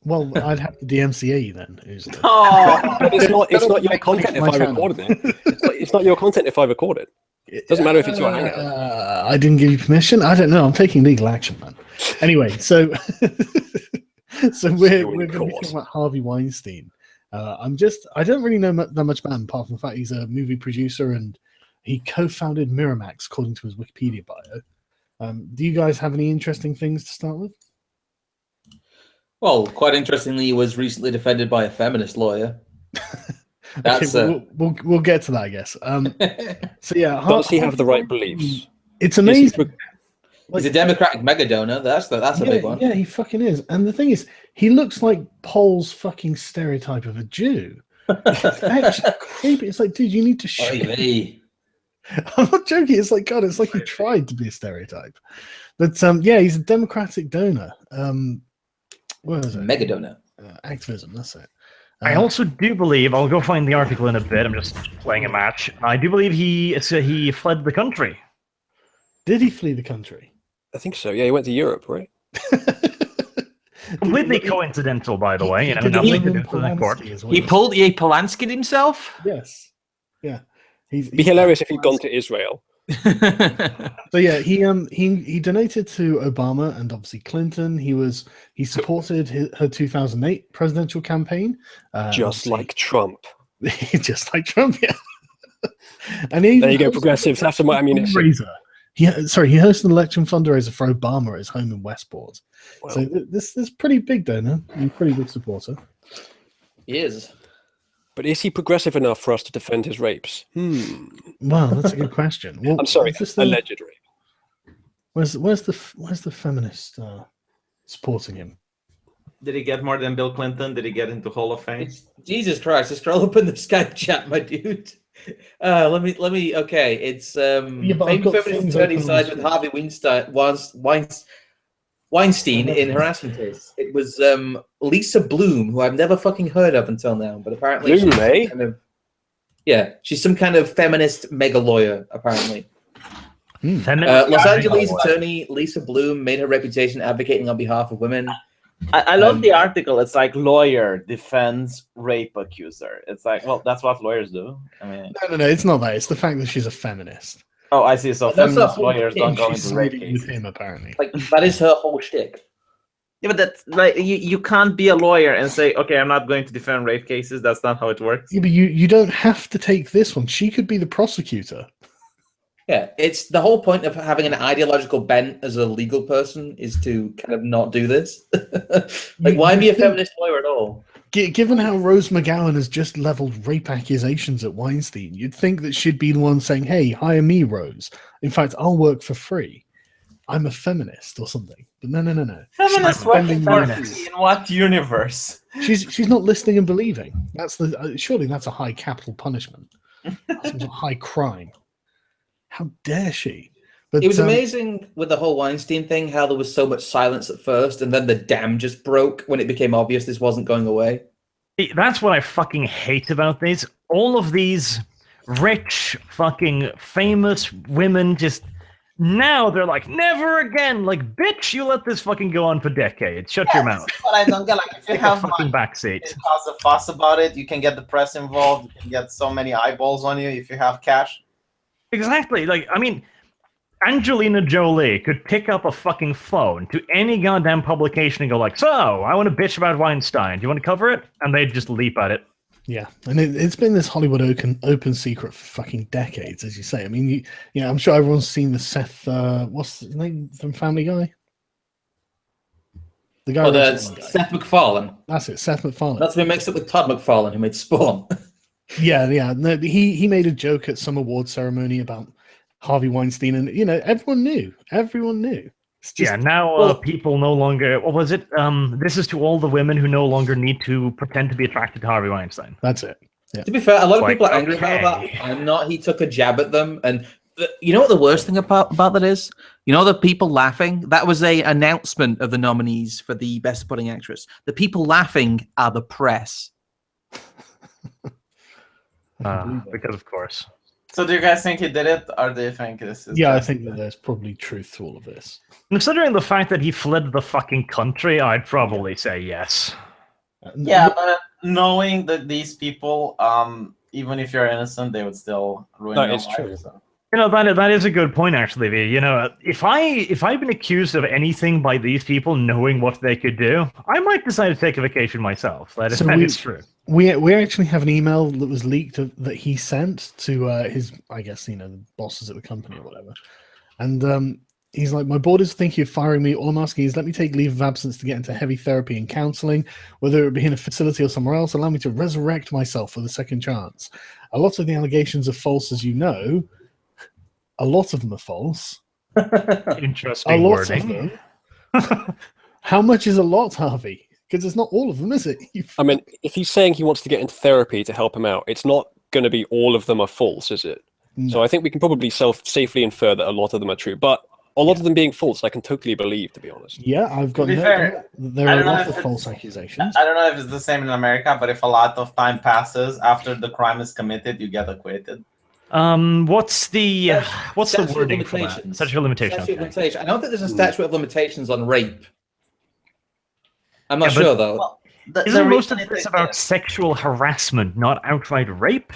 Well, I'd have to DMCA you then. Oh, But it's not your content if I recorded it. It's not your content if I record it. Doesn't matter if it's your hangout. I didn't give you permission. I don't know. I'm taking legal action, man. Anyway, so we're going to be talking about Harvey Weinstein. I don't really know that much about him, apart from the fact he's a movie producer and he co-founded Miramax, according to his Wikipedia bio. Do you guys have any interesting things to start with? Well, quite interestingly, he was recently defended by a feminist lawyer. That's we'll get to that, I guess. So yeah, does he have the right beliefs? It's amazing. He's a Democratic mega donor. That's a big one. Yeah, he fucking is. And the thing is, he looks like Paul's fucking stereotype of a Jew. It's actually creepy. It's like, dude, you need to shave. I'm not joking. It's like, God, it's like he tried to be a stereotype. But yeah, he's a Democratic donor. What is it? Mega donor. Activism, that's it. I also do believe, I'll go find the article in a bit, I'm just playing a match. I do believe he fled the country. Did he flee the country? I think so. Yeah, he went to Europe, right? Completely coincidental, by the way. Nothing to do with the court. He Polanski'd himself? Yes. Yeah. It'd be hilarious if he'd gone to Israel. So yeah, he donated to Obama and obviously Clinton. He supported her 2008 presidential campaign. Just like Trump. Just like Trump, yeah. And there you go, progressives. Have some ammunition. He hosted an election fundraiser for Obama at his home in Westport. Wow. So this is pretty big donor, pretty big supporter. He is. But is he progressive enough for us to defend his rapes? Well, that's a good question. Well, I'm sorry, alleged rape. Where's the feminist supporting him? Did he get more than Bill Clinton? Did he get into Hall of Fame? Jesus Christ! Just scroll up in the Skype chat, my dude. Let me. Okay, it's famed feminist attorney side with Harvey Weinstein in harassment case. It was Lisa Bloom, who I've never fucking heard of until now, but apparently she's some kind of feminist mega lawyer, apparently. Los Angeles attorney Lisa Bloom made her reputation advocating on behalf of women. I love the article. It's like lawyer defends rape accuser. It's like, well, that's what lawyers do. I mean, no, it's not that. It's the fact that she's a feminist. Oh, I see. So feminist lawyers don't go into rape cases. With him, apparently. Like that is her whole shtick. Yeah, but that's like you can't be a lawyer and say, okay, I'm not going to defend rape cases. That's not how it works. Yeah, but you don't have to take this one. She could be the prosecutor. Yeah, it's the whole point of having an ideological bent as a legal person is to kind of not do this. Why be a feminist lawyer at all? Given how Rose McGowan has just leveled rape accusations at Weinstein, you'd think that she'd be the one saying, hey, hire me, Rose. In fact, I'll work for free. I'm a feminist or something. But no. Feminist working for free in what universe? She's not listening and believing. Surely that's a high capital punishment. That's a high crime. How dare she? But it was amazing with the whole Weinstein thing, how there was so much silence at first, and then the dam just broke when it became obvious this wasn't going away. That's what I fucking hate about this. All of these rich, fucking famous women just... Now they're like, never again. Like, bitch, you let this fucking go on for decades. Shut your mouth. But I don't get, like, if you have fucking backseat. Cause a fuss about it, you can get the press involved, you can get so many eyeballs on you if you have cash. Exactly. Like, I mean, Angelina Jolie could pick up a fucking phone to any goddamn publication and go like, so, I want to bitch about Weinstein. Do you want to cover it? And they'd just leap at it. Yeah, and it's been this Hollywood open secret for fucking decades, as you say. I mean, I'm sure everyone's seen the Seth, what's his name from Family Guy? The guy. Seth MacFarlane. That's it, Seth MacFarlane. That's been mixed up with Todd McFarlane, who made Spawn. Yeah. No, he made a joke at some award ceremony about Harvey Weinstein, and everyone knew. Now people no longer. What was it? This is to all the women who no longer need to pretend to be attracted to Harvey Weinstein. That's it. Yeah. To be fair, a lot of people are angry about that. I'm not. He took a jab at them, and you know what the worst thing about that is? You know the people laughing. That was a announcement of the nominees for the Best Supporting Actress. The people laughing are the press. Because of course. So do you guys think he did it, or do you think this is... Yeah, I think that there's probably truth to all of this. Considering the fact that he fled the fucking country, I'd probably say yes. Yeah, but knowing that these people, even if you're innocent, they would still ruin your life. True. So. You know, that is a good point, actually, V. You know, if I've been accused of anything by these people knowing what they could do, I might decide to take a vacation myself. That is true. We actually have an email that was leaked that he sent to his, I guess, the bosses at the company or whatever. And he's like, my board is thinking of firing me. All I'm asking is let me take leave of absence to get into heavy therapy and counseling, whether it be in a facility or somewhere else. Allow me to resurrect myself for the second chance. A lot of the allegations are false, as you know. A lot of them are false. Interesting a lot wording. Of them. How much is a lot, Harvey? Because it's not all of them, is it? I mean, if he's saying he wants to get into therapy to help him out, it's not going to be all of them are false, is it? No. So I think we can probably safely infer that a lot of them are true. But a lot of them being false, I can totally believe, to be honest. Yeah, I've got there are a lot of false accusations. I don't know if it's the same in America, but if a lot of time passes after the crime is committed, you get acquitted. What's the wording for that? Statute of limitations. Statute of limitations. I don't think there's a statute of limitations on rape. I'm not sure though. Well, isn't most of this about sexual harassment, not outright rape?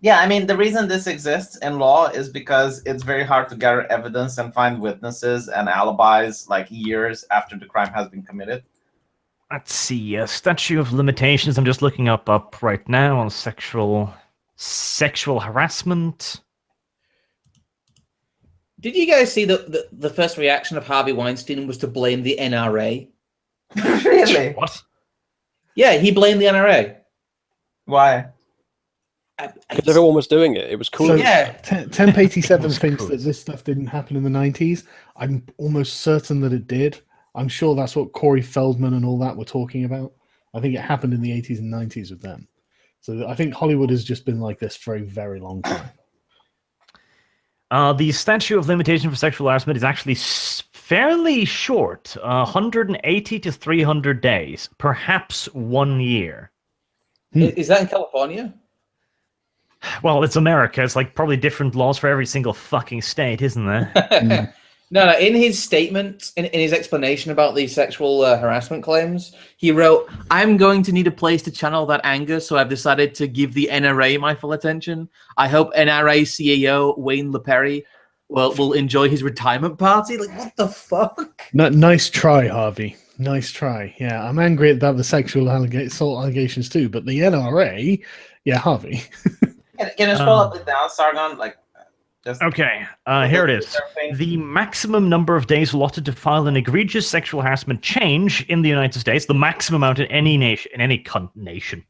Yeah, I mean, the reason this exists in law is because it's very hard to gather evidence and find witnesses and alibis like years after the crime has been committed. Let's see, statute of limitations. I'm just looking up right now on sexual harassment. Did you guys see the first reaction of Harvey Weinstein was to blame the NRA? Really? What? Yeah, he blamed the NRA. Why? Because everyone was doing it. It was cool. So, yeah. Temp 87 thinks that this stuff didn't happen in the 90s. I'm almost certain that it did. I'm sure that's what Corey Feldman and all that were talking about. I think it happened in the 80s and 90s with them. So I think Hollywood has just been like this for a very long time. The statute of limitation for sexual harassment is actually fairly short, 180 to 300 days, perhaps 1 year. Is that in California? Well, it's America. It's like probably different laws for every single fucking state, isn't there? No, in his statement, in his explanation about these sexual harassment claims, he wrote, I'm going to need a place to channel that anger, so I've decided to give the NRA my full attention. I hope NRA CEO Wayne LaPerry will enjoy his retirement party. Like, what the fuck? Nice try, Harvey. Nice try. Yeah, I'm angry about the sexual assault allegations too, but the NRA, yeah, Harvey. Can you scroll up and down, Sargon? Okay, here it is. The maximum number of days allotted to file an egregious sexual harassment change in the United States, the maximum amount in any nation, nation.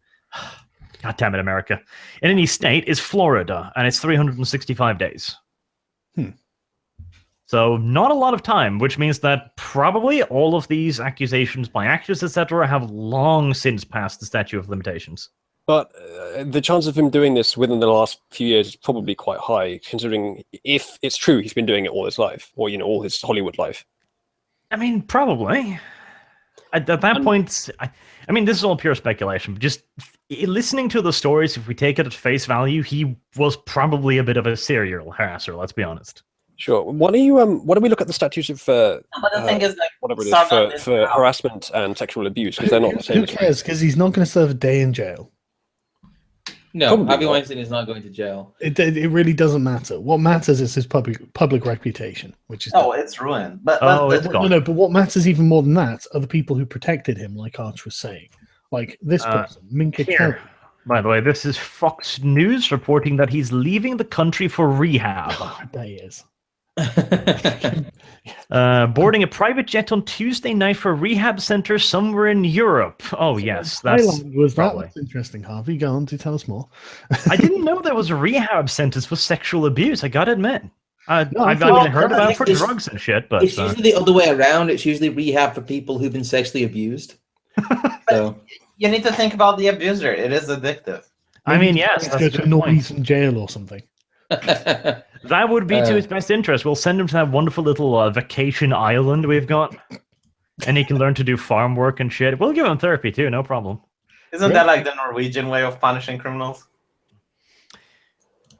God damn it, America. In any state is Florida, and it's 365 days. So not a lot of time, which means that probably all of these accusations by actors, etc., have long since passed the statute of limitations. But the chance of him doing this within the last few years is probably quite high, considering if it's true he's been doing it all his life, or all his Hollywood life. I mean, probably. At that point, I mean, this is all pure speculation. But just listening to the stories, if we take it at face value, he was probably a bit of a serial harasser. Let's be honest. Sure. Why don't we look at the statutes of but the thing is, whatever it is for harassment and sexual abuse, because they're not the same. Who cares? Because he's not going to serve a day in jail. No, Harvey Weinstein is not going to jail. It really doesn't matter. What matters is his public reputation, which is it's ruined. But but what matters even more than that are the people who protected him, like Arch was saying, like this person, Minka Kelly. By the way, this is Fox News reporting that he's leaving the country for rehab. I bet he is. Boarding a private jet on Tuesday night for a rehab center somewhere in Europe. Oh, yes. That's interesting, Harvey. Go on to tell us more. I didn't know there was a rehab centers for sexual abuse. I gotta admit. I've heard about it for drugs and shit, but it's usually the other way around. It's usually rehab for people who've been sexually abused. So you need to think about the abuser. It is addictive. I mean, yes. Let's go to Norwegian jail or something. That would be to his best interest. We'll send him to that wonderful little vacation island we've got, and he can learn to do farm work and shit. We'll give him therapy too, no problem. Isn't that like the Norwegian way of punishing criminals?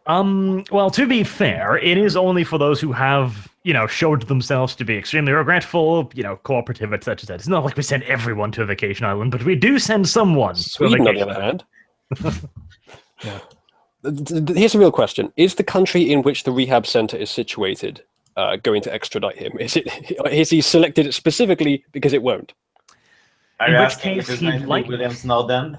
Well, to be fair, it is only for those who have showed themselves to be extremely regretful, cooperative, etc. It's not like we send everyone to a vacation island, but we do send someone Sweden, to a on the vacation other hand. Here's a real question: is the country in which the rehab center is situated going to extradite him? Is he selected it specifically because it won't? In which case he'd like William Snowden.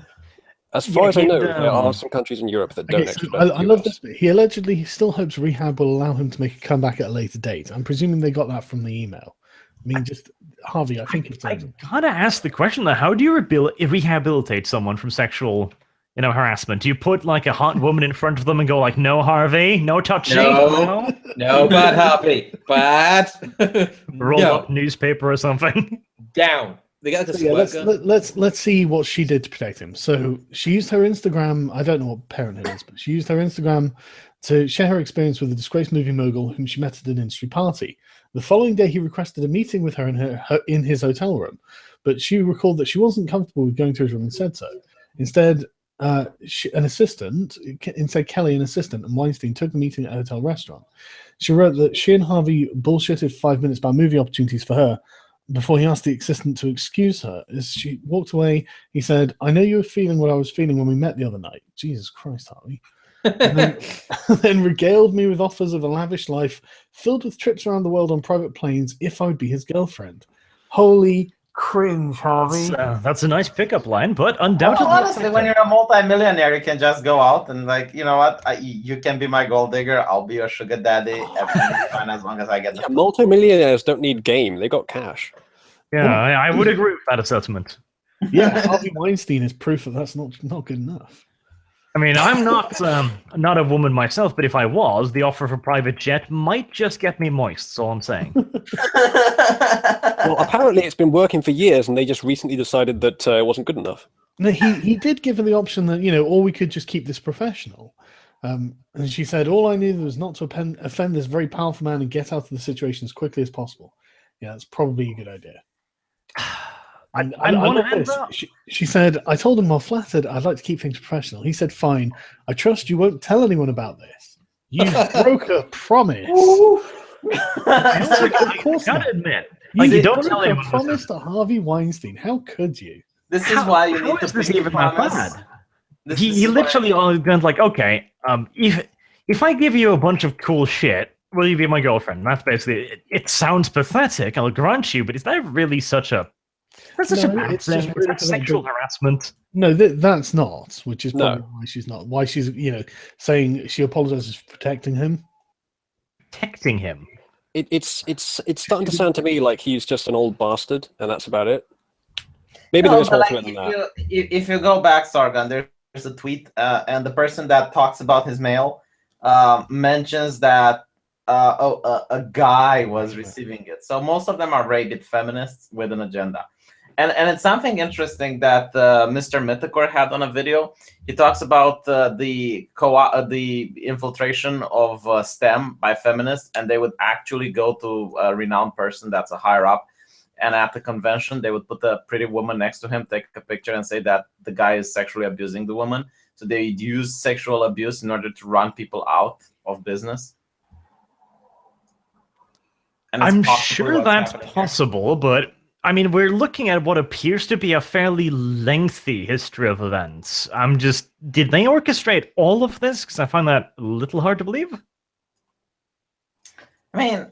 As far as I know, there are um, some countries in Europe that don't So extradite. I love this bit. He allegedly still hopes Rehab will allow him to make a comeback at a later date. I'm presuming they got that from the email. I mean, just Harvey, I think it's I gotta ask the question though: how do you rehabilitate someone from sexual, harassment? Do you put like a hot woman in front of them and go like, "No, Harvey, no touching, No, bad Harvey, bad." Roll up newspaper or something. Down. They got like a let's see what she did to protect him. So she used her Instagram. I don't know what parenthood is, but she used her Instagram to share her experience with a disgraced movie mogul whom she met at an industry party. The following day, he requested a meeting with her in his hotel room, but she recalled that she wasn't comfortable with going to his room and said so. Instead, an assistant, Kelly, an assistant, and Weinstein took the meeting at a hotel restaurant. She wrote that she and Harvey bullshitted 5 minutes about movie opportunities for her before he asked the assistant to excuse her. As she walked away, he said, "I know you were feeling what I was feeling when we met the other night." Jesus Christ, Harvey. And then regaled me with offers of a lavish life filled with trips around the world on private planes if I would be his girlfriend. Holy cringe, Harvey. That's a nice pickup line, but undoubtedly. Well, honestly, when you're a multi-millionaire, you can just go out and you know what? You can be my gold digger. I'll be your sugar daddy. Everything's fine as long as I get the multi-millionaires don't need game. They got cash. Yeah, I would agree with that assessment. Yeah, Harvey Weinstein is proof that that's not good enough. I mean, I'm not a woman myself, but if I was, the offer of a private jet might just get me moist. That's all I'm saying. Well, apparently it's been working for years, and they just recently decided that it wasn't good enough. No, he did give her the option that, or we could just keep this professional. And she said, all I needed was not to offend this very powerful man and get out of the situation as quickly as possible. Yeah, that's probably a good idea. And I love this. She said, I told him while flattered, I'd like to keep things professional. He said, fine. I trust you won't tell anyone about this. You broke a promise. I gotta admit, you don't tell anyone. Promise to Harvey Weinstein. How could you? This is why you need to this even that promise. bad? He literally went like, okay, if I give you a bunch of cool shit, will you be my girlfriend? And that's basically it. It sounds pathetic, I'll grant you, but is that really such a bad thing? Is that sexual harassment? No, that's not, which is probably why she's not. Why she's, saying she apologizes for protecting him. Protecting him? It's starting to sound to me like he's just an old bastard, and that's about it. Maybe there is more to it than that. If you go back, Sargon, there's a tweet, and the person that talks about his mail mentions that a guy was receiving it. So most of them are rabid feminists with an agenda. And it's something interesting that Mr. Mythicore had on a video. He talks about the infiltration of STEM by feminists, and they would actually go to a renowned person that's a higher up, and at the convention, they would put a pretty woman next to him, take a picture, and say that the guy is sexually abusing the woman. So they use sexual abuse in order to run people out of business. And I'm sure that's possible, but I mean, we're looking at what appears to be a fairly lengthy history of events. Did they orchestrate all of this? Because I find that a little hard to believe. I mean,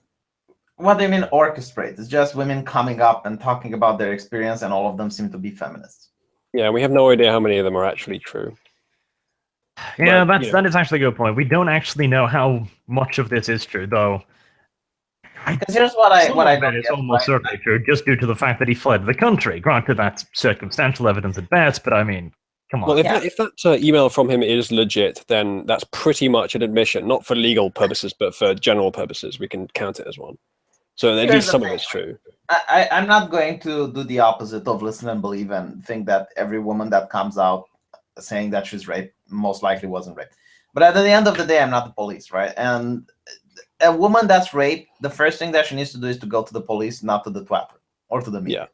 what do you mean orchestrate? It's just women coming up and talking about their experience, and all of them seem to be feminists. Yeah, we have no idea how many of them are actually true. Yeah, that is actually a good point. We don't actually know how much of this is true, though. Because here's what I bet it's almost certainly true, just due to the fact that he fled the country. Granted, that's circumstantial evidence at best, but I mean, come on. Well, if that email from him is legit, then that's pretty much an admission, not for legal purposes, but for general purposes. We can count it as one. So at least some of it's true. I'm not going to do the opposite of listen and believe and think that every woman that comes out saying that she's raped most likely wasn't raped. But at the end of the day, I'm not the police, right? And a woman that's raped, the first thing that she needs to do is to go to the police, not to the Twitter or to the media.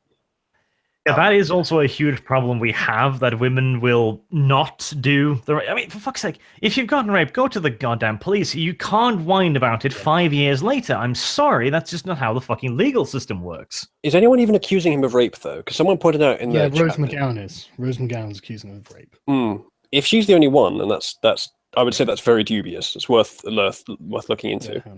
Yeah, that is also a huge problem we have, that women will not do the right. I mean, for fuck's sake, if you've gotten raped, go to the goddamn police. You can't whine about it 5 years later. I'm sorry, that's just not how the fucking legal system works. Is anyone even accusing him of rape, though? Because someone pointed out in the Rose chat. McGowan is. Rose McGowan's accusing him of rape. If she's the only one, then that's I would say that's very dubious. It's worth looking into. Yeah.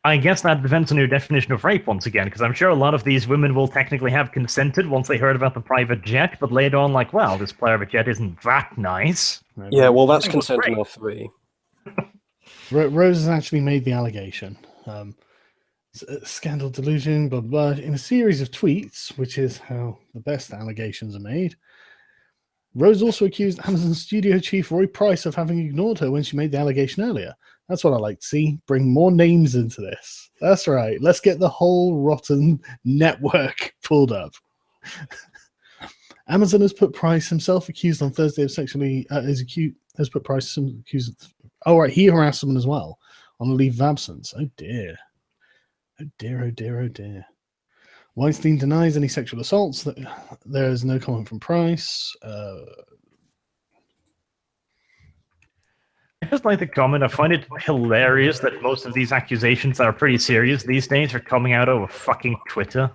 I guess that depends on your definition of rape once again, because I'm sure a lot of these women will technically have consented once they heard about the private jet, but later on, like, well, this private jet isn't that nice. Yeah, well, that's consent in L3. Rose has actually made the allegation. Scandal, delusion, blah, blah, blah. In a series of tweets, which is how the best allegations are made, Rose also accused Amazon studio chief Roy Price of having ignored her when she made the allegation earlier. That's what I like to see. Bring more names into this. That's right. Let's get the whole rotten network pulled up. Amazon has put Price himself accused on Thursday of sexually has put Price accused. Oh right, he harassed someone as well on a leave of absence. Oh dear. Oh dear. Oh dear. Oh dear. Weinstein denies any sexual assaults. There is no comment from Price. I just like the comment. I find it hilarious that most of these accusations that are pretty serious these days are coming out over fucking Twitter.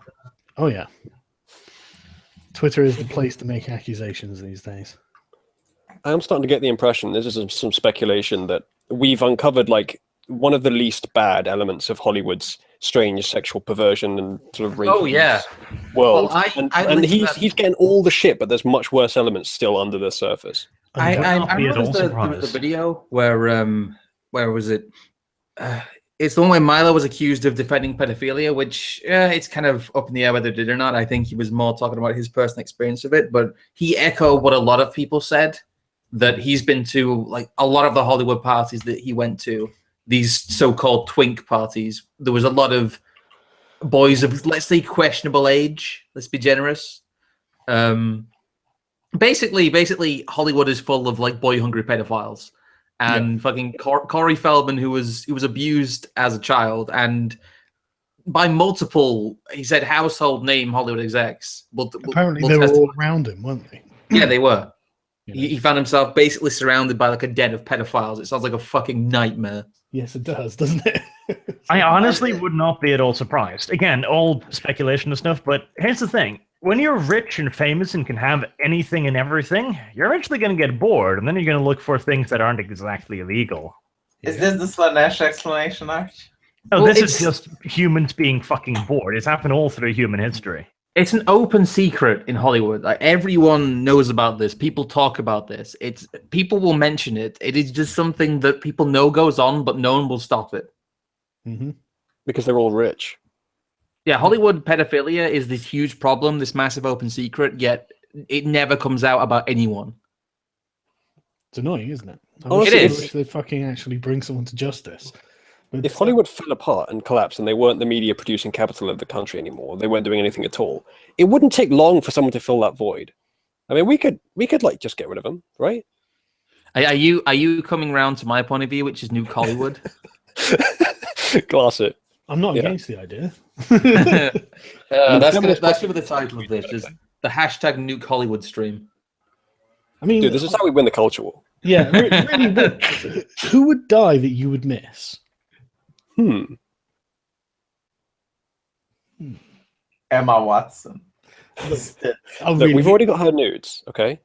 Oh yeah. Twitter is the place to make accusations these days. I'm starting to get the impression, this is some speculation, that we've uncovered like one of the least bad elements of Hollywood's strange sexual perversion and sort of rape world. Well, and he's getting all the shit, but there's much worse elements still under the surface. I remember the video where was it? It's the one where Milo was accused of defending pedophilia, which it's kind of up in the air whether he did or not. I think he was more talking about his personal experience of it, but he echoed what a lot of people said, that he's been to like a lot of the Hollywood parties that he went to, these so-called twink parties. There was a lot of boys of, let's say, questionable age. Let's be generous. Basically, Hollywood is full of like boy-hungry pedophiles, and fucking Corey Feldman, who was abused as a child, and by multiple, he said, household name Hollywood execs. Apparently, they were all around him, weren't they? Yeah, they were. You know. He found himself basically surrounded by like a den of pedophiles. It sounds like a fucking nightmare. Yes, it does, doesn't it? I honestly would not be at all surprised. Again, all speculation and stuff, but here's the thing. When you're rich and famous and can have anything and everything, you're eventually going to get bored, and then you're going to look for things that aren't exactly illegal. Is this the Slanesh explanation, Arch? No, well, this is just humans being fucking bored. It's happened all through human history. It's an open secret in Hollywood. Like, everyone knows about this. People talk about this. People will mention it. It is just something that people know goes on, but no one will stop it. Mm-hmm. Because they're all rich. Yeah, Hollywood pedophilia is this huge problem, this massive open secret, yet it never comes out about anyone. It's annoying, isn't it? It is. I wish they fucking actually bring someone to justice. But if Hollywood fell apart and collapsed and they weren't the media producing capital of the country anymore, they weren't doing anything at all, it wouldn't take long for someone to fill that void. I mean, we could like just get rid of them, right? Are you coming round to my point of view, which is Nuke Hollywood? Glass it. I'm not against the idea. That's gonna be the title of this, is the hashtag Nuke Hollywood stream. I mean, dude, this is how we win the culture war. Yeah, really. Who would die that you would miss? Emma Watson. Oh, Look, we've already got her nudes, okay?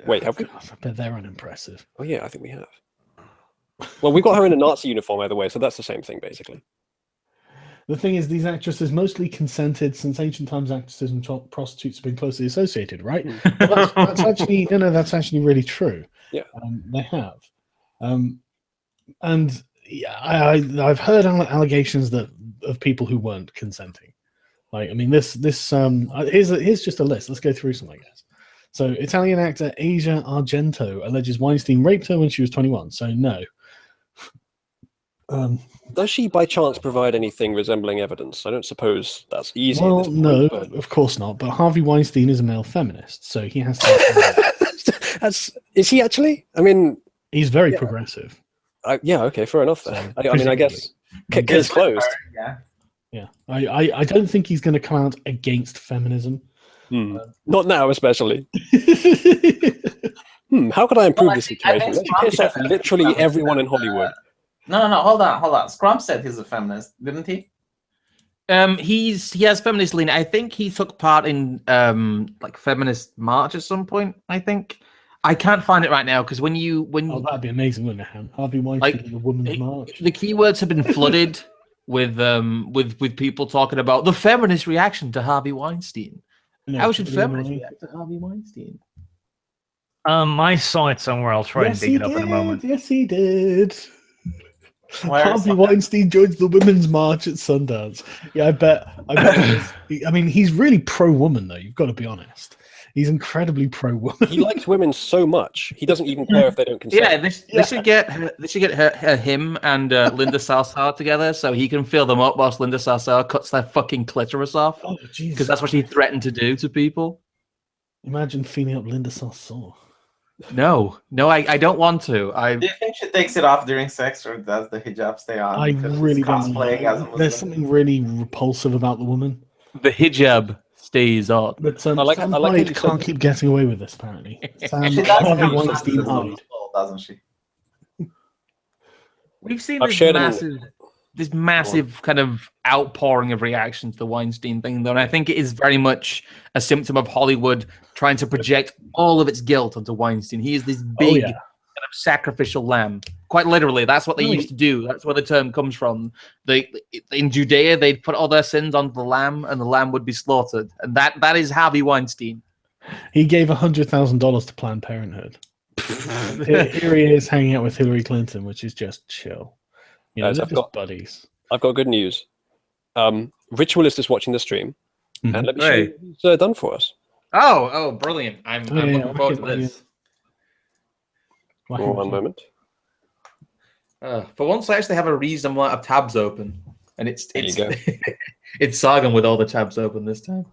Wait, have we? I bet they're unimpressive. Oh yeah, I think we have. Well, we got her in a Nazi uniform either way, so that's the same thing, basically. The thing is, these actresses mostly consented since ancient times. Actresses and prostitutes have been closely associated, right? That's actually that's actually really true. Yeah, they have, and yeah, I've heard allegations of people who weren't consenting. Like, I mean, here's just a list. Let's go through some, I guess. So, Italian actor Asia Argento alleges Weinstein raped her when she was 21. So, no. Does she, by chance, provide anything resembling evidence? I don't suppose that's easy. Well, no, of course not. But Harvey Weinstein is a male feminist, so he has to. Is he actually? I mean, he's very progressive. Yeah. Okay. Fair enough. Then. I mean, I guess case closed. Yeah. I don't think he's going to come out against feminism. Not now, especially. How could I improve Well, this I think situation? Let's piss off literally everyone in Hollywood. No, hold on. Scrum said he's a feminist, didn't he? He has feminist lean. I think he took part in like feminist march at some point. I think I can't find it right now because when Oh, that'd be amazing, wouldn't it? Harvey Weinstein like the Women's March. the keywords have been flooded with people talking about the feminist reaction to Harvey Weinstein. No, How should really feminists annoying. react to Harvey Weinstein? I saw it somewhere. I'll try and dig it up in a moment. Yes, he did. Where is Harvey that? Weinstein joins the Women's March at Sundance. Yeah, I bet. I mean, he's really pro-woman, though. You've got to be honest. He's incredibly pro-woman. He likes women so much, he doesn't even care if they don't consent. Yeah, they should get him and Linda Salazar together so he can fill them up whilst Linda Salazar cuts their fucking clitoris off. Oh, jeez. Because that's what she threatened to do to people. Imagine feeling up Linda Salazar. No, I don't want to. Do you think she takes it off during sex, or does the hijab stay on? I because really she's don't cosplaying as a know. Muslim? There's something really repulsive about the woman. The hijab stays on. But I like Sam how Hyde you can't said- keep getting away with this, apparently. Sam She does Harvey have Weinstein glasses Hyde. as well, doesn't she? We've seen I've shared this massive kind of outpouring of reaction to the Weinstein thing, though, and I think it is very much a symptom of Hollywood trying to project all of its guilt onto Weinstein. He is this big kind of sacrificial lamb. Quite literally, that's what they used to do. That's where the term comes from. In Judea, they'd put all their sins onto the lamb, and the lamb would be slaughtered. And that is Harvey Weinstein. He gave $100,000 to Planned Parenthood. Here he is hanging out with Hillary Clinton, which is just chill. You know, Guys, they're I've just got- buddies. I've got good news. Ritualist is watching the stream, Mhm. and let me show you what he's done for us. Oh, brilliant. I'm yeah, looking forward to wicked, this. One moment. For once, I actually have a reasonable amount of tabs open, and it's There you go. it's Sargon with all the tabs open this time.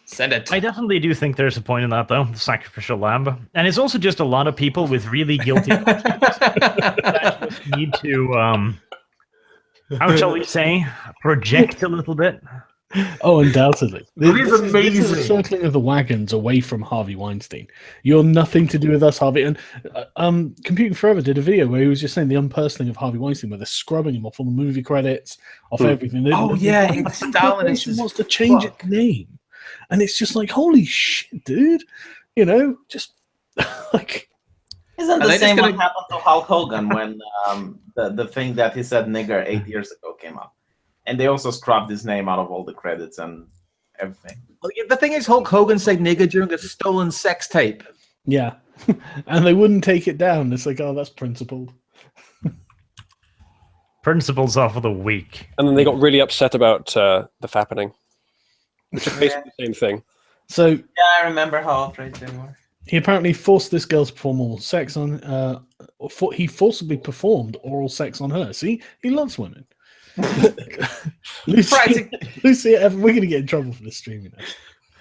Send it. I definitely do think there's a point in that, though, the sacrificial lamb. And it's also just a lot of people with really guilty consciences that just need to, how shall we say, project a little bit. Oh, undoubtedly. It is This is a amazing. circling of the wagons away from Harvey Weinstein. You're nothing to do with us, Harvey. And Computing Forever did a video where he was just saying the unpersoning of Harvey Weinstein, where they're scrubbing him off all the movie credits, off everything. Oh, yeah, it's Stalinist as wants to change fuck. its name. And it's just like, holy shit, dude. You know, just like... Isn't Are the they same just what gonna- happened to Hulk Hogan when the thing that he said nigger 8 years ago came up? And they also scrubbed his name out of all the credits and everything. The thing is, Hulk Hogan said nigger during a stolen sex tape. Yeah. And they wouldn't take it down. It's like, oh, that's principled. Principles are for the weak. And then they got really upset about the fappening, which is basically the same thing. So Yeah, I remember how outraged they were. he apparently forced this girl to perform oral sex on... he forcibly performed oral sex on her. See? He loves women. Lucy, we're going to get in trouble for this stream, you know.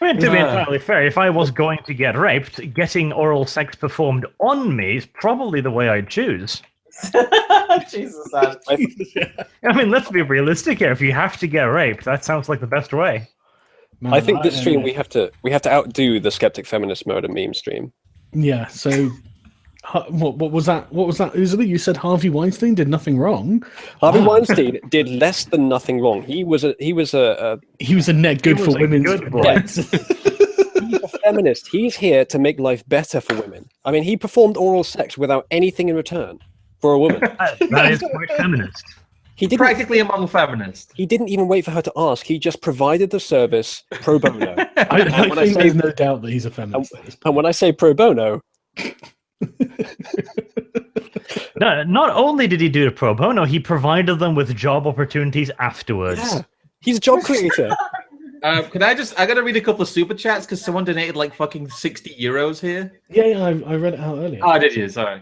I mean, to be entirely fair, if I was going to get raped, getting oral sex performed on me is probably the way I'd choose. Jesus, I mean, let's be realistic here. If you have to get raped, that sounds like the best way. Man, I think this stream we have to outdo the Skeptic Feminist Murder meme stream. Yeah. So, what was that? What was that? Uzuli, you said Harvey Weinstein did nothing wrong. Harvey Weinstein did less than nothing wrong. He was a He was a net good was for a women's good boy. rights. he's a feminist. He's here to make life better for women. I mean, he performed oral sex without anything in return for a woman. That is quite feminist. He didn't. Practically among feminists. He didn't even wait for her to ask. He just provided the service pro bono. I when I think say- there's no doubt that he's a feminist. And when I say pro bono, No, not only did he do it pro bono, he provided them with job opportunities afterwards. yeah, he's a job creator. I gotta read a couple of super chats because someone donated like fucking 60 euros here. Yeah, I read it out earlier. Oh, did you? Sorry.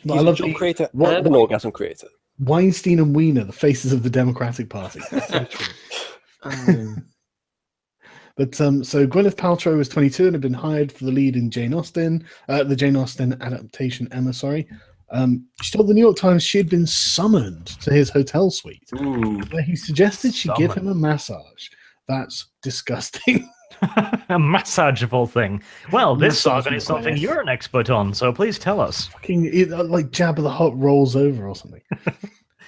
But He's I a love job the- creator what- and an orgasm creator. Weinstein and Wiener, the faces of the Democratic Party. That's so true. But so Gwyneth Paltrow was 22 and had been hired for the lead in Jane Austen, the Jane Austen adaptation, Emma, sorry. She told the New York Times she had been summoned to his hotel suite, Ooh. where he suggested she give him a massage. That's disgusting. A massageable thing. Well, this Massage saga is something request. you're an expert on, so please tell us. Fucking like Jabba the Hutt rolls over or something.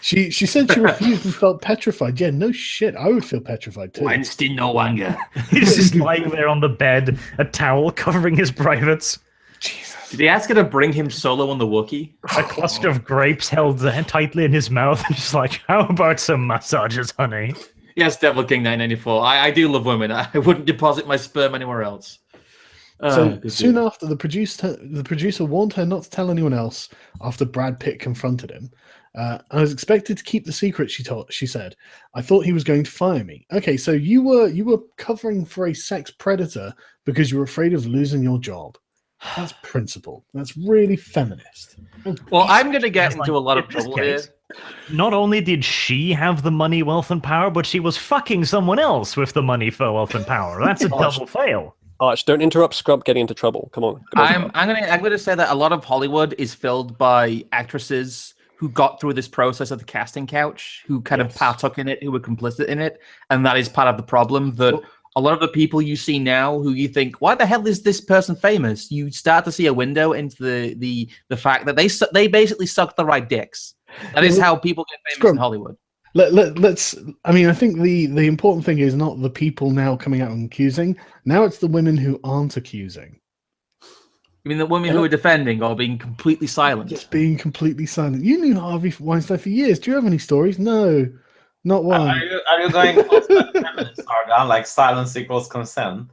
She said she refused and felt petrified. Yeah, no shit. I would feel petrified too. Weinstein no longer. He's just lying there on the bed, a towel covering his privates, Jesus. Did he ask her to bring him solo on the Wookiee? a cluster of grapes held tightly in his mouth, and just like, how about some massages, honey? Yes, Devil King 994. I do love women. I wouldn't deposit my sperm anywhere else. So soon after, the producer warned her not to tell anyone else after Brad Pitt confronted him. I was expected to keep the secret, she said. I thought he was going to fire me. Okay, so you were covering for a sex predator because you were afraid of losing your job. That's principle. That's really feminist. Well, I'm going to get It's into like, a lot of in this trouble here. case, not only did she have the money, wealth, and power, but she was fucking someone else with the money, for wealth, and power. That's a double fail. Arch, don't interrupt Scrub getting into trouble. Come on. I'm gonna say that a lot of Hollywood is filled by actresses who got through this process of the casting couch, who kind of partook in it, who were complicit in it, and that is part of the problem. That a lot of the people you see now, who you think, why the hell is this person famous? You start to see a window into the fact that they basically suck the right dicks. That is how people get famous in Hollywood. Let's. I mean, I think the important thing is not the people now coming out and accusing. Now it's the women who aren't accusing. You mean the women who are defending or being completely silent? Just being completely silent. You knew Harvey Weinstein for years. Do you have any stories? No, not one. Are you going feminist, Sargon, like silence equals consent?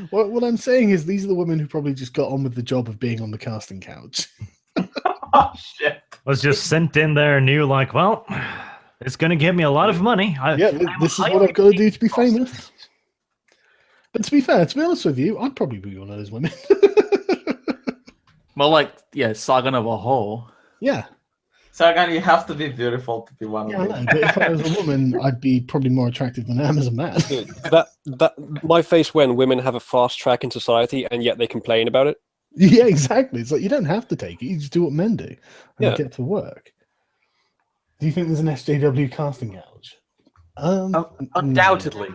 What I'm saying is these are the women who probably just got on with the job of being on the casting couch. Oh shit! Was just sent in there and knew, like, well, it's going to give me a lot of money. This is what I've got to do to be famous. But to be fair, to be honest with you, I'd probably be one of those women. More like, Sargon of a whore. Yeah. Sargon, you have to be beautiful to be one of I them. know, but if I was a woman, I'd be probably more attractive than I am as a man. Dude, that my face when women have a fast track in society and yet they complain about it. Yeah, exactly. It's like you don't have to take it. You just do what men do and Yeah. get to work. Do you think there's an SJW casting couch? Undoubtedly.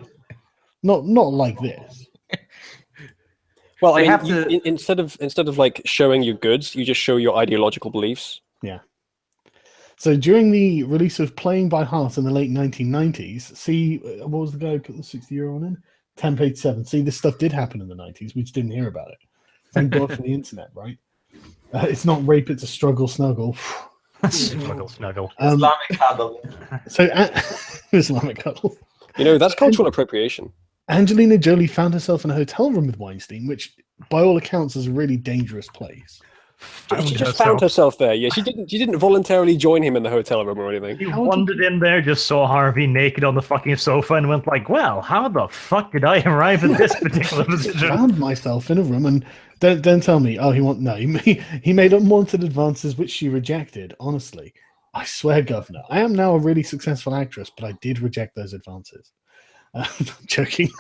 Not like this. Well, I They mean, have to- instead of like showing your goods, you just show your ideological beliefs. Yeah. So during the release of Playing by Heart in the late 1990s, see, what was the guy who put the 60-year on in? 10-page-7. See, this stuff did happen in the 90s. We just didn't hear about it. Thank God for the internet, right? It's not rape, it's a struggle snuggle. Snuggle. Islamic cuddle. So, Islamic cuddle. You know, that's cultural appropriation. Angelina Jolie found herself in a hotel room with Weinstein, which, by all accounts, is a really dangerous place. She just found herself there. Yeah, she didn't voluntarily join him in the hotel room or anything. He wandered in there, just saw Harvey naked on the fucking sofa, and went like, "Well, how the fuck did I arrive at this particular position?" Found myself in a room, and don't tell me. Oh, he made unwanted advances which she rejected. Honestly, I swear, Governor, I am now a really successful actress, but I did reject those advances. I'm joking.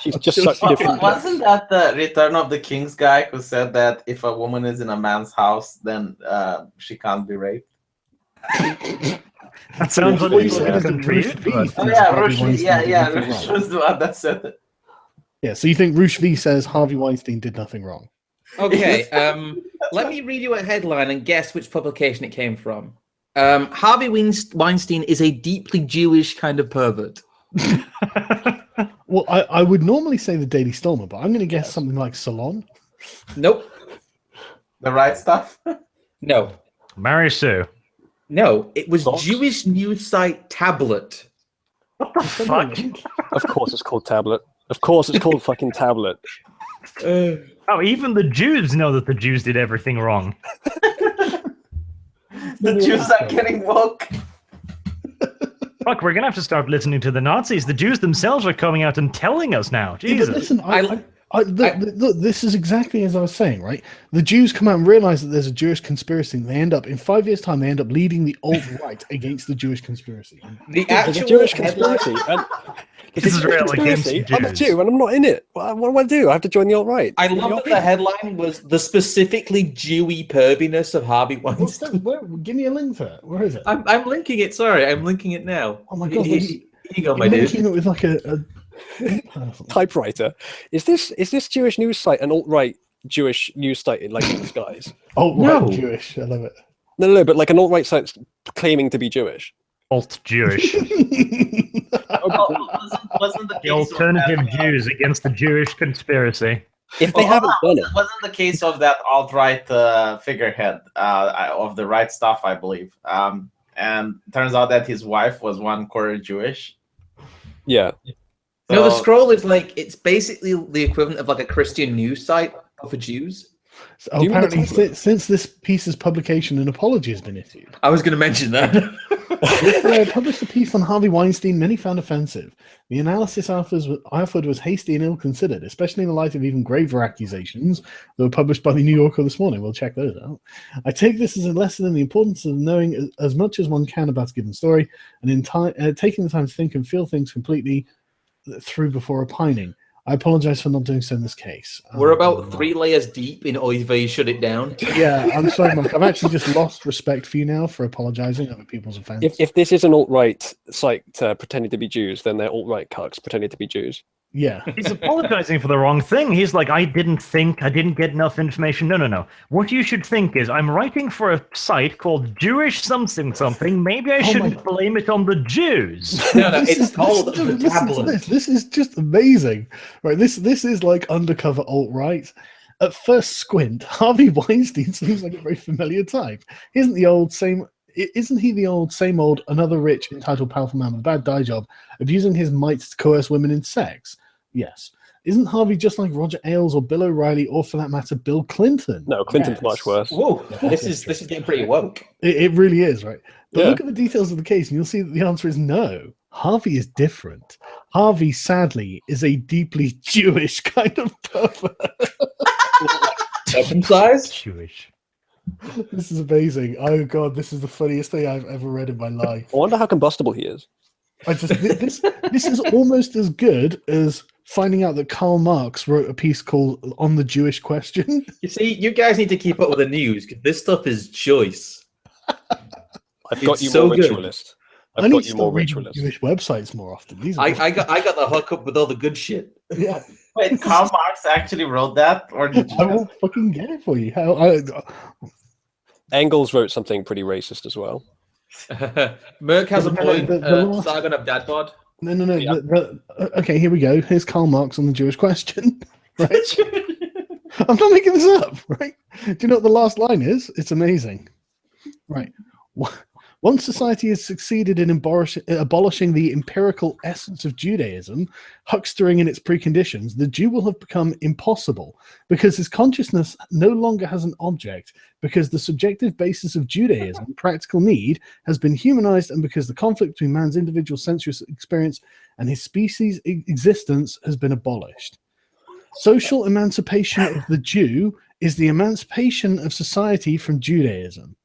She's just such different. Wasn't that the Return of the Kings guy who said that if a woman is in a man's house, then she can't be raped? That sounds like What you a said is good that for you, Rush V but- thinks Oh yeah, Harvey Rush, Weinstein did nothing Rush wrong. was the one that said it. Yeah, so you think Rush V says Harvey Weinstein did nothing wrong? Okay, let me read you a headline and guess which publication it came from. Harvey Weinstein is a deeply Jewish kind of pervert. Well, I would normally say the Daily Stormer, but I'm going to guess something like Salon. Nope. The right stuff. No. Mary Sue. No. It was Thoughts? Jewish news site Tablet. What the fuck? Of course, it's called Tablet. Of course, it's called fucking Tablet. Oh, even the Jews know that the Jews did everything wrong. The Jews are getting woke. Fuck, we're gonna have to start listening to the Nazis. The Jews themselves are coming out and telling us now. Yeah, Jesus. but listen, look, this is exactly as I was saying, right? The Jews come out and realize that there's a Jewish conspiracy, and they end up, in 5 years' time, they end up leading the alt-right against the Jewish conspiracy. The There's a actual Jewish headline- conspiracy. And if This it's is a real conspiracy, against I'm a Jews. Jew and I'm not in it. What do I do? I have to join the alt-right. I love that the headline was the specifically Jewy perviness of Harvey What's that? Weinstein. Give me a link for it. Where is it? I'm linking it. Sorry, I'm linking it now. Oh my God, Here you go, my You're dude. linking it with like a Typewriter. Is this Jewish news site an alt-right Jewish news site in like disguise? Oh, No. right, Jewish. I love it. No, but like an alt-right site claiming to be Jewish. Alt-Jewish. Wasn't the The case alternative of that, Jews against the Jewish conspiracy. If they haven't done it, wasn't the case of that alt-right figurehead of the right stuff, I believe. And turns out that his wife was 1/4 Jewish. yeah. No, the So- scroll is like it's basically the equivalent of like a Christian news site for Jews. So Do you mean the apparently, template? since this piece's publication, an apology has been issued. I was going to mention that. Yesterday, I published a piece on Harvey Weinstein many found offensive. The analysis offered was hasty and ill-considered, especially in the light of even graver accusations that were published by the New Yorker this morning. We'll check those out. I take this as a lesson in the importance of knowing as much as one can about a given story and taking the time to think and feel things completely through before opining. I apologize for not doing so in this case. We're about 3 layers deep in Oy vey, shut it down. Yeah, I'm sorry, Mark. I've actually just lost respect for you now for apologizing over people's offense. If this is an alt-right site pretending to be Jews, then they're alt-right cucks pretending to be Jews. Yeah. He's apologizing for the wrong thing. He's like, I didn't get enough information. No. What you should think is, I'm writing for a site called Jewish something something. Maybe I shouldn't blame it on the Jews. No, This it's is- called listen the to tablet. this. This is just amazing. Right, this is like undercover alt-right. At first squint, Harvey Weinstein seems like a very familiar type. Isn't he the old same old another rich entitled powerful man with a bad dye job abusing his might to coerce women in sex? Yes. Isn't Harvey just like Roger Ailes or Bill O'Reilly or for that matter Bill Clinton? No, Clinton's Yes. much worse. Whoa, this is getting pretty woke. It really is, right? But Yeah. look at the details of the case, and you'll see that the answer is no. Harvey is different. Harvey, sadly, is a deeply Jewish kind of pervert. Circumcised? Jewish. This is amazing. Oh god, this is the funniest thing I've ever read in my life. I wonder how combustible he is. This is almost as good as finding out that Karl Marx wrote a piece called "On the Jewish Question." You see, you guys need to keep up with the news because this stuff is choice. I've got It's you so more good. ritualist. I I've need got to you more start reading ritualist. Jewish websites more often. These are I got the hookup with all the good shit. yeah. Wait, Karl Marx actually wrote that, or did you I will fucking get it for you. Engels wrote something pretty racist as well. Merck has a The- point. the last- Sargon of Dad Bod. No. Yeah. Okay, here we go. Here's Karl Marx on the Jewish question. Right? I'm not making this up, right? Do you know what the last line is? It's amazing. Right. Once society has succeeded in abolishing the empirical essence of Judaism, huckstering in its preconditions, the Jew will have become impossible because his consciousness no longer has an object, because the subjective basis of Judaism, practical need, has been humanized, and because the conflict between man's individual sensuous experience and his species' existence has been abolished. Social emancipation of the Jew is the emancipation of society from Judaism.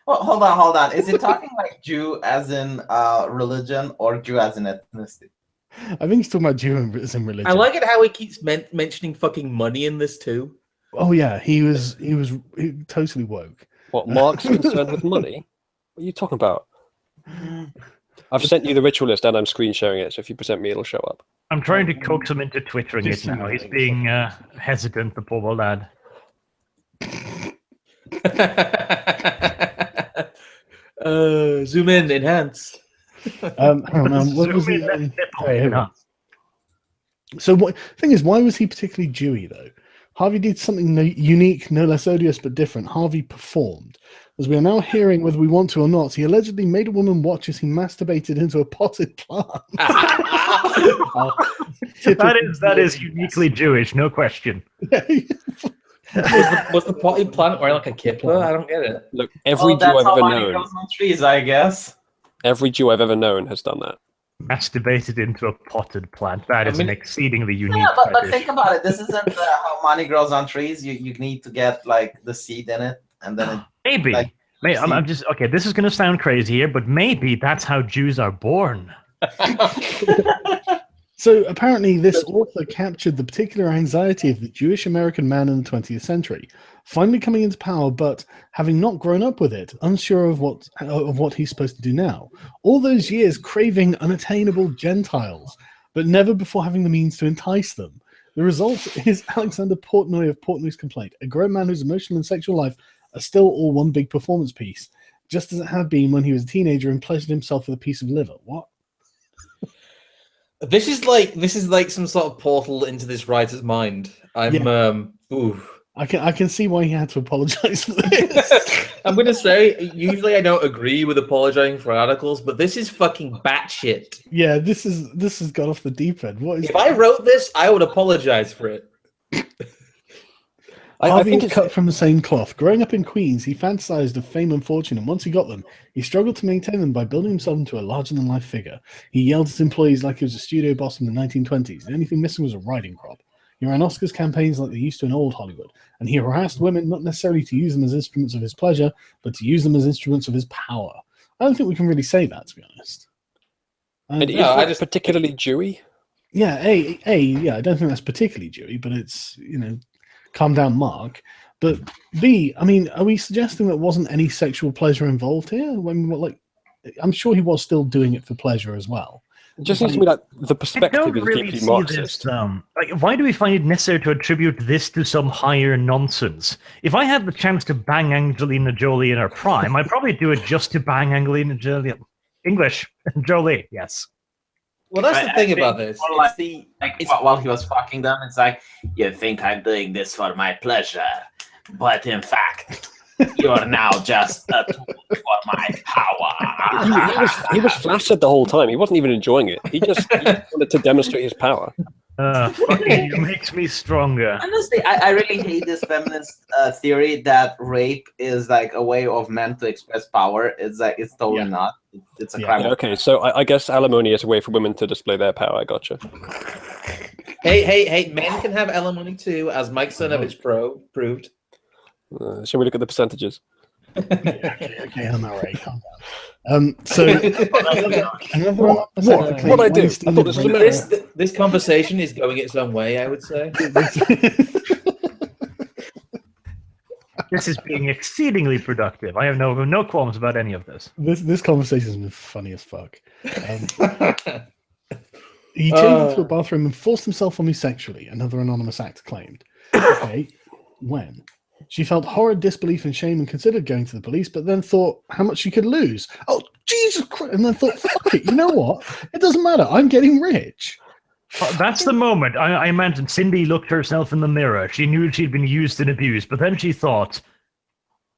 Well, hold on. Is it talking like Jew as in religion or Jew as in ethnicity? I think he's talking about Jew as in religion. I like it how he keeps mentioning fucking money in this too. Oh yeah, he totally woke. What, Marx concerned with money? What are you talking about? I've sent you the ritualist and I'm screen sharing it, so if you present me, it'll show up. I'm trying to coax him into twittering it now. He's being hesitant, the poor lad. Zoom in, enhance. Hang on, what was Zoom the, in, here we go. So what thing is, why was he particularly Jewy though? Harvey did something unique, no less odious but different. Harvey performed. As we are now hearing, whether we want to or not, he allegedly made a woman watch as he masturbated into a potted plant. That is uniquely Jewish, no question. Was the potted plant wearing like a kippah? I don't get it. Look, every Jew that's I've how ever money known, grows on trees, I guess. every Jew I've ever known has done that. Masturbated into a potted plant. That is an exceedingly unique Yeah, but fetish. think about it. This isn't how money grows on trees. You need to get like the seed in it, and then it, Maybe. like, I'm just okay. This is going to sound crazy here, but maybe that's how Jews are born. So apparently this author captured the particular anxiety of the Jewish American man in the 20th century, finally coming into power, but having not grown up with it, unsure of what he's supposed to do now. All those years craving unattainable Gentiles, but never before having the means to entice them. The result is Alexander Portnoy of Portnoy's complaint, a grown man whose emotional and sexual life are still all one big performance piece, just as it had been when he was a teenager and pleasured himself with a piece of liver. What? This is like some sort of portal into this writer's mind. I can see why he had to apologize for this. I'm gonna say, usually I don't agree with apologizing for articles, but this is fucking batshit. Yeah, this has got off the deep end. What is? If I wrote this, I would apologize for it. Harvey is cut from the same cloth. Growing up in Queens, he fantasized of fame and fortune, and once he got them, he struggled to maintain them by building himself into a larger-than-life figure. He yelled at employees like he was a studio boss in the 1920s. The only thing missing was a riding crop. He ran Oscars campaigns like they used to in old Hollywood, and he harassed women not necessarily to use them as instruments of his pleasure, but to use them as instruments of his power. I don't think we can really say that, to be honest. I just particularly Jewy. Yeah, yeah, I don't think that's particularly Jewy, but it's, calm down, Mark. But B, I mean, are we suggesting that wasn't any sexual pleasure involved here? I'm sure he was still doing it for pleasure as well. It just seems to me like the perspective is really deeply Marxist. Why do we find it necessary to attribute this to some higher nonsense? If I had the chance to bang Angelina Jolie in her prime, I'd probably do it just to bang Angelina Jolie. English, Jolie, yes. Well, that's the thing about this. While he was fucking them, it's like, you think I'm doing this for my pleasure, but in fact, you're now just a tool for my power. He was flaccid the whole time. He wasn't even enjoying it. He just wanted to demonstrate his power. Fucking makes me stronger. Honestly, I really hate this feminist theory that rape is like a way of men to express power. It's like, it's totally not. It's a crime. Yeah, okay, so I guess alimony is a way for women to display their power. I gotcha. Hey, men can have alimony too, as Mike Cernovich proved. Shall we look at the percentages? Okay, I'm all right. Calm down. So what I do? I thought this was this conversation is going its own way, I would say. This is being exceedingly productive. I have no qualms about any of this. This conversation has been funny as fuck. He changed into a bathroom and forced himself on me sexually, another anonymous actor claimed. Okay, when? She felt horror, disbelief, and shame and considered going to the police, but then thought how much she could lose. Oh, Jesus Christ! And then thought, fuck it, you know what? It doesn't matter. I'm getting rich. That's the moment. I imagine Cindy looked herself in the mirror. She knew she'd been used and abused, but then she thought,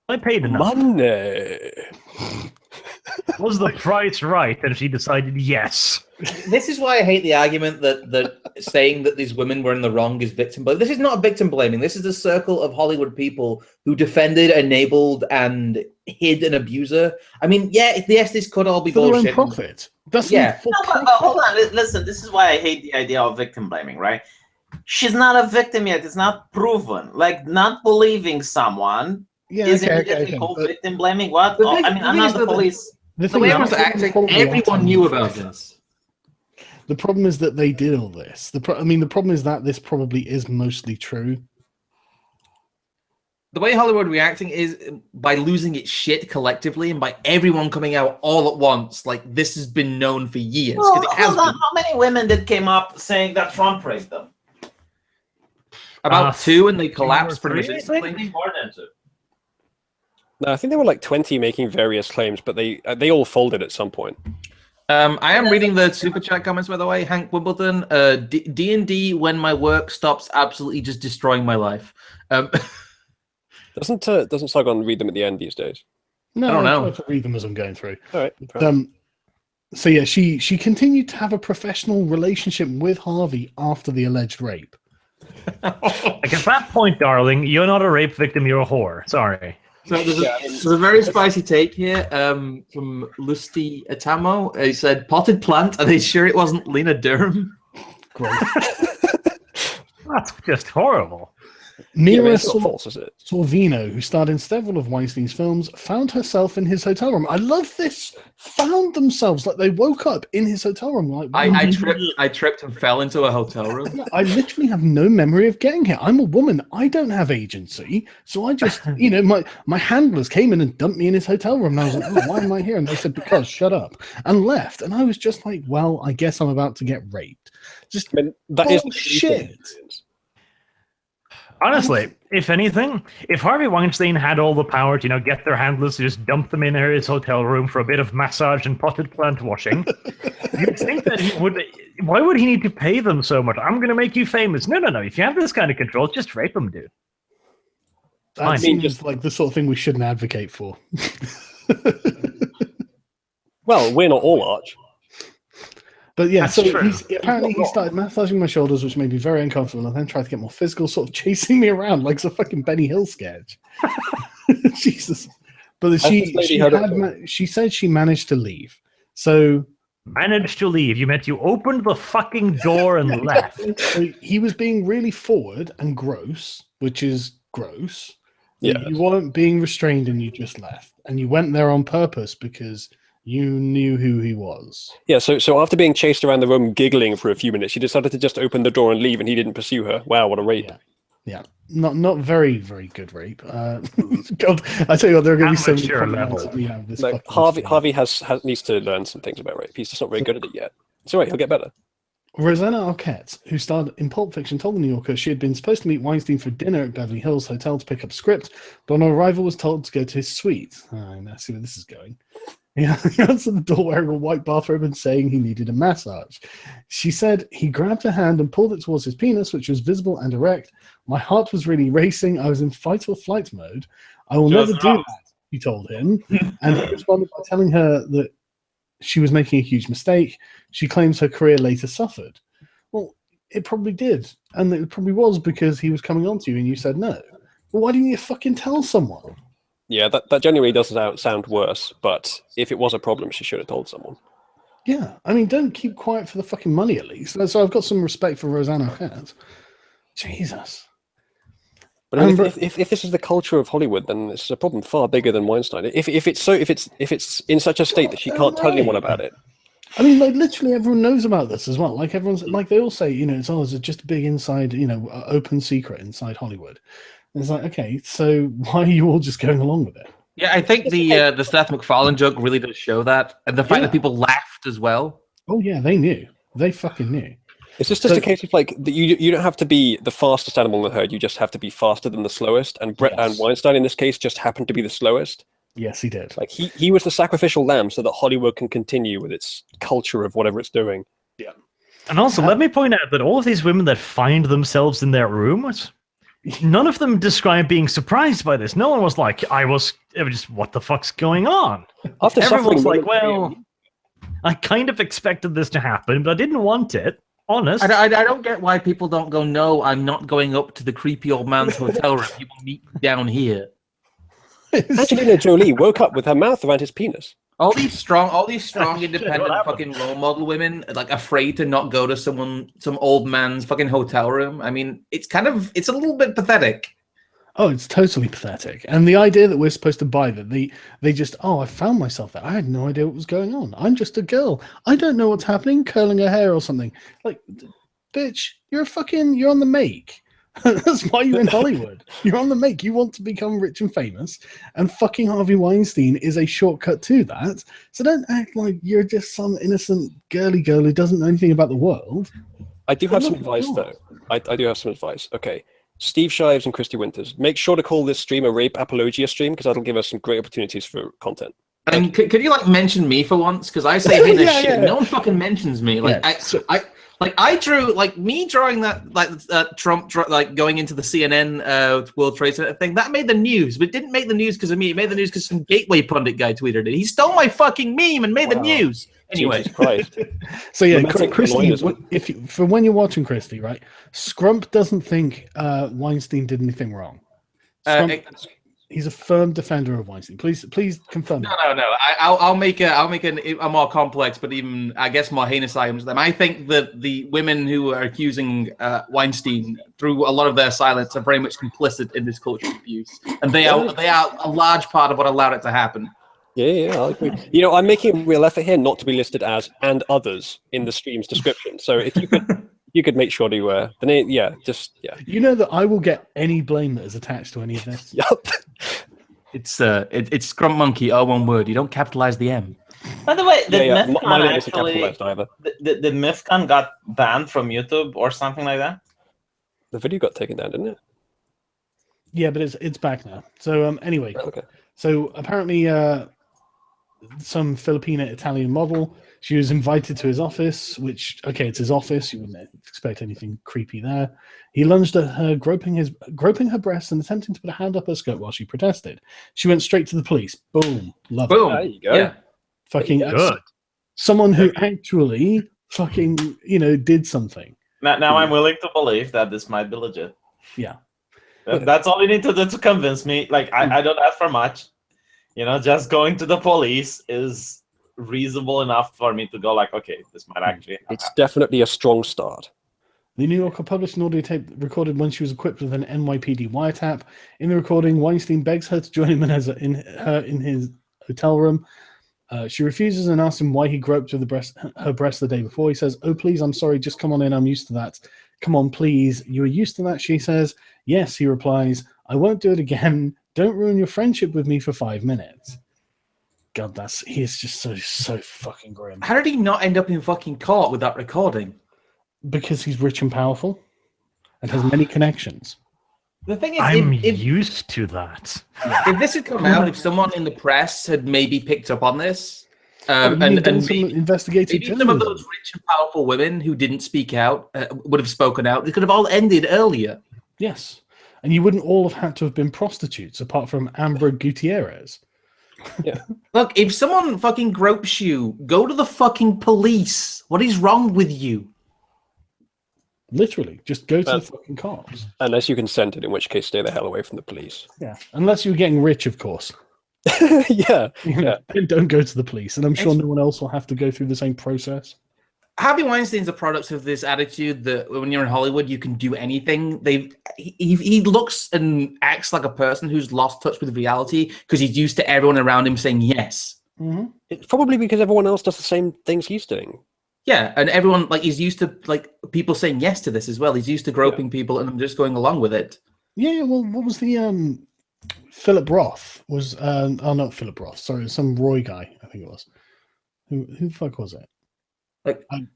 I paid enough. Money. Was the price right? And she decided yes. This is why I hate the argument that saying that these women were in the wrong is victim blaming. This is not victim blaming. This is a circle of Hollywood people who defended, enabled, and hid an abuser. I mean, yes, this could all be for bullshit. Their own profit. That's but hold on. Listen, this is why I hate the idea of victim blaming, right? She's not a victim yet. It's not proven. Like, not believing someone is immediately called victim blaming. What? I'm not the police. The way I was acting, everyone knew about this. The problem is that they did all this. The problem is that this probably is mostly true. The way Hollywood reacting is by losing its shit collectively and by everyone coming out all at once. Like, this has been known for years. Well, how many women came up saying that Trump raped them? About 2, and they collapsed pretty much instantly. More than 2. No, I think there were like 20 making various claims, but they all folded at some point. I am reading the super chat comments, by the way. Hank Wimbledon, D&D when my work stops absolutely just destroying my life. Doesn't Sargon read them at the end these days? No, I don't know. I try to read them as I'm going through. All right. So yeah, she continued to have a professional relationship with Harvey after the alleged rape. Like, at that point, darling, you're not a rape victim, you're a whore. Sorry. So there's a very spicy take here from Lusty Atamo. He said, potted plant, are they sure it wasn't Lena Durham? Great. That's just horrible. Mira Sorvino, who starred in several of Weinstein's films, found herself in his hotel room. I love this. Found themselves, like they woke up in his hotel room. Like I tripped and fell into a hotel room. I literally have no memory of getting here. I'm a woman. I don't have agency, so I just, my handlers came in and dumped me in his hotel room, and I was like, oh, why am I here? And they said, because shut up, and left. And I was just like, well, I guess I'm about to get raped. Just I mean, that is bullshit. Honestly, if anything, if Harvey Weinstein had all the power to, get their handlers to just dump them in his hotel room for a bit of massage and potted plant washing, you'd think that he would. Why would he need to pay them so much? I'm going to make you famous. No. If you have this kind of control, just rape them, dude. That seems like the sort of thing we shouldn't advocate for. Well, we're not all Arch. But yeah, That's so true. apparently he started massaging my shoulders, which made me very uncomfortable, and then tried to get more physical, sort of chasing me around like some fucking Benny Hill sketch. Jesus. But she said she managed to leave. So managed to leave. You meant you opened the fucking door and left. So he was being really forward and gross, which is gross. Yeah. You weren't being restrained and you just left. And you went there on purpose because you knew who he was. Yeah, so after being chased around the room giggling for a few minutes, she decided to just open the door and leave, and he didn't pursue her. Wow, what a rape. Yeah. Not very, very good rape. God, I tell you what, there are going to be so many comments we have this like, Harvey needs to learn some things about rape. He's just not very good at it yet. It's all right, he'll get better. Rosanna Arquette, who starred in Pulp Fiction, told The New Yorker she had been supposed to meet Weinstein for dinner at Beverly Hills Hotel to pick up a script, but on arrival was told to go to his suite. Now see where this is going. He answered the door wearing a white bathrobe and saying he needed a massage. She said he grabbed her hand and pulled it towards his penis, which was visible and erect. My heart was really racing. I was in fight or flight mode. I will never do that, he told him. And he responded by telling her that she was making a huge mistake. She claims her career later suffered. Well, it probably did. And it probably was because he was coming on to you and you said no. Well, why didn't you fucking tell someone? Yeah, that genuinely doesn't sound worse, but if it was a problem, she should have told someone. Yeah, I mean, don't keep quiet for the fucking money, at least. So I've got some respect for Rosanna Arquette. Jesus. But I mean, if this is the culture of Hollywood, then it's a problem far bigger than Weinstein. If it's in such a state that she can't tell anyone about it. I mean, like literally everyone knows about this as well. Like everyone's like they all say, it's just a big inside, open secret inside Hollywood. And it's like, okay, so why are you all just going along with it? Yeah, I think the Seth MacFarlane joke really does show that, and the fact that people laughed as well. Oh yeah, they knew. They fucking knew. It's just a case of like you don't have to be the fastest animal in the herd. You just have to be faster than the slowest. And and Weinstein in this case just happened to be the slowest. Yes, he did. Like he was the sacrificial lamb, so that Hollywood can continue with its culture of whatever it's doing. Yeah. And also, let me point out that all of these women that find themselves in their rooms, none of them describe being surprised by this. No one was like, it was just, what the fuck's going on? After everyone's like, well, I kind of expected this to happen, but I didn't want it. Honest. I don't get why people don't go, no, I'm not going up to the creepy old man's hotel room. People meet down here. Angelina Jolie woke up with her mouth around his penis. All these strong, independent fucking role model women, like afraid to not go to some old man's fucking hotel room. I mean, it's a little bit pathetic. Oh, it's totally pathetic. And the idea that we're supposed to buy that they just, I found myself there. I had no idea what was going on. I'm just a girl. I don't know what's happening, curling her hair or something. Like, bitch, you're on the make. That's why you're in Hollywood. You're on the make. You want to become rich and famous, and fucking Harvey Weinstein is a shortcut to that. So don't act like you're just some innocent girly girl who doesn't know anything about the world. I do have some advice, though. I do have some advice. Okay. Steve Shives and Christy Winters, make sure to call this stream a rape apologia stream, because that'll give us some great opportunities for content. And could you mention me for once? Because I say heinous shit. Yeah. No one fucking mentions me. I drew me drawing that Trump going into the CNN World Trade Center thing. That made the news, but it didn't make the news because of me. It made the news because some Gateway pundit guy tweeted it. He stole my fucking meme and made the news. Anyway, so yeah, Christy, for when you're watching Christy, right? Scrump doesn't think Weinstein did anything wrong. He's a firm defender of Weinstein. Please confirm. No. I'll make a more complex, but even I guess more heinous items. I think that the women who are accusing Weinstein through a lot of their silence are very much complicit in this cultural abuse, and they are a large part of what allowed it to happen. Yeah, I agree. I'm making a real effort here not to be listed as "and others" in the stream's description. So if you could make sure to You know that I will get any blame that is attached to any of this. Yup. It's Scrum Monkey, all one word. You don't capitalize the M. By the way, did My MythCon name isn't actually capitalized either. the MythCon got banned from YouTube or something like that? The video got taken down, didn't it? Yeah, but it's back now. So anyway, Okay. so apparently some Filipina Italian model, she was invited to his office, which, okay, it's his office, you wouldn't expect anything creepy there. He lunged at her, groping her breast and attempting to put a hand up her skirt while she protested. She went straight to the police. Boom. Love it. Boom. There you go. Yeah. Fucking Good. someone who actually fucking, did something. Now I'm willing to believe that this might be legit. Yeah. That's all you need to do to convince me. Like, I don't ask for much. Just going to the police is reasonable enough for me to go like, okay, this might actually happen. It's definitely a strong start. The New Yorker published an audio tape recorded when she was equipped with an NYPD wiretap. In the recording, Weinstein begs her to join him in his hotel room. She refuses and asks him why he groped her breast the day before. He says, "Oh, please, I'm sorry. Just come on in. I'm used to that. Come on, please. You are used to that," she says. "Yes," he replies. "I won't do it again. Don't ruin your friendship with me for 5 minutes." God, he's just so fucking grim. How did he not end up in fucking court with that recording? Because he's rich and powerful and has many connections. The thing is, I'm if used to that. if this had come out, if someone in the press had maybe picked up on this, And some investigative maybe some of journalism. those rich and powerful women who didn't speak out would have spoken out. They could have all ended earlier. Yes. And you wouldn't all have had to have been prostitutes, apart from Amber Gutierrez. Look, if someone fucking gropes you, go to the fucking police. What is wrong with you? Literally, just go to the fucking cops. Unless you consented, in which case stay the hell away from the police. Yeah, unless you're getting rich, of course. Yeah. Then don't go to the police, and I'm sure no one else will have to go through the same process. Harvey Weinstein's a product of this attitude that when you're in Hollywood, you can do anything. He looks and acts like a person who's lost touch with reality because he's used to everyone around him saying yes. Mm-hmm. It's probably because everyone else does the same things he's doing. Yeah, and everyone he's used to people saying yes to this as well. He's used to groping people and just going along with it. Yeah, well, what was the Philip Roth was not Philip Roth, sorry, some Roy guy, I think it was. Who the fuck was it?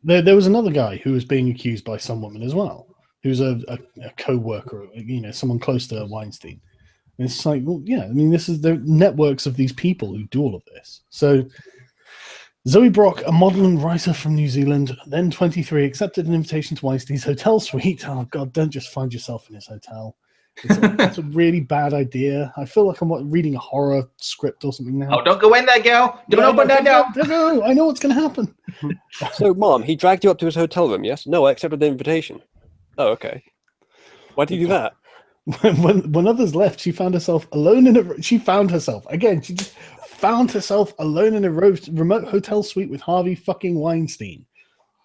There was another guy who was being accused by some woman as well, who's a co-worker, someone close to Weinstein. And it's like, well, yeah, I mean, this is the networks of these people who do all of this. So Zoe Brock, a model and writer from New Zealand, then 23, accepted an invitation to Weinstein's hotel suite. Oh, God, don't just find yourself in his hotel. It's a really bad idea. I feel like I'm reading a horror script or something now. Oh, don't go in there, girl. Don't open that door. Don't go. I know what's going to happen. So, Mom, he dragged you up to his hotel room, yes? No, I accepted the invitation. Oh, okay. Why did you do that? When others left, she found herself alone She just found herself alone in a remote hotel suite with Harvey fucking Weinstein.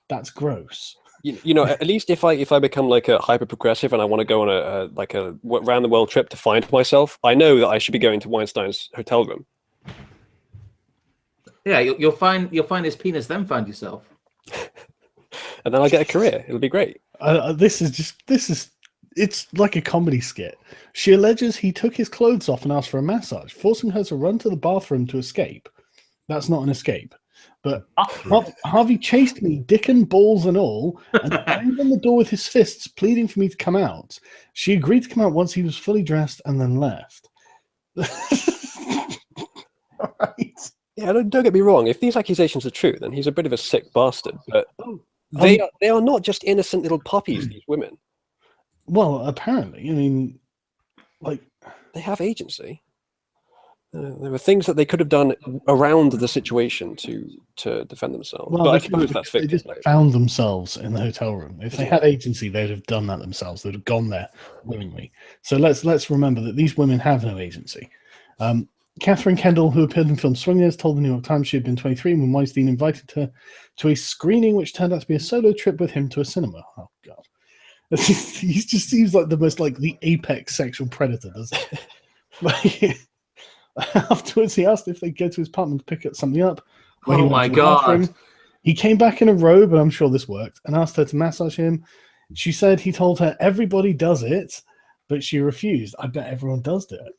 That's gross. At least if I become like a hyper progressive and I want to go on a round the world trip to find myself, I know that I should be going to Weinstein's hotel room. Yeah, you'll find his penis, then find yourself. And then I'll get a career. It'll be great. It's like a comedy skit. She alleges he took his clothes off and asked for a massage, forcing her to run to the bathroom to escape. That's not an escape. But Harvey chased me, dick and balls and all, and banged on the door with his fists, pleading for me to come out. She agreed to come out once he was fully dressed and then left. All right. Yeah, don't get me wrong. If these accusations are true, then he's a bit of a sick bastard. But they are not just innocent little puppies, these women. Well, apparently. I mean, they have agency. There were things that they could have done around the situation to defend themselves. Well, but I suppose that's they fictive. just found themselves in the hotel room. If they had agency, they'd have done that themselves. They'd have gone there willingly. So let's remember that these women have no agency. Catherine Kendall, who appeared in film Swingers, told the New York Times she had been 23 when Weinstein invited her to a screening, which turned out to be a solo trip with him to a cinema. Oh God, he just seems like the apex sexual predator, doesn't he? Afterwards, he asked if they'd go to his apartment to pick something up. Oh my God. He came back in a robe, and I'm sure this worked, and asked her to massage him. She said he told her everybody does it, but she refused. I bet everyone does do it.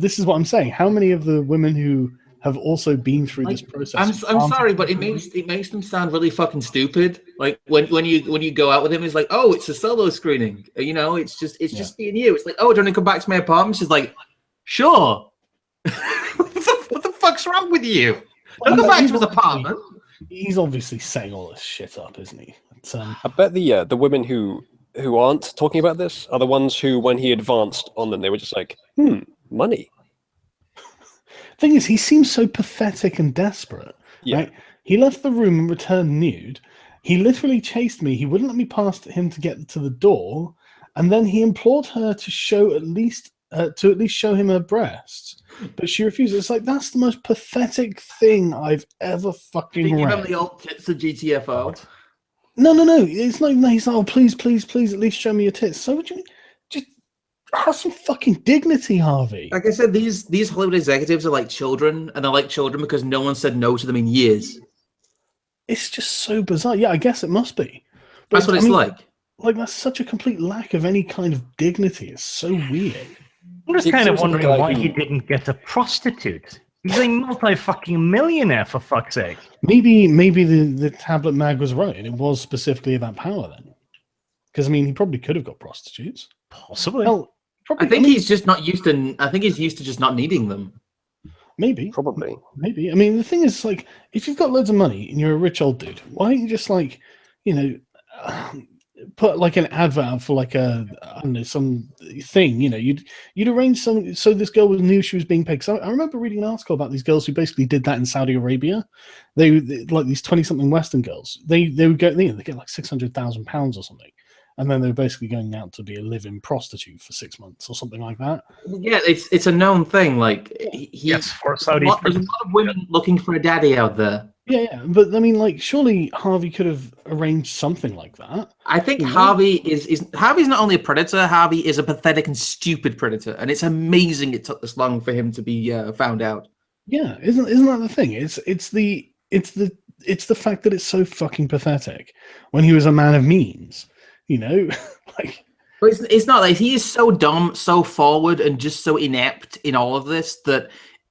This is what I'm saying. How many of the women who have also been through this process. I'm sorry, but it makes them sound really fucking stupid. Like when you go out with him, it's like, oh, it's a solo screening. You know, it's just being you. It's like, oh, do you want to come back to my apartment? She's like, sure. What the fuck's wrong with you? Don't go back to his apartment. He's obviously setting all this shit up, isn't he? I bet the women who aren't talking about this are the ones who, when he advanced on them, they were just like, money. Thing is, he seems so pathetic and desperate. Yeah. Right? He left the room and returned nude. He literally chased me. He wouldn't let me past him to get to the door, and then he implored her to show at least show him her breasts, but she refused. It's like, that's the most pathetic thing I've ever fucking read. Did you have the old tits of GTFO? No. It's not. He's like, oh, please, at least show me your tits. So would you just have some fucking dignity, Harvey? Like I said, these Hollywood executives are like children, and they're like children because no one said no to them in years. It's just so bizarre. Yeah, I guess it must be. But That's what it's like. Like, that's such a complete lack of any kind of dignity. It's so weird. I'm just kind of wondering why he didn't get a prostitute. He's a multi-fucking millionaire, for fuck's sake. Maybe the tablet mag was right, and it was specifically about power then. Because, I mean, he probably could have got prostitutes. Possibly. Hell, probably. I think he's just not used to. I think he's used to just not needing them. Maybe. Probably. Maybe. I mean, the thing is, like, if you've got loads of money and you're a rich old dude, why don't you just, like, you know, put like an advert out for like I don't know, some thing, you know, you'd arrange some, so this girl knew she was being paid. So I remember reading an article about these girls who basically did that in Saudi Arabia. They like these 20-something Western girls. They would go, they get like £600,000 or something, and then they were basically going out to be a live-in prostitute for 6 months or something like that. Yeah, it's a known thing. Like yes, for Saudi. There's a lot of women looking for a daddy out there. Yeah, but I mean, like, surely Harvey could have arranged something like that. I think Harvey's not only a predator. Harvey is a pathetic and stupid predator, and it's amazing it took this long for him to be found out. Yeah, isn't that the thing? It's the fact that it's so fucking pathetic when he was a man of means, you know, like. But it's not like he is so dumb, so forward, and just so inept in all of this that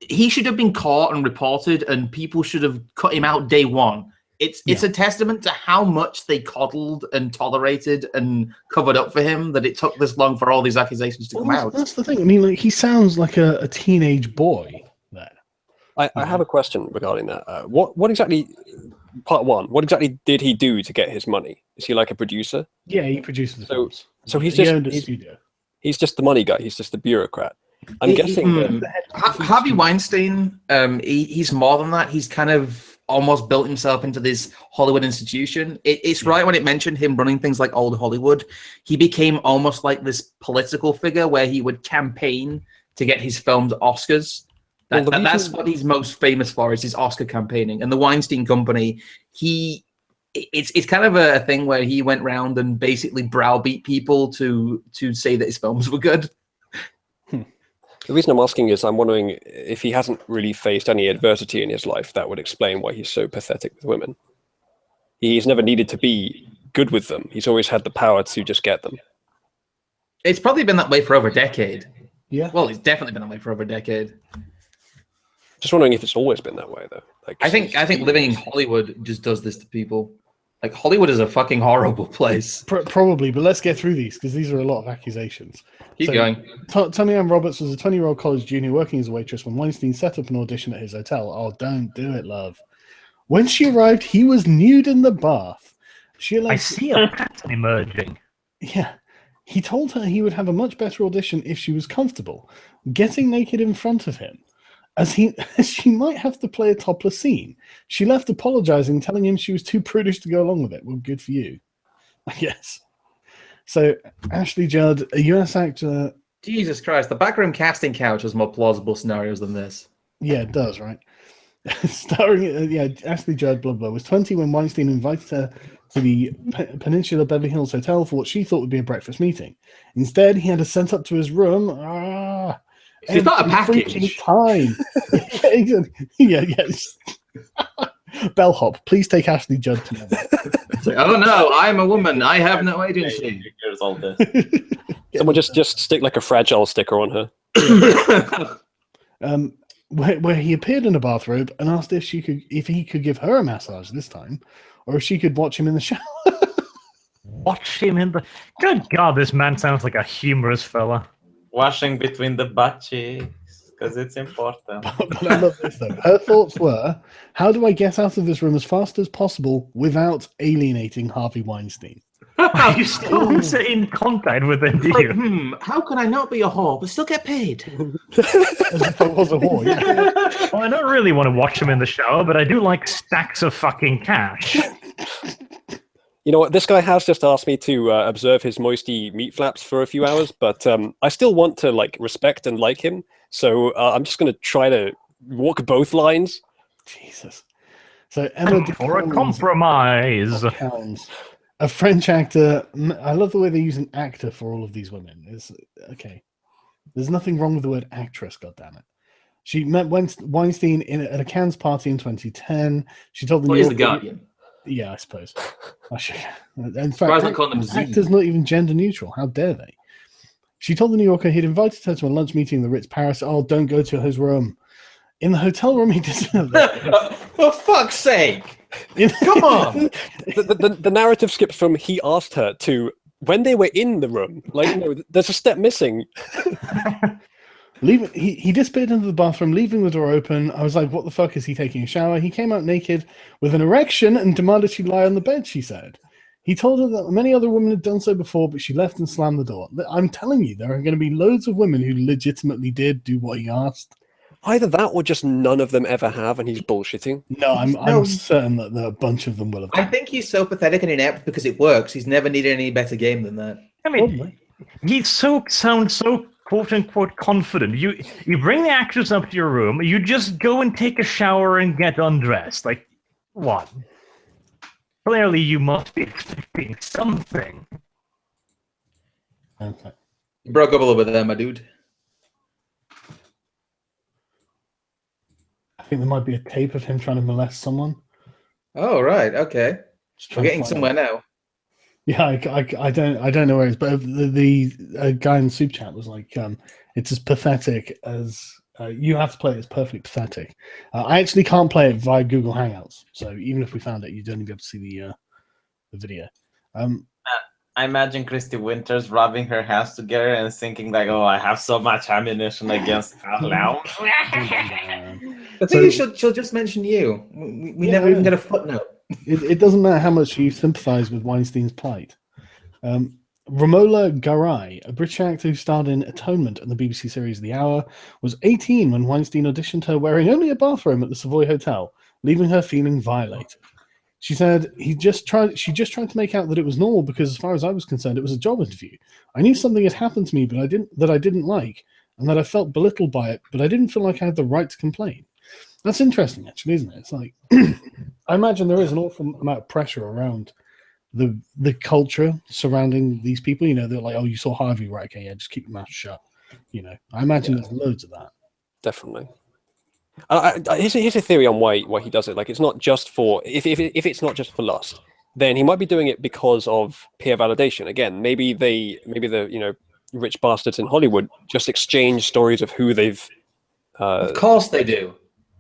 he should have been caught and reported, and people should have cut him out day one. It's a testament to how much they coddled and tolerated and covered up for him that it took this long for all these accusations to come out. That's the thing. I mean, like, he sounds like a teenage boy there. I have a question regarding that. What exactly, part one, what exactly did he do to get his money? Is he like a producer? Yeah, he produces the films. So he's owned a studio. He's just the money guy. He's just the bureaucrat. I'm guessing Harvey Weinstein, he's more than that. He's kind of almost built himself into this Hollywood institution. It's right when it mentioned him running things like Old Hollywood. He became almost like this political figure where he would campaign to get his films Oscars. That's what he's most famous for, is his Oscar campaigning. And the Weinstein Company, it's kind of a thing where he went round and basically browbeat people to say that his films were good. The reason I'm asking is I'm wondering if he hasn't really faced any adversity in his life that would explain why he's so pathetic with women. He's never needed to be good with them. He's always had the power to just get them. It's probably been that way for over a decade. Yeah. Well, it's definitely been that way for over a decade. Just wondering if it's always been that way, though. Like, I think living in Hollywood just does this to people. Like, Hollywood is a fucking horrible place. Probably, but let's get through these, because these are a lot of accusations. Keep going. Tommy Ann Roberts was a 20-year-old college junior working as a waitress when Weinstein set up an audition at his hotel. Oh, don't do it, love. When she arrived, he was nude in the bath. I see a pattern emerging. Yeah. He told her he would have a much better audition if she was comfortable, getting naked in front of him, as she might have to play a topless scene. She left apologizing, telling him she was too prudish to go along with it. Well, good for you, I guess. So, Ashley Judd, a US actor. Jesus Christ, the backroom casting couch has more plausible scenarios than this. Yeah, it does, right? Starring, Ashley Judd, blah, blah, was 20 when Weinstein invited her to the Peninsula Beverly Hills Hotel for what she thought would be a breakfast meeting. Instead, he had her sent up to his room. It's not a package. Time. Yes. Bellhop, please take Ashley Judd to me. Oh no, I'm a woman. I have no agency. Someone just stick like a fragile sticker on her. where he appeared in a bathrobe and asked if he could give her a massage this time, or if she could watch him in the shower. Watch him in the. Good God, this man sounds like a humorous fella. Washing between the butt cheeks, because it's important. But I love this though. Her thoughts were, "How do I get out of this room as fast as possible without alienating Harvey Weinstein?" Are you still in contact with him? Do you? How can I not be a whore but still get paid? As if I was a whore. Yeah. Well, I don't really want to watch him in the shower, but I do like stacks of fucking cash. You know what? This guy has just asked me to observe his moisty meat flaps for a few hours, but I still want to respect and like him. So I'm just going to try to walk both lines. Jesus. So Emma For a compromise. A French actor. I love the way they use an actor for all of these women. It's okay. There's nothing wrong with the word actress. God damn it. She met Weinstein at a Cannes party in 2010. She told the What is the Guardian? Yeah, I suppose. I should. In fact, actors not even gender neutral. How dare they? She told the New Yorker he'd invited her to a lunch meeting in the Ritz Paris. Oh, don't go to his room. In the hotel room, he did. For fuck's sake! Come on! The narrative skips from he asked her to when they were in the room. There's a step missing. He disappeared into the bathroom, leaving the door open. I was like, what the fuck, is he taking a shower? He came out naked with an erection and demanded she lie on the bed, she said. He told her that many other women had done so before, but she left and slammed the door. I'm telling you, there are going to be loads of women who legitimately did do what he asked. Either that or just none of them ever have and he's bullshitting. No, I'm certain that a bunch of them will have done. I think he's so pathetic and inept because it works. He's never needed any better game than that. I mean, he sounds so quote-unquote confident. You bring the actress up to your room, you just go and take a shower and get undressed. Like, what? Clearly you must be expecting something. Okay. You broke up a little bit there, my dude. I think there might be a tape of him trying to molest someone. Oh, right. Okay. We're getting somewhere now. Yeah, I don't know where it is, but the guy in the soup chat was like, it's as pathetic as you have to play it. It's perfectly pathetic. I actually can't play it via Google Hangouts, so even if we found it, you'd only be able to see the video. I imagine Christy Winters rubbing her hands together and thinking like, "Oh, I have so much ammunition against Clown." The thing is, she'll just mention you. We never even get a footnote. It doesn't matter how much you sympathise with Weinstein's plight. Romola Garai, a British actor who starred in Atonement and the BBC series The Hour, was 18 when Weinstein auditioned her wearing only a bathrobe at the Savoy Hotel, leaving her feeling violated. She said she just tried to make out that it was normal because, as far as I was concerned, it was a job interview. I knew something had happened to me, but I didn't like, and that I felt belittled by it, but I didn't feel like I had the right to complain. That's interesting, actually, isn't it? It's like I imagine there is an awful amount of pressure around the culture surrounding these people. You know, they're like, "Oh, you saw Harvey, right? Okay, yeah, just keep your mouth shut." You know, I imagine there's loads of that. Definitely. Here's a theory on why he does it. Like, it's not just for if it's not just for lust, then he might be doing it because of peer validation. Again, maybe the rich bastards in Hollywood just exchange stories of who they've. Of course they do.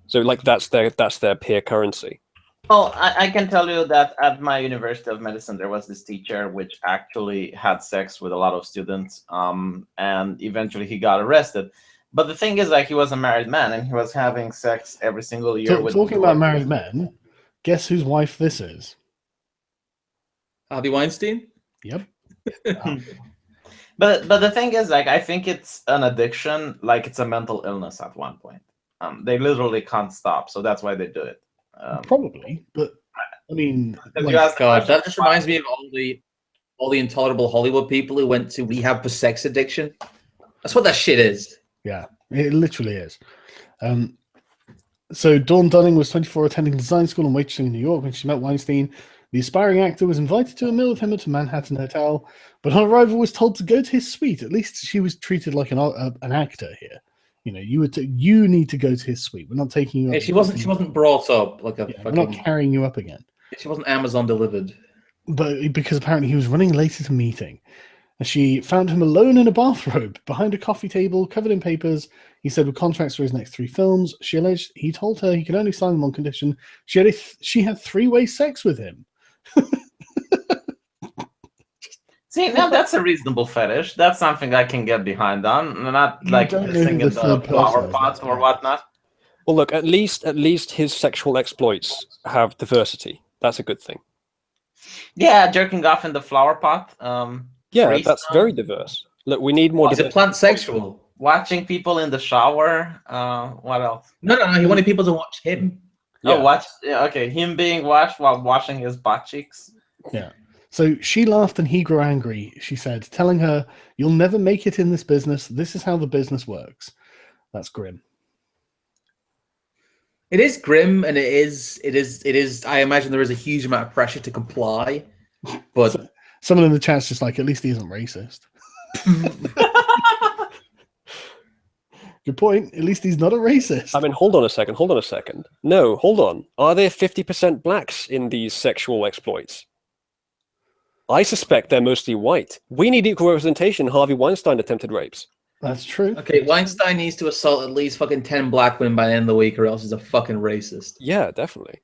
So that's their peer currency. Well, I can tell you that at my University of Medicine, there was this teacher which actually had sex with a lot of students, and eventually he got arrested. But the thing is, like, he was a married man, and he was having sex every single year. Talking about married men, guess whose wife this is? Harvey Weinstein? Yep. But the thing is, like, I think it's an addiction, like it's a mental illness at one point. They literally can't stop, so that's why they do it. Probably, but I mean, God, that just reminds me of all the intolerable Hollywood people who went to rehab for sex addiction. That's what that shit is. Yeah, it literally is. So Dawn Dunning was 24, attending design school and waitressing in New York when she met Weinstein. The aspiring actor was invited to a meal with him at a Manhattan hotel, but on arrival was told to go to his suite. At least she was treated like an actor here. You know, you need to go to his suite. We're not taking you. Yeah, she wasn't brought up like a. We're not carrying you up again. She wasn't Amazon delivered. But because apparently he was running late at a meeting. She found him alone in a bathrobe behind a coffee table covered in papers. He said with contracts for his next 3 films. She alleged he told her he could only sign them on condition she had 3-way sex with him. See, now that's a reasonable fetish. That's something I can get behind on. Not like kissing in the flower pots or whatnot. Well, look, at least his sexual exploits have diversity. That's a good thing. Yeah, jerking off in the flower pot. Yeah, that's very diverse. Look, we need more. Is it pansexual? Watching people in the shower. What else? No. He wanted people to watch him. Yeah. Oh, watch. Yeah, okay, him being watched while washing his butt cheeks. Yeah. So she laughed and he grew angry, she said, telling her, "You'll never make it in this business. This is how the business works." That's grim. It is grim, and it is. I imagine there is a huge amount of pressure to comply, but someone in the chat's just like, at least he isn't racist. Good point. At least he's not a racist. I mean, hold on a second. No, hold on. Are there 50% blacks in these sexual exploits? I suspect they're mostly white. We need equal representation. Harvey Weinstein attempted rapes. That's true. Okay, Weinstein needs to assault at least fucking 10 black women by the end of the week, or else he's a fucking racist. Yeah, definitely.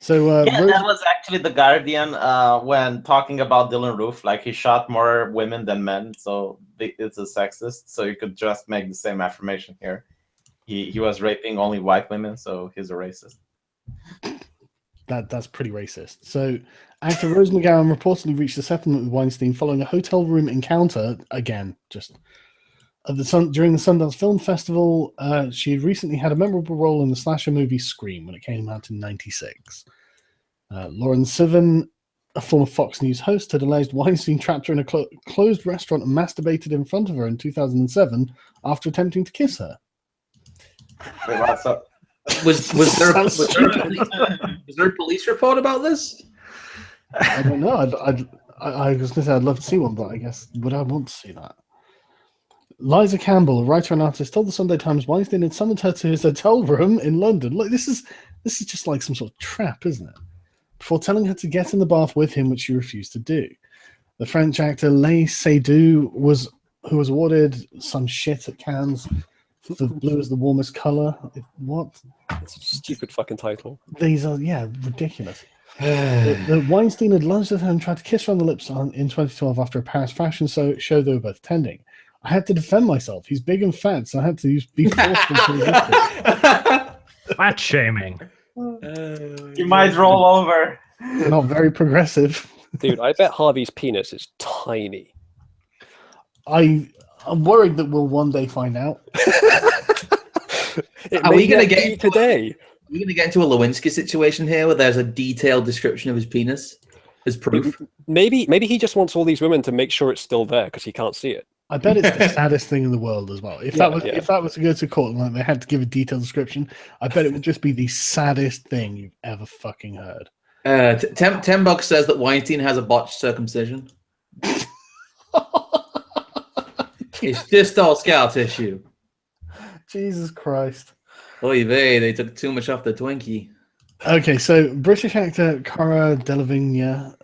So that was actually the Guardian when talking about Dylan Roof. Like, he shot more women than men, so it's a sexist. So you could just make the same affirmation here. He was raping only white women, so he's a racist. That's pretty racist. So actor Rosanna Garai reportedly reached a settlement with Weinstein following a hotel room encounter. Again, just during the Sundance Film Festival. She had recently had a memorable role in the slasher movie Scream when it came out in '96. Lauren Sivan, a former Fox News host, had alleged Weinstein trapped her in a closed restaurant and masturbated in front of her in 2007 after attempting to kiss her. Wait, what's up? Was there a police report about this? I don't know. I was going to say I'd love to see one, but I guess would I want to see that? Liza Campbell, a writer and artist, told the Sunday Times Weinstein had summoned her to his hotel room in London. Look, this is just like some sort of trap, isn't it? Before telling her to get in the bath with him, which she refused to do. The French actor Leigh Seydoux who was awarded some shit at Cannes for Blue is the Warmest Color. What? It's a stupid fucking title. These are, ridiculous. The Weinstein had lunged at her and tried to kiss her on the lips in 2012 after a Paris fashion show they were both attending. I had to defend myself. He's big and fat, so I had to be forceful to resist it. Fat shaming. You might roll over. Not very progressive. Dude, I bet Harvey's penis is tiny. I'm worried that we'll one day find out. Are we going to get today? Are we going to get into a Lewinsky situation here where there's a detailed description of his penis as proof? Maybe he just wants all these women to make sure it's still there because he can't see it. I bet it's the saddest thing in the world as well. If that was to go to court and like, they had to give a detailed description, I bet it would just be the saddest thing you've ever fucking heard. $10 says that Weinstein has a botched circumcision. It's just all scar tissue. Jesus Christ. Oy vey, they took too much off the Twinkie. Okay, so British actor Cara Delevingne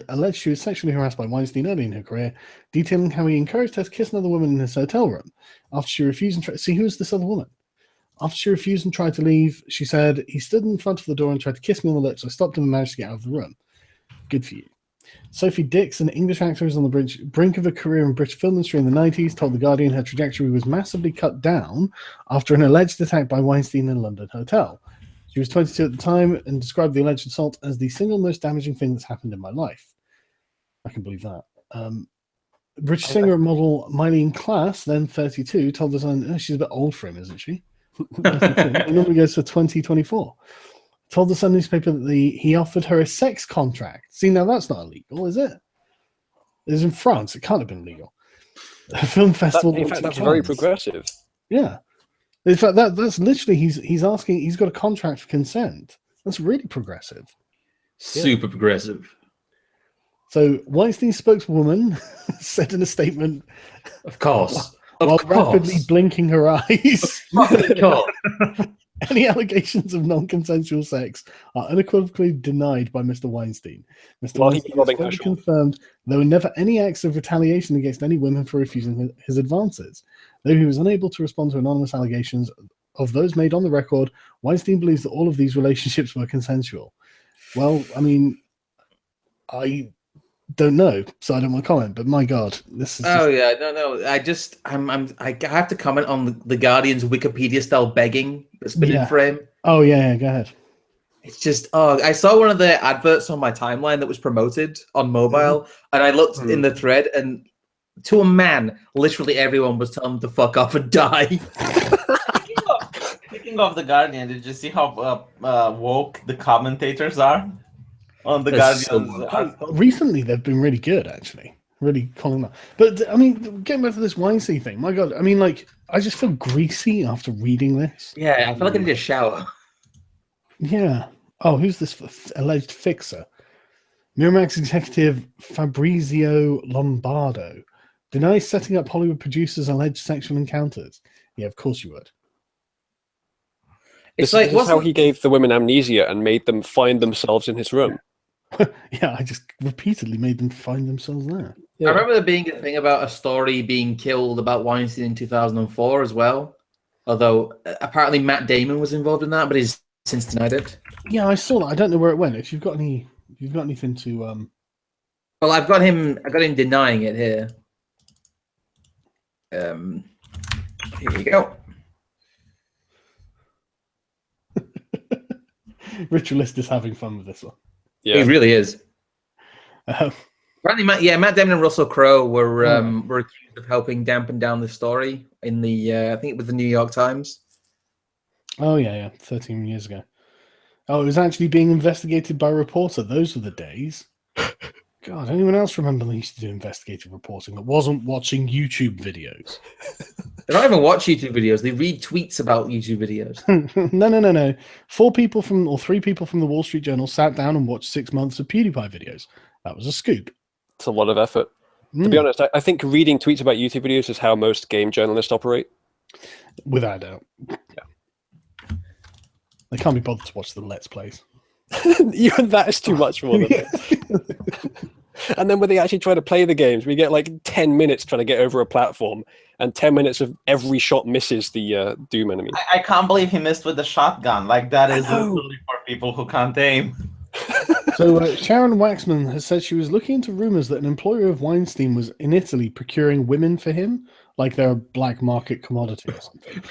alleged she was sexually harassed by Weinstein early in her career, detailing how he encouraged her to kiss another woman in his hotel room. After she refused and see who's this other woman? After she refused and tried to leave, she said, "He stood in front of the door and tried to kiss me on the lips. I stopped him and managed to get out of the room." Good for you. Sophie Dix, an English actor who was on the brink of a career in British film industry in the 90s, told The Guardian her trajectory was massively cut down after an alleged attack by Weinstein in a London hotel. She was 22 at the time and described the alleged assault as the single most damaging thing that's happened in my life. I can believe that. British singer and model Mylene Klass, then 32, told The Sun, she's a bit old for him, isn't she? He normally goes for 2024. Told the Sun newspaper that he offered her a sex contract. See, now that's not illegal, is it? It's in France. It can't have been legal. A film festival. In fact, that's very progressive. Yeah. In fact, that's literally he's asking. He's got a contract for consent. That's really progressive. Super progressive. So Weinstein's spokeswoman said in a statement, "Of course." While rapidly blinking her eyes. Any allegations of non-consensual sex are unequivocally denied by Mr. Weinstein. Mr. While he Weinstein was has robbing fully Herschel. confirmed there were never any acts of retaliation against any women for refusing his advances. Though he was unable to respond to anonymous allegations of those made on the record, Weinstein believes that all of these relationships were consensual. Well, I mean, I don't know, so I don't want to comment. But my God, this is. Oh yeah, no. I have to comment on the Guardian's Wikipedia style begging that's been in frame. Oh yeah, go ahead. It's just I saw one of the adverts on my timeline that was promoted on mobile, and I looked in the thread, and to a man, literally everyone was telling him to fuck off and die. Speaking of the Guardian, did you see how woke the commentators are on the Guardian? Recently, they've been really good, actually. Really calling them out. But I mean, getting back to this Weinstein thing, my God, I mean, like, I just feel greasy after reading this. Yeah, I feel like I need a shower. Yeah. Oh, who's this alleged fixer? Miramax executive Fabrizio Lombardo denies setting up Hollywood producers' alleged sexual encounters. Yeah, of course you would. It's This is how he gave the women amnesia and made them find themselves in his room. Yeah, I just repeatedly made them find themselves there. I remember there being a thing about a story being killed about Weinstein in 2004 as well. Although apparently Matt Damon was involved in that, but he's since denied it. Yeah, I saw that. I don't know where it went. If you've got anything to Well, I've got him denying it here. Here we go. Ritualist is having fun with this one. Yeah, he really is. Apparently, Matt Damon and Russell Crowe were accused of helping dampen down the story in the I think it was the New York Times. Oh yeah, 13 years ago. Oh, it was actually being investigated by a reporter. Those were the days. God, anyone else remember they used to do investigative reporting that wasn't watching YouTube videos? They don't even watch YouTube videos. They read tweets about YouTube videos. No. 3 people from the Wall Street Journal sat down and watched 6 months of PewDiePie videos. That was a scoop. It's a lot of effort. To be honest, I think reading tweets about YouTube videos is how most game journalists operate. Without a doubt. Yeah. They can't be bothered to watch the Let's Plays. Even that is too much for them. And then when they actually try to play the games, we get like 10 minutes trying to get over a platform, and 10 minutes of every shot misses the Doom enemy. I can't believe he missed with the shotgun. Like, that is literally for people who can't aim. So Sharon Waxman has said she was looking into rumors that an employer of Weinstein was in Italy procuring women for him, like they're a black market commodity or something.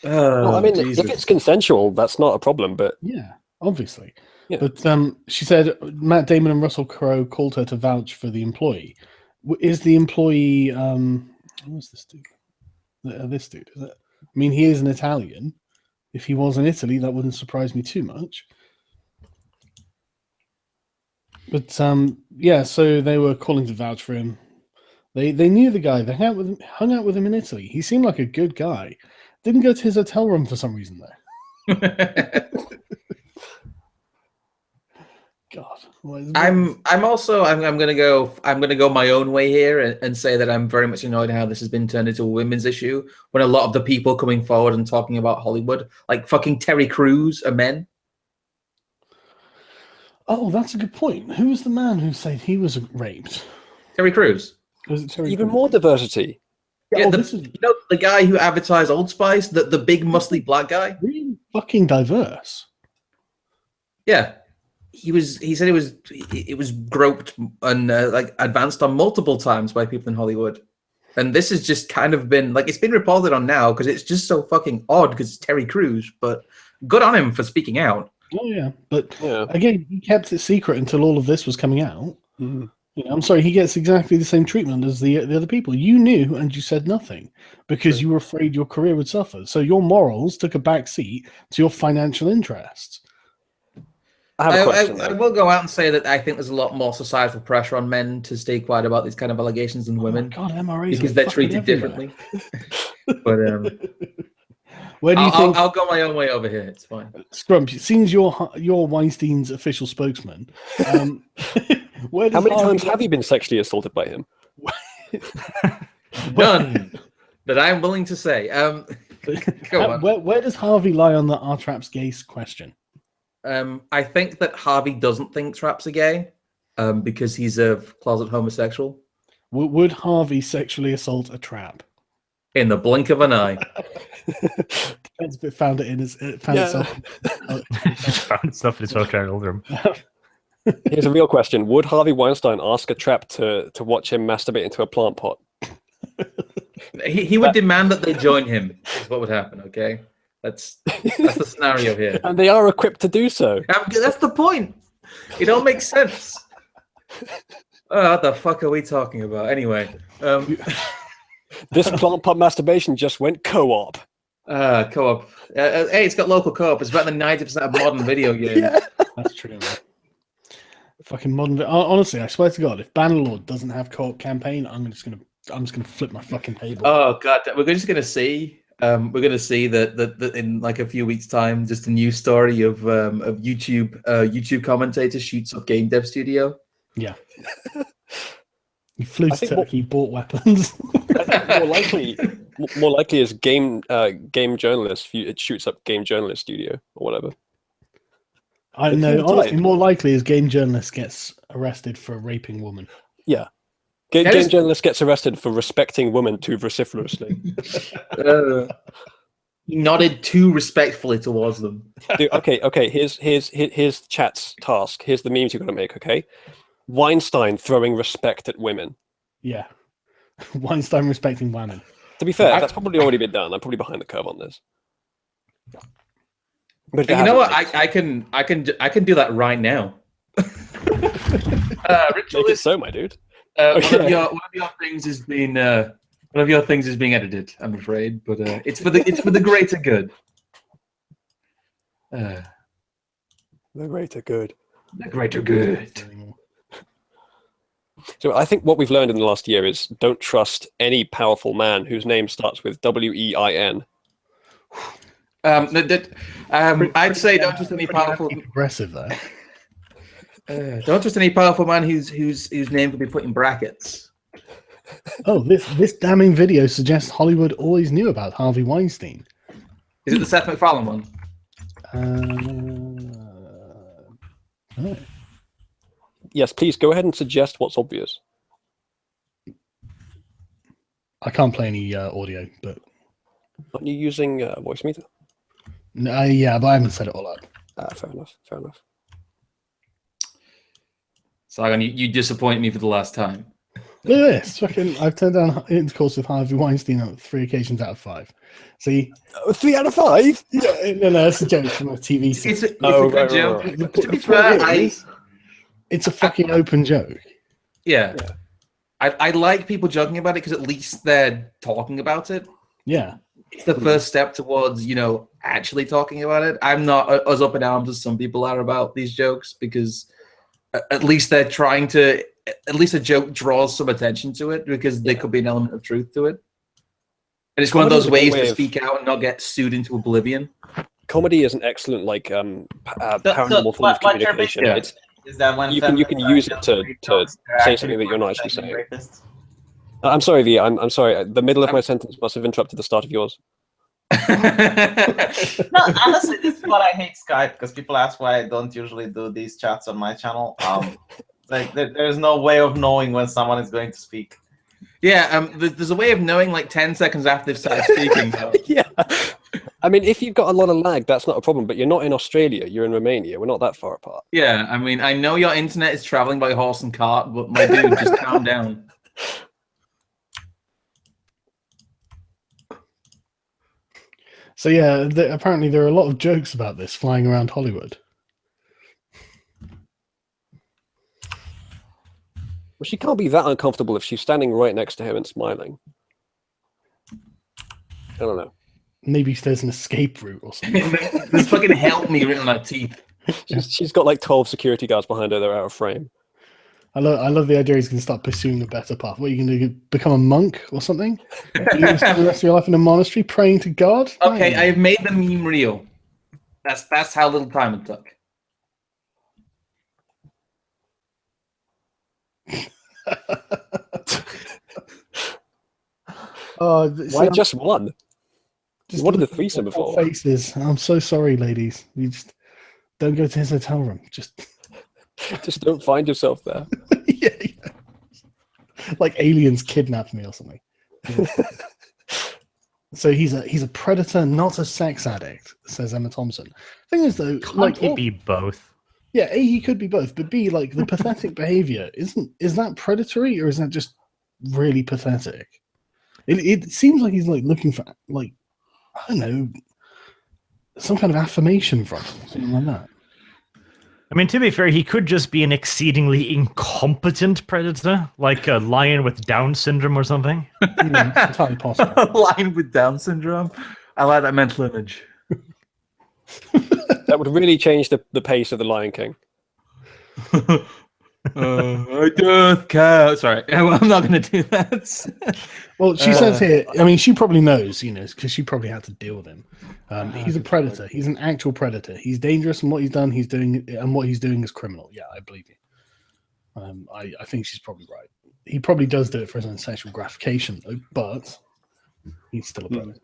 Well, I mean, if it's consensual, that's not a problem. But yeah, obviously. Yeah. But she said Matt Damon and Russell Crowe called her to vouch for the employee. Is the employee? Who's this dude? This dude, is it? I mean, he is an Italian. If he was in Italy, that wouldn't surprise me too much. But yeah, so they were calling to vouch for him. They knew the guy. They hung out with him in Italy. He seemed like a good guy. Didn't go to his hotel room for some reason though. God, I'm gonna go my own way here and say that I'm very much annoyed how this has been turned into a women's issue when a lot of the people coming forward and talking about Hollywood, like fucking Terry Crews, are men. Oh, that's a good point. Who was the man who said he was raped? Terry Crews. Was it Terry even Crews? more diversity. Yeah, the guy who advertised Old Spice, the big muscly black guy. Really fucking diverse. Yeah. He said it was groped and like advanced on multiple times by people in Hollywood, and this has just kind of been like, it's been reported on now because it's just so fucking odd because it's Terry Crews, but good on him for speaking out. Oh yeah, but again, he kept it secret until all of this was coming out. Mm-hmm. You know, I'm sorry, he gets exactly the same treatment as the other people. You knew and you said nothing because you were afraid your career would suffer. So your morals took a back seat to your financial interests. I have a question. I will go out and say that I think there's a lot more societal pressure on men to stay quiet about these kind of allegations than women. God, MRAs because they're treated differently. But where do you think? I'll go my own way over here. It's fine. Scrump, seems you're Weinstein's official spokesman. How many times have you been sexually assaulted by him? None that I'm willing to say. Go on. Where does Harvey lie on the "Are traps gay" question? I think that Harvey doesn't think traps are gay because he's a closet homosexual. Would Harvey sexually assault a trap? In the blink of an eye. Depends if it found itself. Just found itself in his hotel room. Here's a real question: would Harvey Weinstein ask a trap to watch him masturbate into a plant pot? He would demand that they join him. Is what would happen? Okay, that's the scenario here. And they are equipped to do so. That's the point. It all makes sense. Oh, what the fuck are we talking about? Anyway, This plant pot masturbation just went co-op. co-op. Hey, it's got local co-op. It's better than 90% of modern video games. Yeah. That's true. Man. Fucking modern. Honestly, I swear to God, if Bannerlord doesn't have co-op campaign, I'm just gonna flip my fucking table. Oh god, we're just gonna see. We're gonna see that in like a few weeks' time, just a news story of YouTube commentator shoots up game dev studio. Yeah. He flew to Turkey, bought weapons. more likely is game journalist. It shoots up game journalist studio or whatever. I know. Honestly, more likely is game journalist gets arrested for raping woman. Yeah. Game journalist gets arrested for respecting women too vociferously. He nodded too respectfully towards them. Dude, okay. Here's chat's task. Here's the memes you're gonna make. Okay, Weinstein throwing respect at women. Yeah, Weinstein respecting women. To be fair, that's probably already been done. I'm probably behind the curve on this. But you know what? I can do that right now. Make it so, my dude. One of your things is being edited, I'm afraid, but it's for the greater good. The greater good. The greater good. So I think what we've learned in the last year is don't trust any powerful man whose name starts with W-E-I-N. I'd say don't trust any powerful. Aggressive though. Don't trust any powerful man whose name could be put in brackets. Oh, this damning video suggests Hollywood always knew about Harvey Weinstein. Is it the Seth MacFarlane one? No. Yes, please go ahead and suggest what's obvious. I can't play any audio, but Aren't you using voice meter? no, yeah, but I haven't set it all up. Fair enough. Sargon, you disappoint me for the last time. Look at this. Fucking, I've turned down intercourse with Harvey Weinstein on 3 occasions out of 5. See? 3 out of 5? Yeah, no, it's a joke from a TV series. It's a good joke. To be fair, it's a fucking open joke. Yeah. I like people joking about it because at least they're talking about it. Yeah. It's the first step towards, actually talking about it. I'm not as up in arms as some people are about these jokes because at least they're trying to, at least a joke draws some attention to it because there could be an element of truth to it. And it's one of those ways to speak out and not get sued into oblivion. Comedy is an excellent, paranormal form of communication. Yeah. Is that when You can use it to say something that you're not actually saying. I'm sorry, V. I'm sorry. The middle of my sentence must have interrupted the start of yours. No, honestly, this is what I hate Skype because people ask why I don't usually do these chats on my channel. There's no way of knowing when someone is going to speak. Yeah, there's a way of knowing 10 seconds after they've started speaking. Yeah. I mean, if you've got a lot of lag, that's not a problem, but you're not in Australia, you're in Romania. We're not that far apart. Yeah, I mean, I know your internet is traveling by horse and cart, but my dude, just calm down. So yeah, apparently there are a lot of jokes about this flying around Hollywood. Well, she can't be that uncomfortable if she's standing right next to him and smiling. I don't know. Maybe there's an escape route or something. There's fucking help me written on her teeth. She's got 12 security guards behind her. They're out of frame. I love the idea he's going to start pursuing the better path. What are you going to do? Become a monk or something? Are you going to spend the rest of your life in a monastery praying to God? Okay, I've made the meme real. That's how little time it took. Why just one? What did the threesome before? Faces. I'm so sorry, ladies. You just don't go to his hotel room. Just don't find yourself there. yeah. Like aliens kidnapped me or something. So he's a predator, not a sex addict, says Emma Thompson. Thing is, though, Can't he be both? Yeah, A, he could be both, but B, like the pathetic behavior is that predatory or is that just really pathetic? It seems like he's like looking for like I don't know some kind of affirmation from him, something like that. I mean, to be fair, he could just be an exceedingly incompetent predator, like a lion with Down syndrome or something. Yeah, it's entirely possible. A lion with Down syndrome. I like that mental image. That would really change the pace of the Lion King. I don't care. Sorry, I'm not going to do that. Well, she says here, I mean, she probably knows, because she probably had to deal with him. He's a predator. He's an actual predator. He's dangerous, and what he's done, and what he's doing is criminal. Yeah, I believe you. I think she's probably right. He probably does do it for his own sexual gratification, though, but he's still a predator.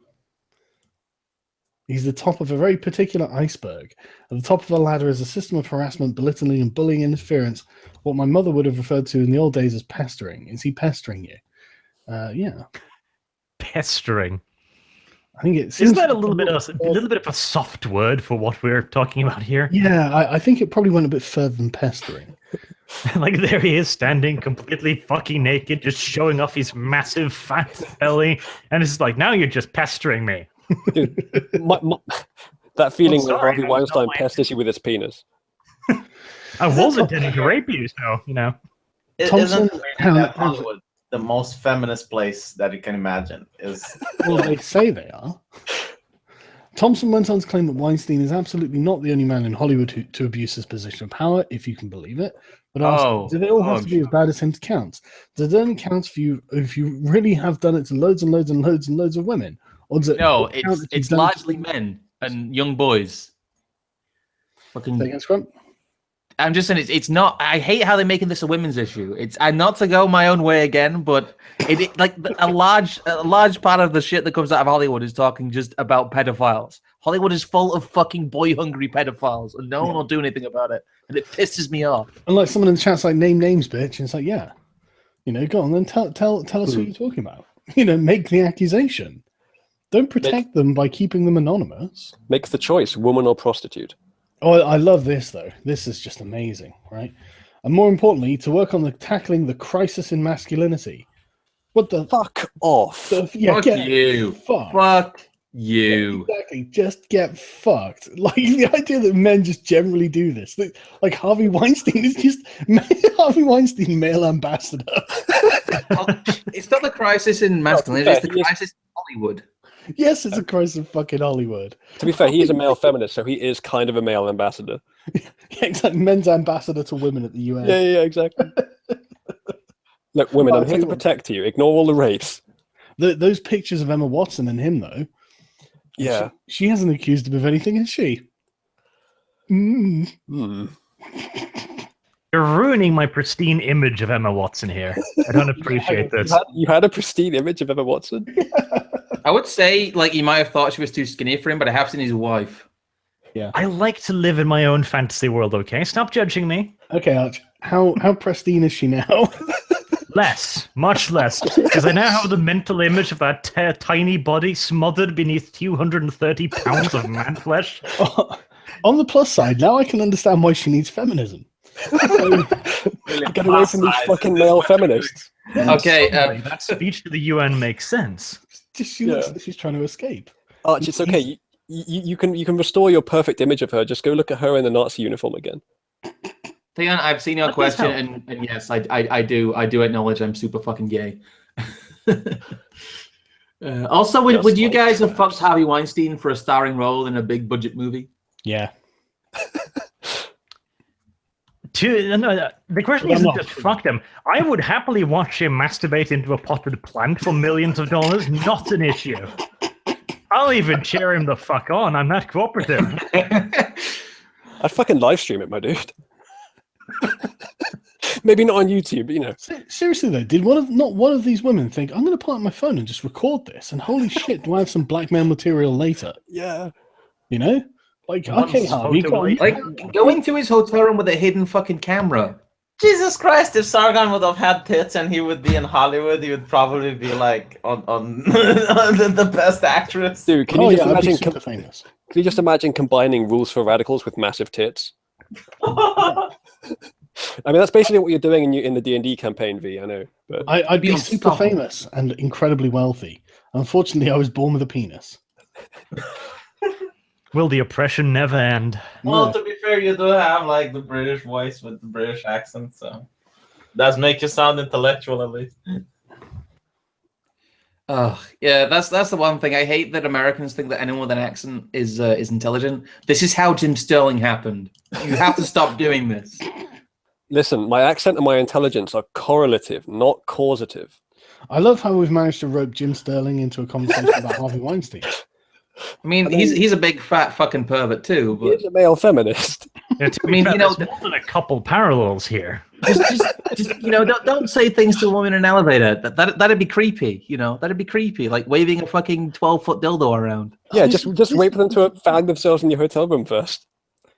He's the top of a very particular iceberg. At the top of the ladder is a system of harassment, belittling, and bullying interference, what my mother would have referred to in the old days as pestering. Is he pestering you? Yeah. Pestering. I think it Isn't that a little bit of a soft word for what we're talking about here? Yeah, I think it probably went a bit further than pestering. Like there he is standing completely fucking naked, just showing off his massive fat belly, and it's like, now you're just pestering me. Dude, that feeling when Harvey Weinstein pesters you with his penis. I was intending to rape you, so Thompson, Isn't Hollywood the most feminist place that you can imagine? Well, they say they are. Thompson went on to claim that Weinstein is absolutely not the only man in Hollywood to abuse his position of power, if you can believe it. But asked, do they all have to be as bad as him to count? Does it only count for you if you really have done it to loads and loads and loads and loads of women? Or does it it's largely men and young boys. Fucking. I'm just saying it's not. I hate how they're making this a women's issue. I'm not to go my own way again, but a large part of the shit that comes out of Hollywood is talking just about pedophiles. Hollywood is full of fucking boy-hungry pedophiles, and no one will do anything about it, and it pisses me off. And like someone in the chat's like, name names, bitch, and it's like, yeah, go on, then tell us who you're talking about. Make the accusation. Don't protect them by keeping them anonymous. Make the choice, woman or prostitute. Oh, I love this, though. This is just amazing, right? And more importantly, to work on tackling the crisis in masculinity. What the... Fuck off. Fuck you. Fuck you. Yeah, exactly. Just get fucked. Like, the idea that men just generally do this. Like, Harvey Weinstein is just... Harvey Weinstein, male ambassador. It's not the crisis in masculinity, it's the crisis in Hollywood. Yes, it's a crisis in fucking Hollywood. To be fair, he is a male feminist, so he is kind of a male ambassador. Yeah, exactly. Men's ambassador to women at the UN. Yeah, exactly. Look, women, I'm here to protect you. Ignore all the rapes. Those pictures of Emma Watson and him, though. Yeah. She hasn't accused him of anything, has she? You're ruining my pristine image of Emma Watson here. I don't appreciate this. You had a pristine image of Emma Watson? I would say, you might have thought she was too skinny for him, but I have seen his wife. Yeah. I like to live in my own fantasy world, okay? Stop judging me. Okay, Arch. How pristine is she now? Less. Much less. Because I now have the mental image of that tiny body smothered beneath 230 pounds of man flesh. On the plus side, now I can understand why she needs feminism. Get away from these fucking male feminists. Okay. That speech to the UN makes sense. She looks like she's trying to escape. Arch, it's okay. You can restore your perfect image of her. Just go look at her in the Nazi uniform again. Theon, I've seen your question, and yes, I do acknowledge I'm super fucking gay. Also, would you guys have fucked Harvey Weinstein for a starring role in a big budget movie? Yeah. No, the question isn't just fuck them. I would happily watch him masturbate into a potted plant for millions of dollars. Not an issue. I'll even cheer him the fuck on. I'm not cooperative. I'd fucking live stream it, my dude. Maybe not on YouTube, but you know. Seriously though, did not one of these women think, I'm going to pull out my phone and just record this, and holy shit, do I have some blackmail material later? Yeah. You know, like Once okay, Harvey, photo go on. Like, go into his hotel room with a hidden fucking camera. Jesus Christ, if Sargon would have had tits and he would be in Hollywood, he would probably be like on the best actress. Dude, can you just I'd be imagine? super famous. Can you just imagine combining Rules for Radicals with massive tits? I mean, that's basically what you're doing in the D&D campaign, V. I know, but I'd be Be super unstoppable. famous and incredibly wealthy. Unfortunately, I was born with a penis. Will the oppression never end? Well, No. to be fair, you do have like the British voice with the British accent, so does make you sound intellectual at least. Oh, yeah, that's the one thing. I hate that Americans think that anyone with an accent is intelligent. This is how Jim Sterling happened. You have to stop doing this. listen, my accent and my intelligence are correlative, not causative. I love how we've managed to rope Jim Sterling into a conversation about Harvey Weinstein. I mean, he's a big fat fucking pervert too. He But is a male feminist. Yeah, to I be mean, fair, you know, there's more than a couple parallels here. just you know, don't say things to a woman in an elevator. That'd be creepy. You know, that'd be creepy. Like waving a fucking 12-foot dildo around. Yeah, just wait for them to find themselves in your hotel room first.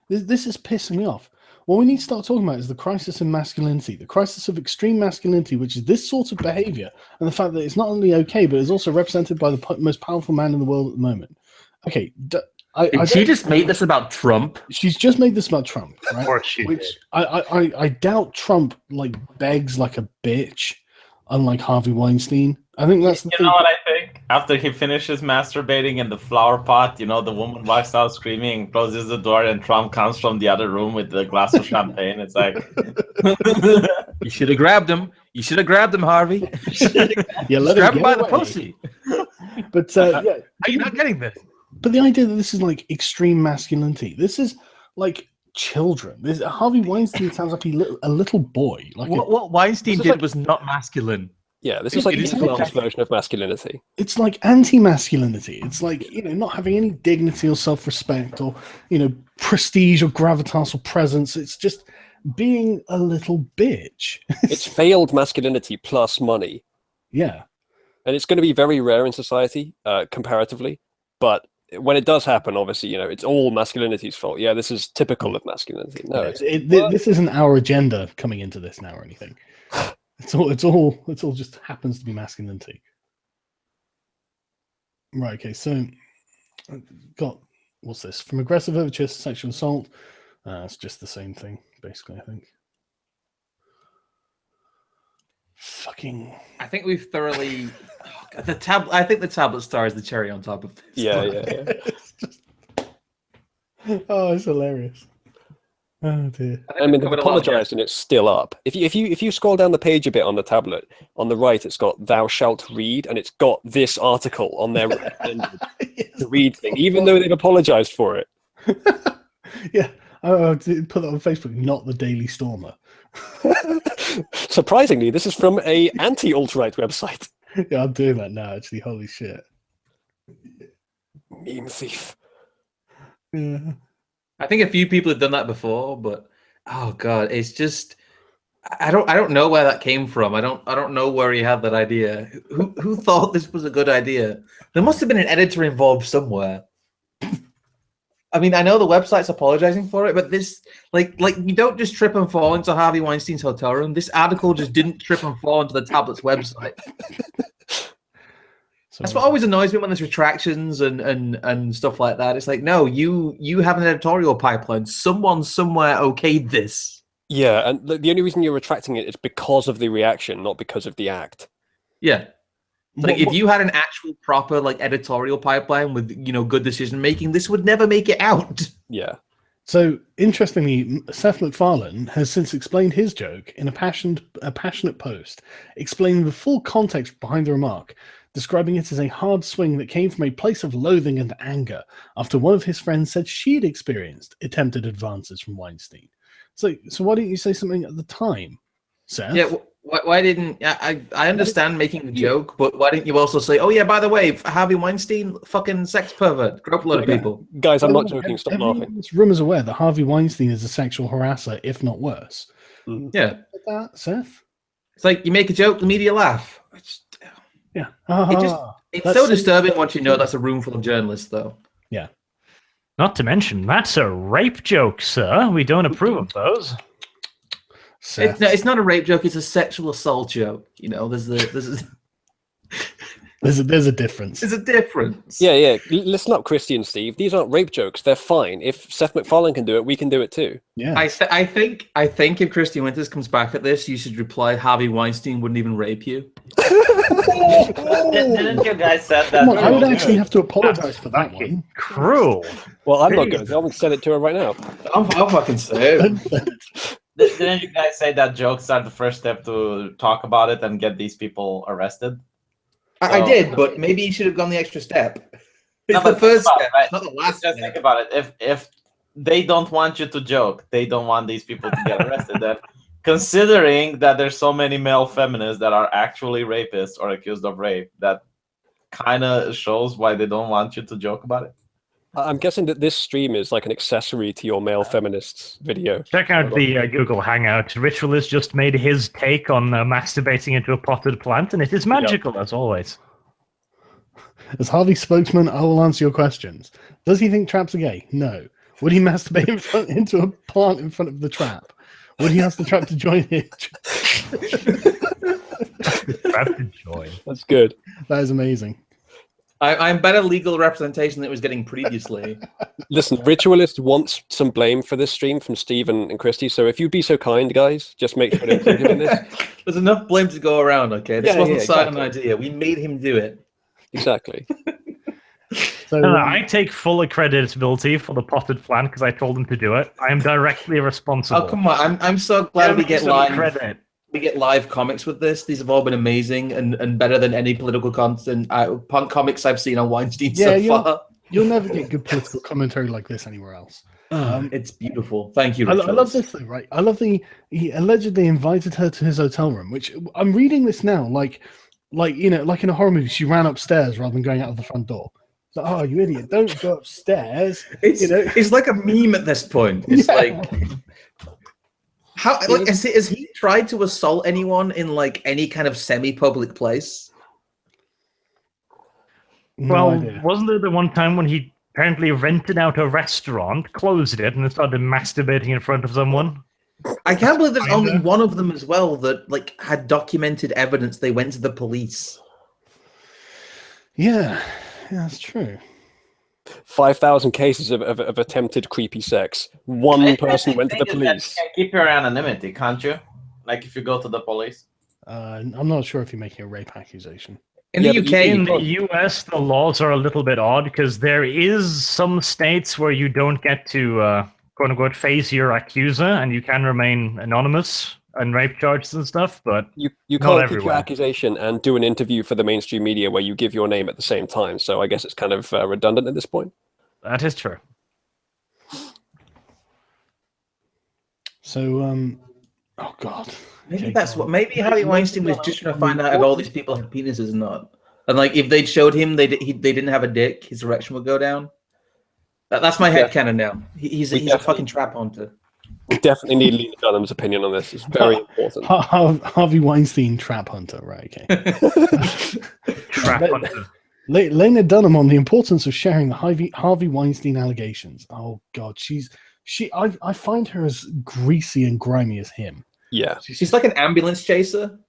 This is pissing me off. What we need to start talking about is the crisis in masculinity, the crisis of extreme masculinity, which is this sort of behavior, and the fact that it's not only okay, but is also represented by the most powerful man in the world at the moment. Okay, Did she just make this about Trump? she's just made this about Trump, right? Of course she Which did. I doubt Trump like begs like a bitch, unlike Harvey Weinstein. I think that's the You thing. know what I think? After he finishes masturbating in the flower pot, you know, the woman walks out screaming, closes the door, and Trump comes from the other room with a glass of champagne. It's like, You should have grabbed him. You should have grabbed him, Harvey. Yeah, let Grab him him by get the away. pussy. But yeah, Are you not getting this? but the idea that this is like extreme masculinity, this is like children. This Harvey Weinstein sounds like a little boy. Like What Weinstein This is did like- was not masculine. Yeah, this is like It is Islam's okay. version of masculinity. it's like anti-masculinity. It's like, you know, not having any dignity or self-respect or, you know, prestige or gravitas or presence. It's just being a little bitch. It's failed masculinity plus money. Yeah. And it's going to be very rare in society, comparatively. But when it does happen, obviously, you know, it's all masculinity's fault. Yeah, this is typical of masculinity. No, it's, This isn't our agenda coming into this now or anything. It's all just happens to be masculinity. Right, okay, so I've got what's this? From aggressive overtures to sexual assault. It's just the same thing, basically, I think. Fucking I think we've thoroughly. I think the tablet star is the cherry on top of this. yeah. it's just oh, it's hilarious. Oh dear. I mean, they've apologized and it's still up. If you scroll down the page a bit on the tablet, on the right, it's got "Thou shalt read," and it's got this article on their the read thing, even though they've apologized for it. Yeah, I did put that on Facebook. Not the Daily Stormer. Surprisingly, this is from a anti-alt-right website. Yeah, I'm doing that now. Actually, holy shit. Meme thief. Yeah. I think a few people have done that before, but oh god, it's just I don't know where that came from. I don't know where he had that idea. Who thought this was a good idea? There must have been an editor involved somewhere. I mean, I know the website's apologizing for it, but this like you don't just trip and fall into Harvey Weinstein's hotel room. This article just didn't trip and fall into the tablet's website. So, That's what always annoys me when there's retractions and stuff like that. It's like, no, you have an editorial pipeline. Someone somewhere okayed this. Yeah, and the only reason you're retracting it is because of the reaction, not because of the act. Yeah. Like What- if you had an actual proper like editorial pipeline with, you know, good decision making, this would never make it out. Yeah. So interestingly, Seth MacFarlane has since explained his joke in a passionate post, explaining the full context behind the remark, describing it as a hard swing that came from a place of loathing and anger after one of his friends said she'd experienced attempted advances from Weinstein. So why didn't you say something at the time, Seth? Yeah, well, Why didn't I understand making the joke, but why didn't you also say, "Oh yeah, by the way, Harvey Weinstein, fucking sex pervert, groped a lot of people." Guys, I'm not joking. Stop Everyone laughing. in this room is aware that Harvey Weinstein is a sexual harasser, if not worse. Yeah, Like that, Seth? it's like you make a joke, the media laugh. Yeah. It's so disturbing once you know that's a room full of journalists, though. Yeah. Not to mention, that's a rape joke, sir. We don't approve of those. It's not a rape joke; it's a sexual assault joke. You know, there's a difference. There's a difference. Yeah. Listen up, Christy and Steve. These aren't rape jokes. They're fine. If Seth MacFarlane can do it, we can do it too. Yeah. I think if Christy Winters comes back at this, you should reply, Harvey Weinstein wouldn't even rape you. Didn't you guys said that? I would actually have to apologize for that one. Cruel. Well, I'm not going to. I'm going to send it to her right now. I'll fucking say it. Didn't you guys say that jokes are the first step to talk about it and get these people arrested? I did, but maybe you should have gone the extra step. It's No, the first think about step, it, right? not the last Just step. think about it. If they don't want you to joke, they don't want these people to get arrested. Then, considering that there's so many male feminists that are actually rapists or accused of rape, that kind of shows why they don't want you to joke about it. I'm guessing that this stream is like an accessory to your male feminists video. Check out the Google Hangout. Ritualist just made his take on masturbating into a potted plant, and it is magical, as always. As Harvey's spokesman, I will answer your questions. Does he think traps are gay? No. Would he masturbate into a plant in front of the trap? Would he ask the trap to join it? Trap to join. That's good. That is amazing. I'm better legal representation than it was getting previously. Listen, Ritualist wants some blame for this stream from Steve and Christy, so if you'd be so kind, guys, just make sure to include him in this. There's enough blame to go around, okay? This Yeah, wasn't yeah, Silent exactly. idea. We made him do it. Exactly. So, I take full accreditability for the potted plant because I told him to do it. I am directly responsible. Oh, come on. I'm so glad we get Some live. credit. We get live comics with this. These have all been amazing and better than any political content punk comics I've seen on Weinstein so far. You'll never get good political commentary like this anywhere else. It's beautiful. Thank you. I love this though, right? I love he allegedly invited her to his hotel room, which I'm reading this now, like you know, like in a horror movie, she ran upstairs rather than going out of the front door. So, oh, you idiot! Don't go upstairs. It's like a meme at this point. It's like. How has he tried to assault anyone in like any kind of semi-public place? No idea. Wasn't there the one time when he apparently rented out a restaurant, closed it, and then started masturbating in front of someone? I can't believe there's only one of them as well that like had documented evidence they went to the police. Yeah, that's true. 5,000 cases of attempted creepy sex. One person went to the police. You can keep your anonymity, can't you? Like if you go to the police. I'm not sure if you're making a rape accusation. In the UK, in the US, the laws are a little bit odd because there is some states where you don't get to quote unquote face your accuser and you can remain anonymous and rape charges and stuff, but you not can't keep your everywhere. accusation and do an interview for the mainstream media where you give your name at the same time. So I guess it's kind of redundant at this point. That is true. So, oh god, maybe that's what. Maybe Harvey Weinstein was just trying to find out if all these people had penises or not, and like if they'd showed him they didn't have a dick, his erection would go down. That's my headcanon now. He's a fucking trap hunter. We definitely need Lena Dunham's opinion on this. It's very important. Harvey Weinstein trap hunter, right? Okay. Trap hunter. Lena Dunham on the importance of sharing the Harvey Weinstein allegations. Oh god, I find her as greasy and grimy as him. Yeah. She's like an ambulance chaser.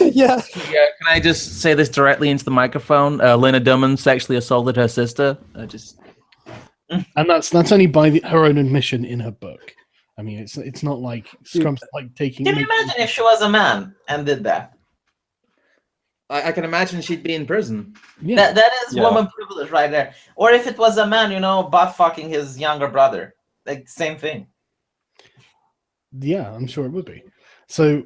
Yeah. Can I just say this directly into the microphone? Lena Dunham sexually assaulted her sister. And that's only by her own admission in her book. I mean, it's not like Scrump's like taking. Can you imagine if she was a man and did that? I can imagine she'd be in prison. Yeah. That is woman privilege right there. Or if it was a man, butt fucking his younger brother, like same thing. Yeah, I'm sure it would be. So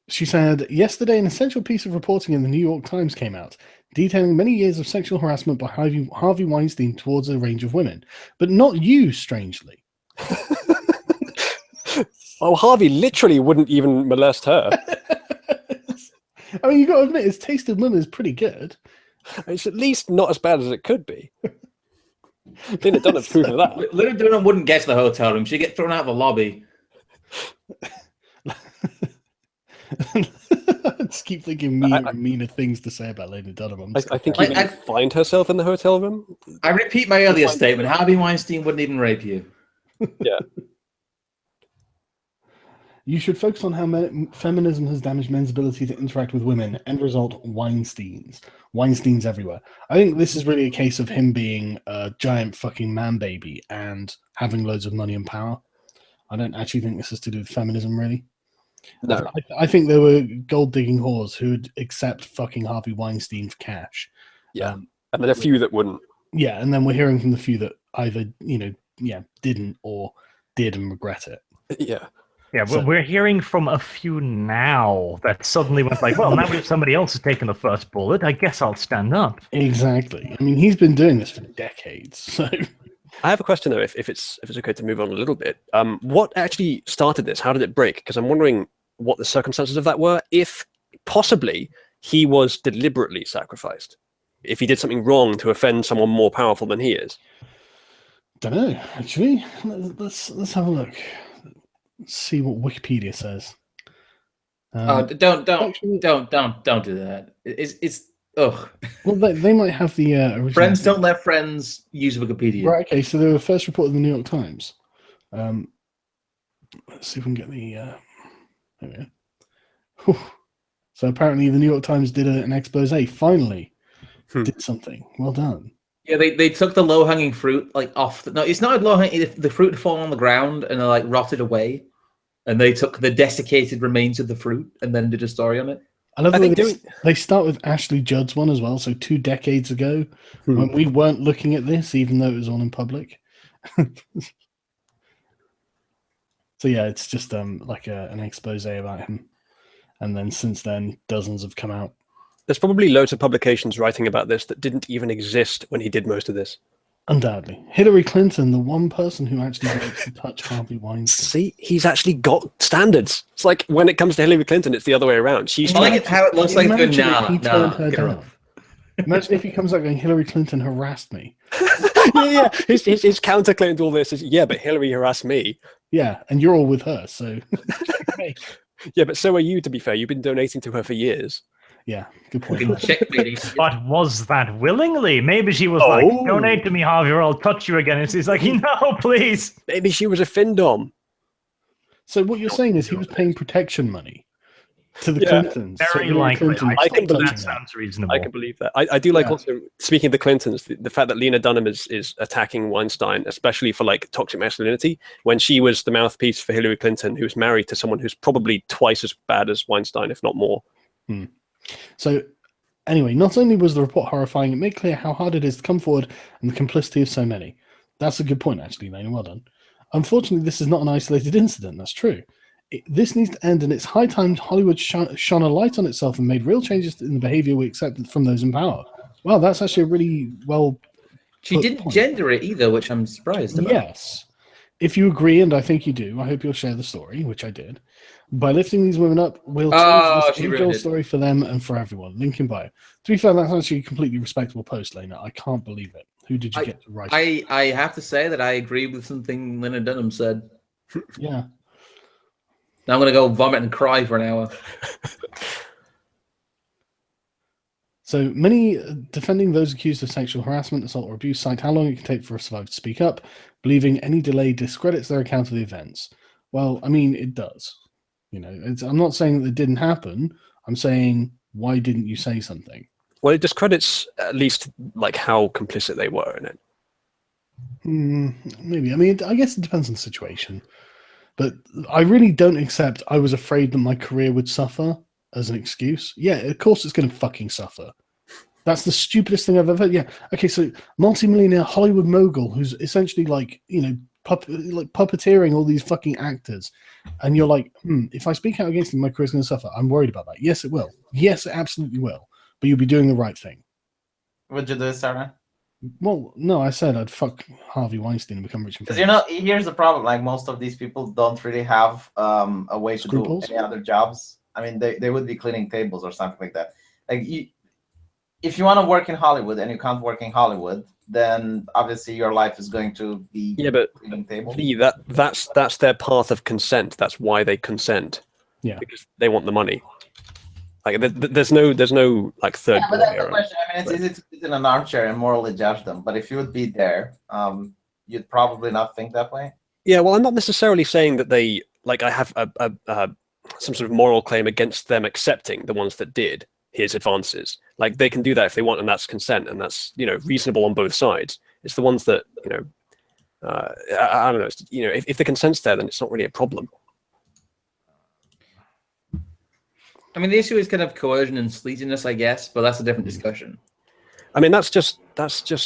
she said, yesterday an essential piece of reporting in the New York Times came out, detailing many years of sexual harassment by Harvey Weinstein towards a range of women, but not you, strangely. Oh, Harvey literally wouldn't even molest her. I mean, you got to admit, his taste of women is pretty good. It's at least not as bad as it could be. Lena Dunham's proof of that. Lena Dunham wouldn't get to the hotel room. She'd get thrown out of the lobby. I just keep thinking meaner things to say about Lena Dunham. I think you might find herself in the hotel room. I repeat my earlier statement. Harvey Weinstein wouldn't even rape you. Yeah. You should focus on how feminism has damaged men's ability to interact with women. End result, Weinsteins. Weinsteins everywhere. I think this is really a case of him being a giant fucking man baby and having loads of money and power. I don't actually think this is to do with feminism, really. No. I think there were gold-digging whores who would accept fucking Harvey Weinstein for cash. Yeah. And then a few that wouldn't. Yeah, and then we're hearing from the few that either, didn't or did and regret it. Yeah. Yeah, but we're hearing from a few now that suddenly went like, well, now if somebody else has taken the first bullet, I guess I'll stand up. Exactly. I mean, he's been doing this for decades, so... I have a question, though, if it's okay to move on a little bit. What actually started this? How did it break? Because I'm wondering what the circumstances of that were, if possibly he was deliberately sacrificed, if he did something wrong to offend someone more powerful than he is. Don't know, actually. Let's have a look. Let's see what Wikipedia says. Don't do that. It's ugh. Well, they might have the original. Friends don't let friends use Wikipedia. Right. Okay. So they were first reported in the New York Times. Let's see if we can get the. There we go. Whew. So apparently, the New York Times did an expose. Finally, did something. Well done. Yeah, they took the low hanging fruit off. No, it's not low hanging. The fruit had fallen on the ground and rotted away, and they took the desiccated remains of the fruit and then did a story on it. I love the way they start with Ashley Judd's one as well. So 2 decades ago, when we weren't looking at this, even though it was on in public. So yeah, it's just an expose about him, and then since then, dozens have come out. There's probably loads of publications writing about this that didn't even exist when he did most of this. Undoubtedly. Hillary Clinton, the one person who actually wants to touch Harvey Weinstein. See, he's actually got standards. It's like when it comes to Hillary Clinton, it's the other way around. I like it how it looks like Imagine nah, if he turned her get her down. off. Imagine if he comes out going, Hillary Clinton harassed me. yeah. His counterclaim to all this is, yeah, but Hillary harassed me. Yeah, and you're all with her, so... Yeah, but so are you, to be fair. You've been donating to her for years. Yeah, good point. But was that willingly? Maybe she was like, donate to me, Harvey, or I'll touch you again. And she's like, no, please. Maybe she was a findom. So what you're saying is he was paying protection money to the Clintons. Very likely. I can believe that sounds reasonable. I can believe that. I do like also, speaking of the Clintons, the fact that Lena Dunham is attacking Weinstein, especially for toxic masculinity, when she was the mouthpiece for Hillary Clinton, who's married to someone who's probably twice as bad as Weinstein, if not more. So, anyway, not only was the report horrifying, it made clear how hard it is to come forward and the complicity of so many. That's a good point, actually, Lane. Well done. Unfortunately, this is not an isolated incident. That's true. This needs to end, and it's high time Hollywood shone a light on itself and made real changes in the behavior we accepted from those in power. Well, that's actually a really well. She didn't gender it either, which I'm surprised about. Yes. If you agree, and I think you do, I hope you'll share the story, which I did. By lifting these women up, we'll change this age-old story for them and for everyone. Link in bio. To be fair, that's actually a completely respectable post, Lena. I can't believe it. Who did you get to write it? I have to say that I agree with something Lena Dunham said. Yeah. Now I'm going to go vomit and cry for an hour. So many defending those accused of sexual harassment, assault, or abuse cite how long it can take for a survivor to speak up, believing any delay discredits their account of the events. Well, I mean, it does. I'm not saying that it didn't happen. I'm saying, why didn't you say something? Well, it discredits at least how complicit they were in it. Maybe. I mean, I guess it depends on the situation. But I really don't accept I was afraid that my career would suffer as an excuse. Yeah, of course it's going to fucking suffer. That's the stupidest thing I've ever heard. Yeah. Okay, so multi-millionaire Hollywood mogul who's essentially puppeteering all these fucking actors. And you're like, if I speak out against him, my career's going to suffer. I'm worried about that. Yes, it will. Yes, it absolutely will. But you'll be doing the right thing. Would you do, Sarah? Well, no, I said I'd fuck Harvey Weinstein and become rich and famous. Because here's the problem. Most of these people don't really have a way to do any other jobs. I mean, they would be cleaning tables or something like that. Like, if you want to work in Hollywood and you can't work in Hollywood, then obviously your life is going to be cleaning tables. That's their path of consent. That's why they consent. Yeah, because they want the money. Like there's no like third. But that's the question. I mean, it's easy to sit in an armchair and morally judge them, but if you would be there, you'd probably not think that way. Yeah, well, I'm not necessarily saying that they like. I have some sort of moral claim against them accepting the ones that did his advances. Like they can do that if they want, and that's consent, and that's reasonable on both sides. It's the ones that I don't know. If the consent's there, then it's not really a problem. I mean, the issue is kind of coercion and sleaziness, I guess, but that's a different discussion. I mean, that's just.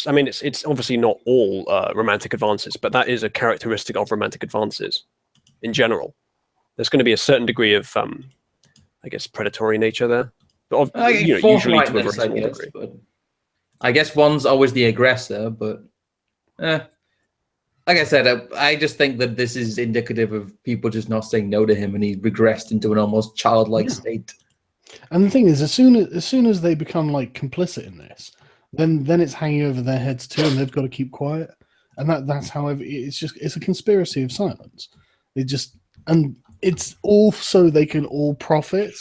I mean, it's obviously not all romantic advances, but that is a characteristic of romantic advances in general. There's going to be a certain degree of, I guess, predatory nature there, but usually to a very small degree. But I guess one's always the aggressor, but like I said, I just think that this is indicative of people just not saying no to him, and he regressed into an almost childlike state. And the thing is, as soon as they become like complicit in this, then it's hanging over their heads too, and they've got to keep quiet. And that's how it's a conspiracy of silence. And it's all so they can all profit.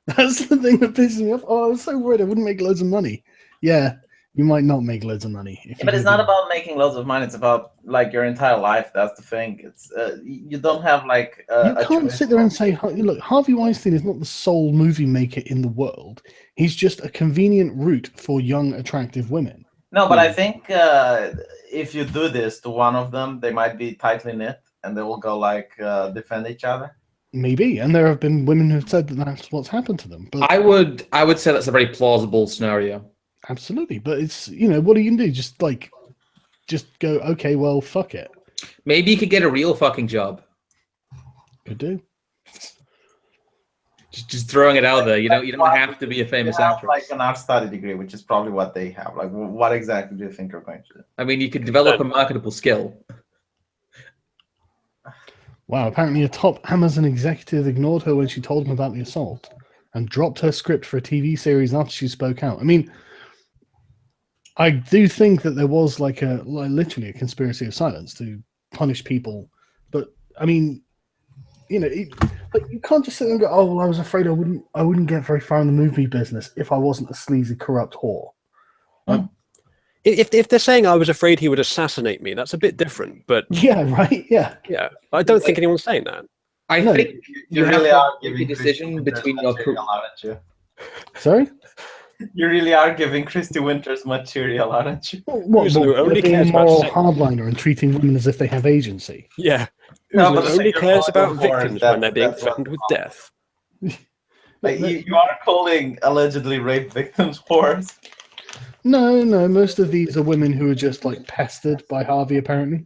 That's the thing that pisses me off. Oh, I was so worried I wouldn't make loads of money. Yeah. You might not make loads of money. But it's not about making loads of money. It's about like your entire life. That's the thing. It's you don't have like you can't sit there and say, look, Harvey Weinstein is not the sole movie maker in the world. He's just a convenient route for young, attractive women. No, but I think if you do this to one of them, they might be tightly knit and they will go like defend each other. Maybe, and there have been women who've said that that's what's happened to them. But I would say that's a very plausible scenario. Absolutely, but it's what are you gonna do? Just go, okay, well, fuck it. Maybe you could get a real fucking job. Could do. Just throwing it out there. You don't have to be a famous actress. Like an art study degree, which is probably what they have. Like, what exactly do you think you're going to do? I mean, you could develop a marketable skill. Wow, apparently a top Amazon executive ignored her when she told him about the assault and dropped her script for a TV series after she spoke out. I mean, I do think that there was literally a conspiracy of silence to punish people, but I mean, you can't just sit there and go, "Oh, well, I was afraid I wouldn't get very far in the movie business if I wasn't a sleazy, corrupt whore." If they're saying I was afraid he would assassinate me, that's a bit different. But yeah, right, yeah. I don't think anyone's saying that. I think you really are giving a decision between your aren't you? Sorry. You really are giving Christy Winters material, aren't you? What only being a cares moral about hardliner and treating women as if they have agency? Yeah. No, but but only cares about victims when they're being threatened with death. Like, you are calling allegedly rape victims whores. No. Most of these are women who are just like pestered by Harvey, apparently.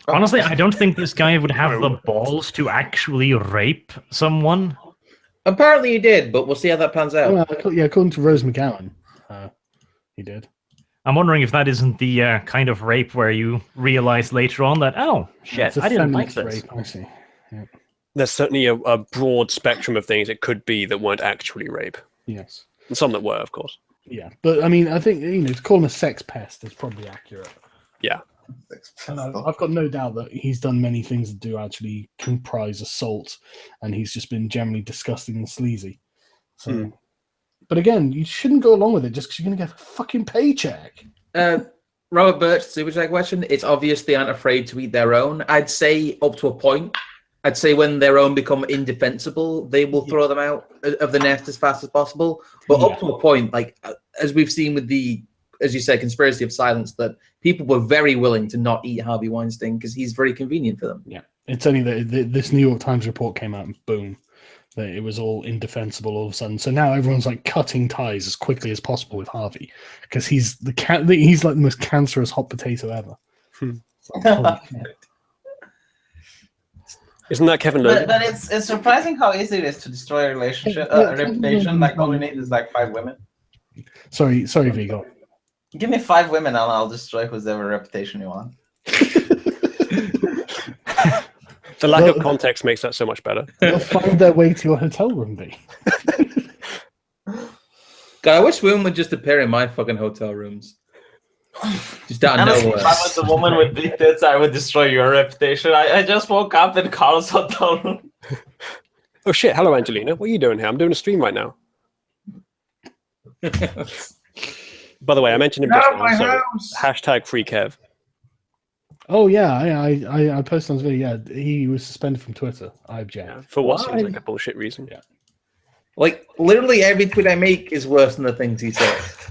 Honestly, I don't think this guy would have the balls to actually rape someone. Apparently he did, but we'll see how that pans out. Well, according to Rose McGowan, he did. I'm wondering if that isn't the kind of rape where you realize later on that, oh, shit, I didn't like this. Rape, I see. Yeah. There's certainly a broad spectrum of things it could be that weren't actually rape. Yes. And some that were, of course. Yeah, but I mean, I think, to call him a sex pest is probably accurate. Yeah. And I've got no doubt that he's done many things that do actually comprise assault, and he's just been generally disgusting and sleazy. So, But again, you shouldn't go along with it just because you're going to get a fucking paycheck. Robert Birch, super chat question. It's obvious they aren't afraid to eat their own. I'd say up to a point. I'd say when their own become indefensible, they will throw them out of the nest as fast as possible. But up to a point, like as we've seen with the, as you said, conspiracy of silence, that people were very willing to not eat Harvey Weinstein because he's very convenient for them. Yeah, it's only that this New York Times report came out and boom, that it was all indefensible all of a sudden. So now everyone's like cutting ties as quickly as possible with Harvey because he's he's like the most cancerous hot potato ever. Isn't that Kevin Logan? But it's surprising how easy it is to destroy a relationship, a reputation. Like all we need is like 5 women. Sorry, Vigo. Give me 5 women and I'll destroy whoever reputation you want. The lack of context makes that so much better. They'll find their way to your hotel room, B. God, I wish women would just appear in my fucking hotel rooms. Just out of Honestly, nowhere. if I was the woman with big tits, I would destroy your reputation. I just woke up in Carl's hotel room. Oh shit, hello Angelina. What are you doing here? I'm doing a stream right now. By the way, I mentioned him just now, so hashtag free Kev. Oh yeah, I posted on his video. Yeah, he was suspended from Twitter. I object. Yeah, for what seems like a bullshit reason. Yeah. Like, literally every tweet I make is worse than the things he says.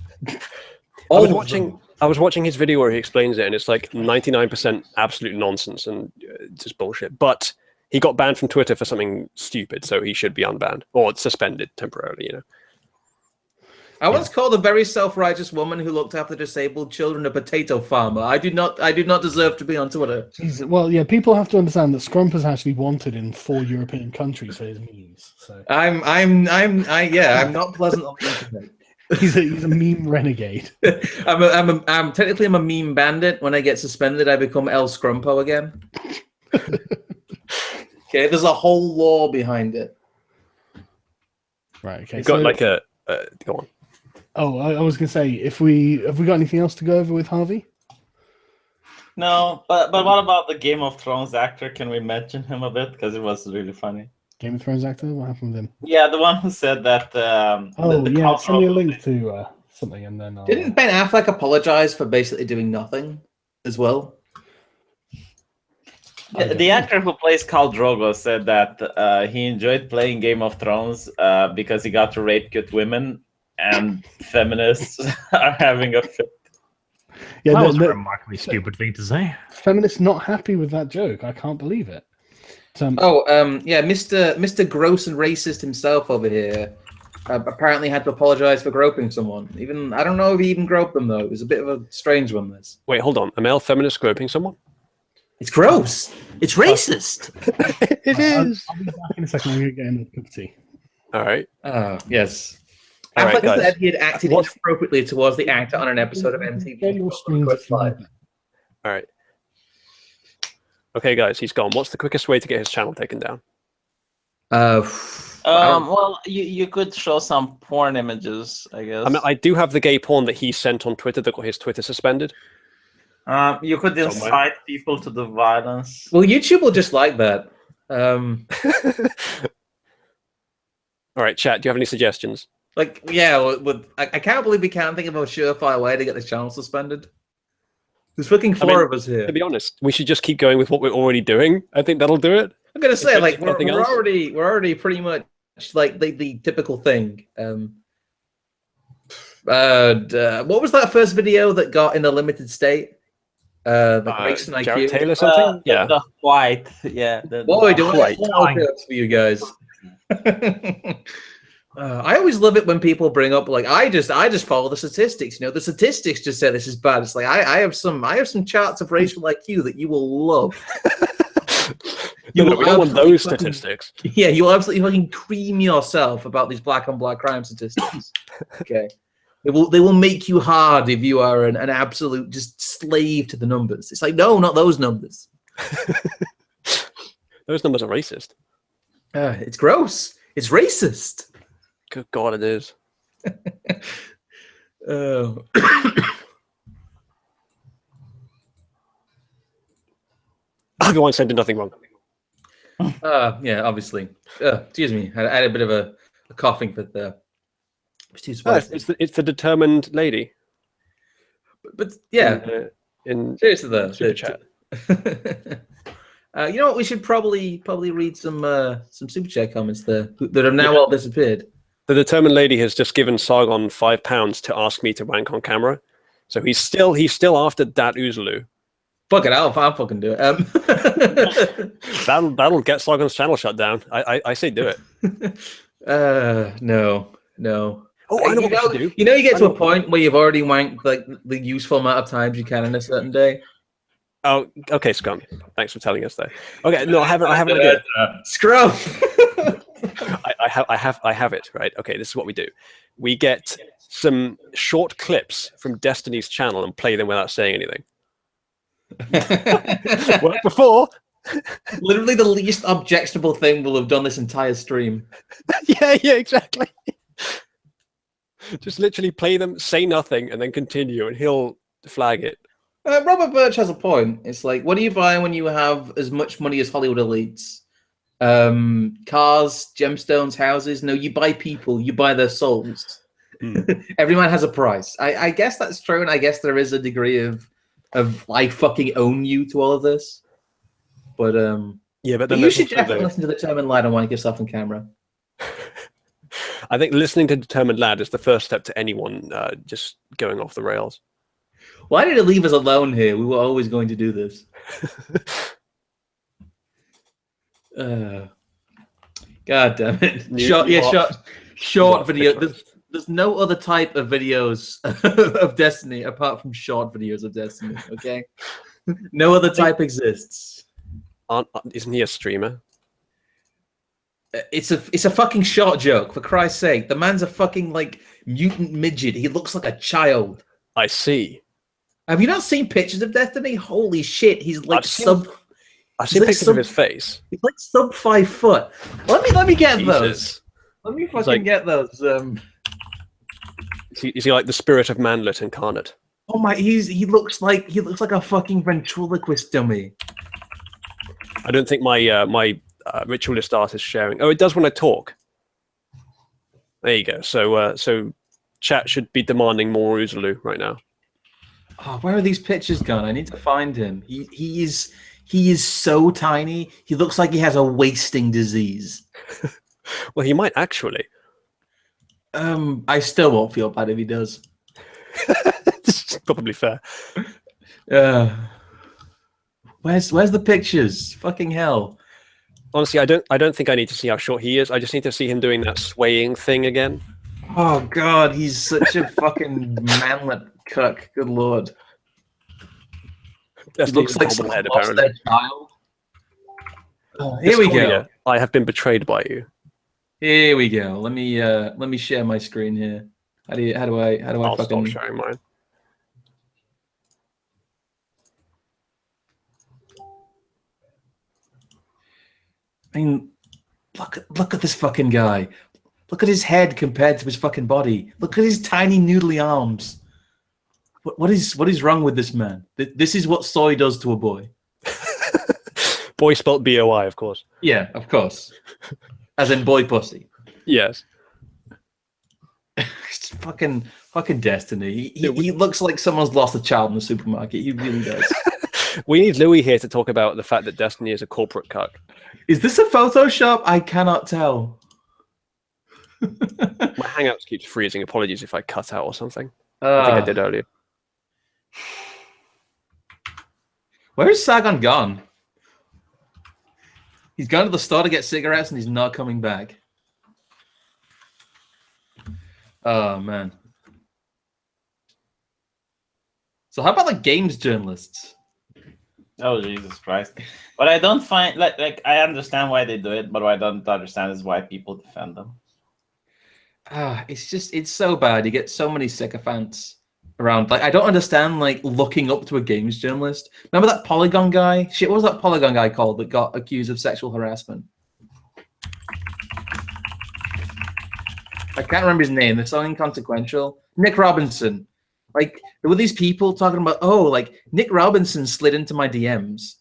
I was watching his video where he explains it, and it's like 99% absolute nonsense and just bullshit. But he got banned from Twitter for something stupid, so he should be unbanned or suspended temporarily, you know. I once called a very self-righteous woman who looked after disabled children a potato farmer. I do not deserve to be on Twitter. Well, yeah, people have to understand that Scrump is actually wanted in 4 European countries for his memes. So I'm not pleasant on the internet. he's a meme renegade. I'm technically a meme bandit. When I get suspended, I become El Scrumpo again. Okay, there's a whole law behind it. Right. Okay. You've got like a go on. Oh, I was gonna say, have we got anything else to go over with Harvey? No, but what about the Game of Thrones actor? Can we mention him a bit? Because it was really funny. Game of Thrones actor? What happened with him? Yeah, the one who said that. Send me a link to something, and then Didn't Ben Affleck apologize for basically doing nothing as well? The actor who plays Khal Drogo said that he enjoyed playing Game of Thrones because he got to rape cute women, and feminists are having a fit. Yeah, that was a remarkably stupid thing to say. Feminists not happy with that joke. I can't believe it. Mr. Gross and Racist himself over here apparently had to apologize for groping someone. Even I don't know if he even groped them though. It was a bit of a strange one. This. Wait, hold on. A male feminist groping someone? It's gross. It's racist. It is. I'll be back in a second. I'm going to get in a cup of tea. All right. Yes. All right, Affleck guys. said he had acted inappropriately towards the actor on an episode of MTV. All right. Okay, guys, he's gone. What's the quickest way to get his channel taken down? Well, you could show some porn images, I guess. I mean, I do have the gay porn that he sent on Twitter that got his Twitter suspended. You could incite people to the violence. Well, YouTube will just like that. All right, chat. Do you have any suggestions? I can't believe we can't think of a surefire way to get this channel suspended. There's fucking four of us here. To be honest, we should just keep going with what we're already doing. I think that'll do it. I'm gonna say, like, we're nothing else. already pretty much like the typical thing. What was that first video that got in a limited state? Grayson IQ. Jared Taylor something? Yeah. The white. Yeah. Boy, do I have for you guys. I always love it when people bring up, like, I just follow the statistics. You know, the statistics just say this is bad. It's like I have some charts of racial IQ that you will love. We don't want those statistics. Yeah, you'll absolutely fucking cream yourself about these black on black crime statistics. Okay, they will make you hard if you are an absolute just slave to the numbers. It's like, no, not those numbers. Those numbers are racist. It's gross. It's racist. Good God, it is. Harvey Weinstein did nothing wrong. Yeah, obviously. Excuse me. I had a bit of a coughing fit there. It's too spicy. It's the determined lady. But yeah, in seriously though, super chat. You know what? We should probably read some super chat comments there that have now all disappeared. The determined lady has just given Sargon £5 to ask me to wank on camera, so he's still after that Oozaloo. Fuck it, I'll fucking do it. That'll get Sargon's channel shut down. I say do it. No. Oh, I know what to do. You know, you get to a point where you've already wanked like the useful amount of times you can in a certain day. Oh, okay, Scrum. Thanks for telling us that. Okay, no, I haven't idea. Scrum. I have it, right? Okay, this is what we do. We get some short clips from Destiny's channel and play them without saying anything. Worked before. Literally the least objectionable thing we'll have done this entire stream. Yeah, exactly. Just literally play them, say nothing, and then continue, and he'll flag it. Robert Birch has a point. It's like, what do you buy when you have as much money as Hollywood elites? Cars, gemstones, houses? No, you buy people. You buy their souls. Every man has a price. I guess that's true, and I guess there is a degree of I fucking own you to all of this. But yeah, but then you should definitely listen to Determined Lad and wank yourself on camera. I think listening to Determined Lad is the first step to anyone just going off the rails. Why did it leave us alone here? We were always going to do this. God damn it! Short video. There's no other type of videos of Destiny apart from short videos of Destiny. Okay, no other type exists. Isn't he a streamer? It's a fucking short joke, for Christ's sake. The man's a fucking like mutant midget. He looks like a child. I see. Have you not seen pictures of Destiny? Holy shit, he's like I've seen pictures of his face. He's like sub 5 foot. Let me get Jesus. those. Let me fucking get those. Is he like the spirit of manlet incarnate? Oh my, he looks like a fucking ventriloquist dummy. I don't think my Ritualist art is sharing. Oh, it does when I talk. There you go. So chat should be demanding more Uzulu right now. Oh, where are these pictures gone? I need to find him. He is so tiny. He looks like he has a wasting disease. Well, he might actually. I still won't feel bad if he does. This is probably fair. Where's the pictures? Fucking hell. Honestly, I don't think I need to see how short he is. I just need to see him doing that swaying thing again. Oh god, he's such a fucking manlet cuck. Good lord. He looks like someone lost their child. Here we go. I have been betrayed by you. Here we go. Let me share my screen here. How do I I'll fucking stop sharing mine. I mean, look at this fucking guy. Look at his head compared to his fucking body. Look at his tiny noodly arms. What is wrong with this man? This is what soy does to a boy. Boy spelt B-O-I, of course. Yeah, of course. As in boy pussy. Yes. It's fucking Destiny. He looks like someone's lost a child in the supermarket. He really does. We need Louis here to talk about the fact that Destiny is a corporate cuck. Is this a Photoshop? I cannot tell. My Hangouts keeps freezing. Apologies if I cut out or something. I think I did earlier. Where is Sagan gone? He's gone to the store to get cigarettes and he's not coming back. Oh, man. So how about the games journalists? Oh, Jesus Christ. But I don't find, like I understand why they do it, but what I don't understand is why people defend them. It's so bad. You get so many sycophants around. Like, I don't understand, like, looking up to a games journalist. Remember that Polygon guy? Shit, what was that Polygon guy called that got accused of sexual harassment? I can't remember his name. They're so inconsequential. Nick Robinson. Like, there were these people talking about, oh, like, Nick Robinson slid into my DMs.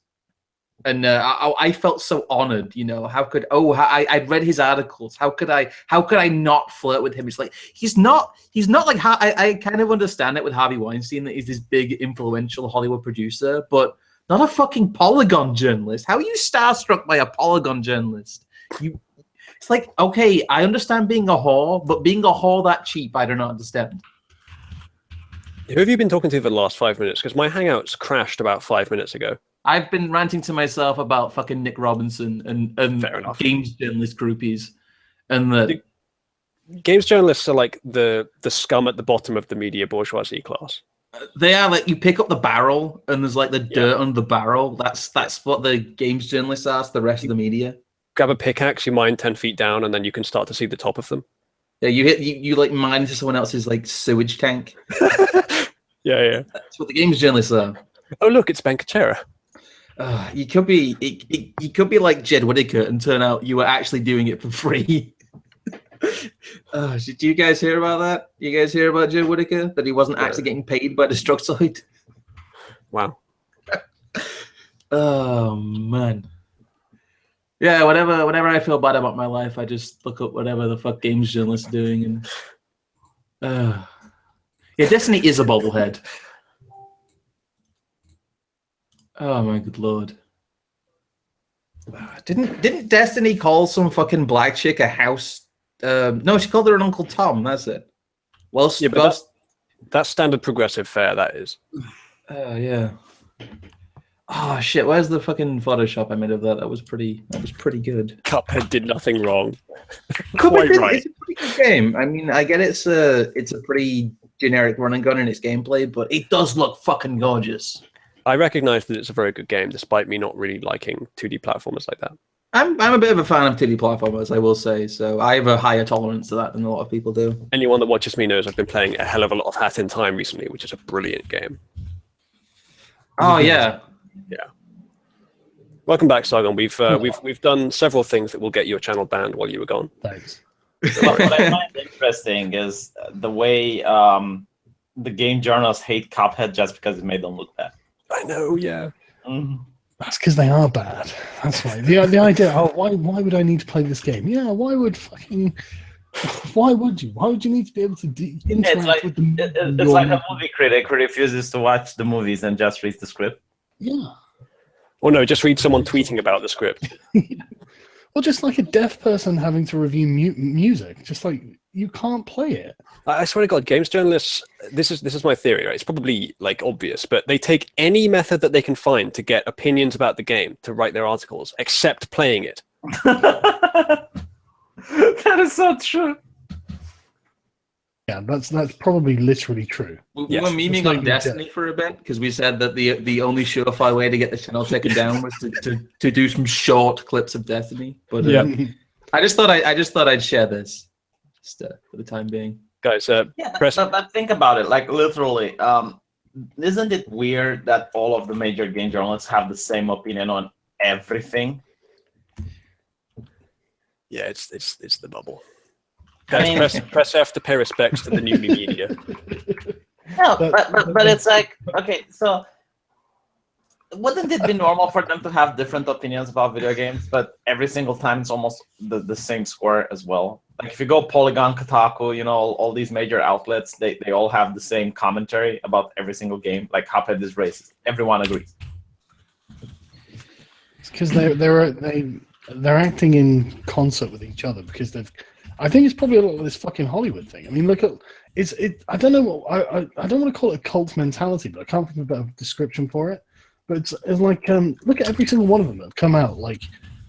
And I felt so honored, you know. I'd read his articles. How could I not flirt with him? It's like he's not like I kind of understand it with Harvey Weinstein that he's this big influential Hollywood producer, but not a fucking Polygon journalist. How are you starstruck by a Polygon journalist? It's like, okay, I understand being a whore, but being a whore that cheap, I do not understand. Who have you been talking to for the last 5 minutes? Because my Hangouts crashed about 5 minutes ago. I've been ranting to myself about fucking Nick Robinson and games journalist groupies. And the games journalists are like the scum at the bottom of the media bourgeoisie class. They are like, you pick up the barrel and there's like the dirt under the barrel. That's what the games journalists are to the rest of the media. Grab a pickaxe, you mine 10 feet down, and then you can start to see the top of them. Yeah, you like mine into someone else's like sewage tank. Yeah. That's what the games journalists are. Oh, look, it's Bankachera. You could be you could be like Jed Whittaker and turn out you were actually doing it for free. Do you guys hear about that? You guys hear about Jed Whittaker, that he wasn't actually getting paid by Destructoid? Wow. Oh man. Yeah, whenever I feel bad about my life, I just look up whatever the fuck games journalists are doing, and yeah, Destiny is a bobblehead. Oh my good lord! Didn't Destiny call some fucking black chick a house? No, she called her an Uncle Tom. That's it. Well, Yeah, but that's standard progressive fare. That is. Yeah. Oh shit! Where's the fucking Photoshop I made of that? That was pretty good. Cuphead did nothing wrong. Quite right. It's a pretty good game. I mean, I get it's a pretty generic run and gun in its gameplay, but it does look fucking gorgeous. I recognize that it's a very good game, despite me not really liking 2D platformers like that. I'm a bit of a fan of 2D platformers, I will say. So I have a higher tolerance to that than a lot of people do. Anyone that watches me knows I've been playing a hell of a lot of Hat in Time recently, which is a brilliant game. Oh yeah. Yeah. Welcome back, Sargon. We've done several things that will get your channel banned while you were gone. Thanks. What I find interesting is the way the game journalists hate Cuphead just because it made them look bad. I know, yeah. Mm-hmm. That's because they are bad. That's why. The idea, why would I need to play this game? Yeah, why would you? Why would you need to be able to interact with the It's like a movie critic who refuses to watch the movies and just reads the script. Yeah. Or no, just read someone tweeting about the script. Or just like a deaf person having to review music. Just like, you can't play it. I swear to God, games journalists, this is my theory, right? It's probably like obvious, but they take any method that they can find to get opinions about the game to write their articles, except playing it. That is so true. Yeah, that's probably literally true. We were memeing on Destiny for a bit because we said that the only surefire way to get the channel taken down was to do some short clips of Destiny. But I just thought I'd share this just for the time being. Guys, but think about it. Like literally, isn't it weird that all of the major game journalists have the same opinion on everything? Yeah, it's the bubble. Guys, press F to pay respects to the newly media. No, but it's like, okay, so wouldn't it be normal for them to have different opinions about video games, but every single time it's almost the same score as well? Like if you go Polygon, Kotaku, all these major outlets, they all have the same commentary about every single game. Like Cuphead is racist. Everyone agrees. It's because they're acting in concert with each other because I think it's probably a lot of this fucking Hollywood thing. I mean, look at I don't know. I don't want to call it a cult mentality, but I can't think of a better description for it. But it's like look at every single one of them that have come out, like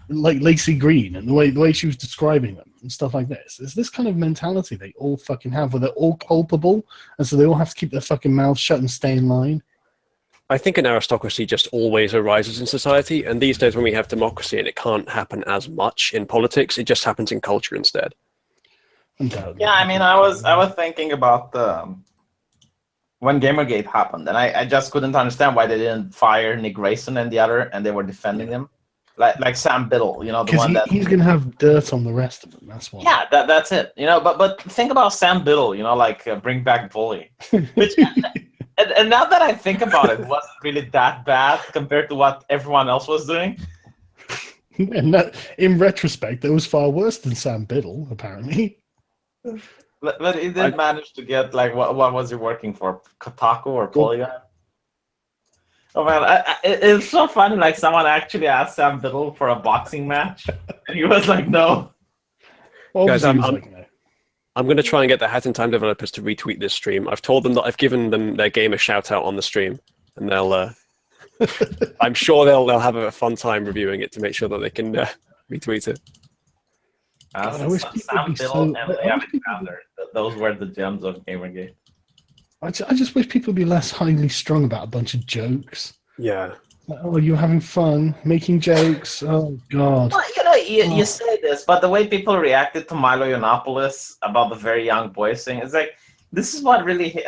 Lacey Green, and the way she was describing them and stuff like this. It's this kind of mentality they all fucking have, where they're all culpable, and so they all have to keep their fucking mouths shut and stay in line. I think an aristocracy just always arises in society, and these days when we have democracy and it can't happen as much in politics, it just happens in culture instead. Yeah, I mean, I was thinking about when Gamergate happened, and I just couldn't understand why they didn't fire Nick Grayson and the other, and they were defending him, like Sam Biddle, the one that he's gonna have dirt on the rest of them. That's why. Yeah, that's it. But think about Sam Biddle, bring back bully, which. And now that I think about it, it wasn't really that bad compared to what everyone else was doing. And that, in retrospect, that was far worse than Sam Biddle, apparently. But he did manage to get, what was he working for? Kotaku or Polygon? Oh man, it's so funny. Someone actually asked Sam Biddle for a boxing match, and he was like, "No." Well, guys, I'm going to try and get the Hat in Time developers to retweet this stream. I've told them that I've given them their game a shout out on the stream, and they'll. I'm sure they'll have a fun time reviewing it to make sure that they can retweet it. Sam Biddle and Alexander. Those were the gems of Gamergate. I just wish people would be less highly strung about a bunch of jokes. Yeah. Oh, you're having fun making jokes. Oh God. Well, you say this, but the way people reacted to Milo Yiannopoulos about the very young boys thing, it's like this is what really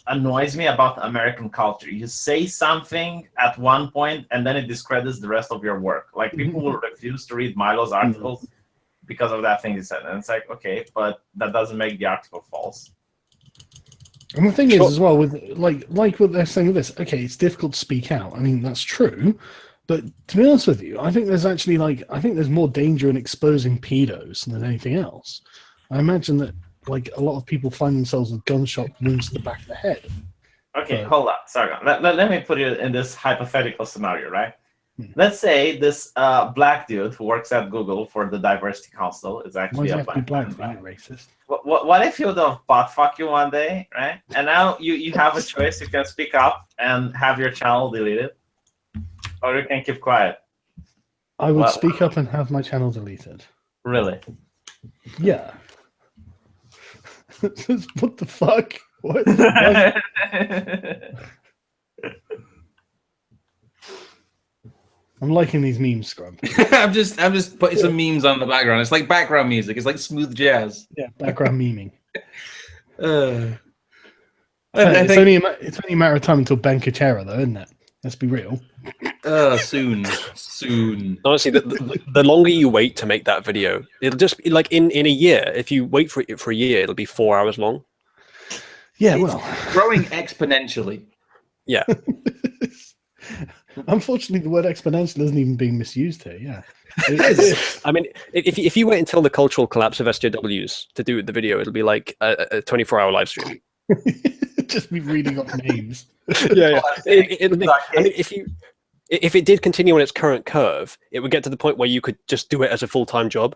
annoys me about American culture. You say something at one point, and then it discredits the rest of your work. Like, people will refuse to read Milo's articles because of that thing he said. And it's like, okay, but that doesn't make the article false. And the thing is, as well, with like what they're saying with this, okay, it's difficult to speak out. I mean, that's true. But to be honest with you, I think there's actually there's more danger in exposing pedos than anything else. I imagine that a lot of people find themselves with gunshot wounds to the back of the head. Okay, hold on. Sorry. Let me put you in this hypothetical scenario, right? Let's say this black dude who works at Google for the Diversity Council is actually a black. Racist. What if he would have butt fuck you one day, right? And now you have a choice. You can speak up and have your channel deleted, or you can keep quiet. I would speak up and have my channel deleted. Really? Yeah. What the fuck? What? I'm liking these memes, Scrump. I'm just putting some memes on the background. It's like background music. It's like smooth jazz. Yeah, background memeing. It's only a matter of time until Ben Kuchera, though, isn't it? Let's be real. Soon. Honestly, the longer you wait to make that video, it'll just be like in a year. If you wait for it for a year, it'll be 4 hours long. Yeah, it's well, growing exponentially. Yeah. Unfortunately, the word exponential isn't even being misused here. Yeah. I mean, if you wait until the cultural collapse of SJWs to do the video, it'll be like a 24-hour live stream. Just be reading off names. Yeah. It'll be, I mean, if it did continue on its current curve, it would get to the point where you could just do it as a full-time job.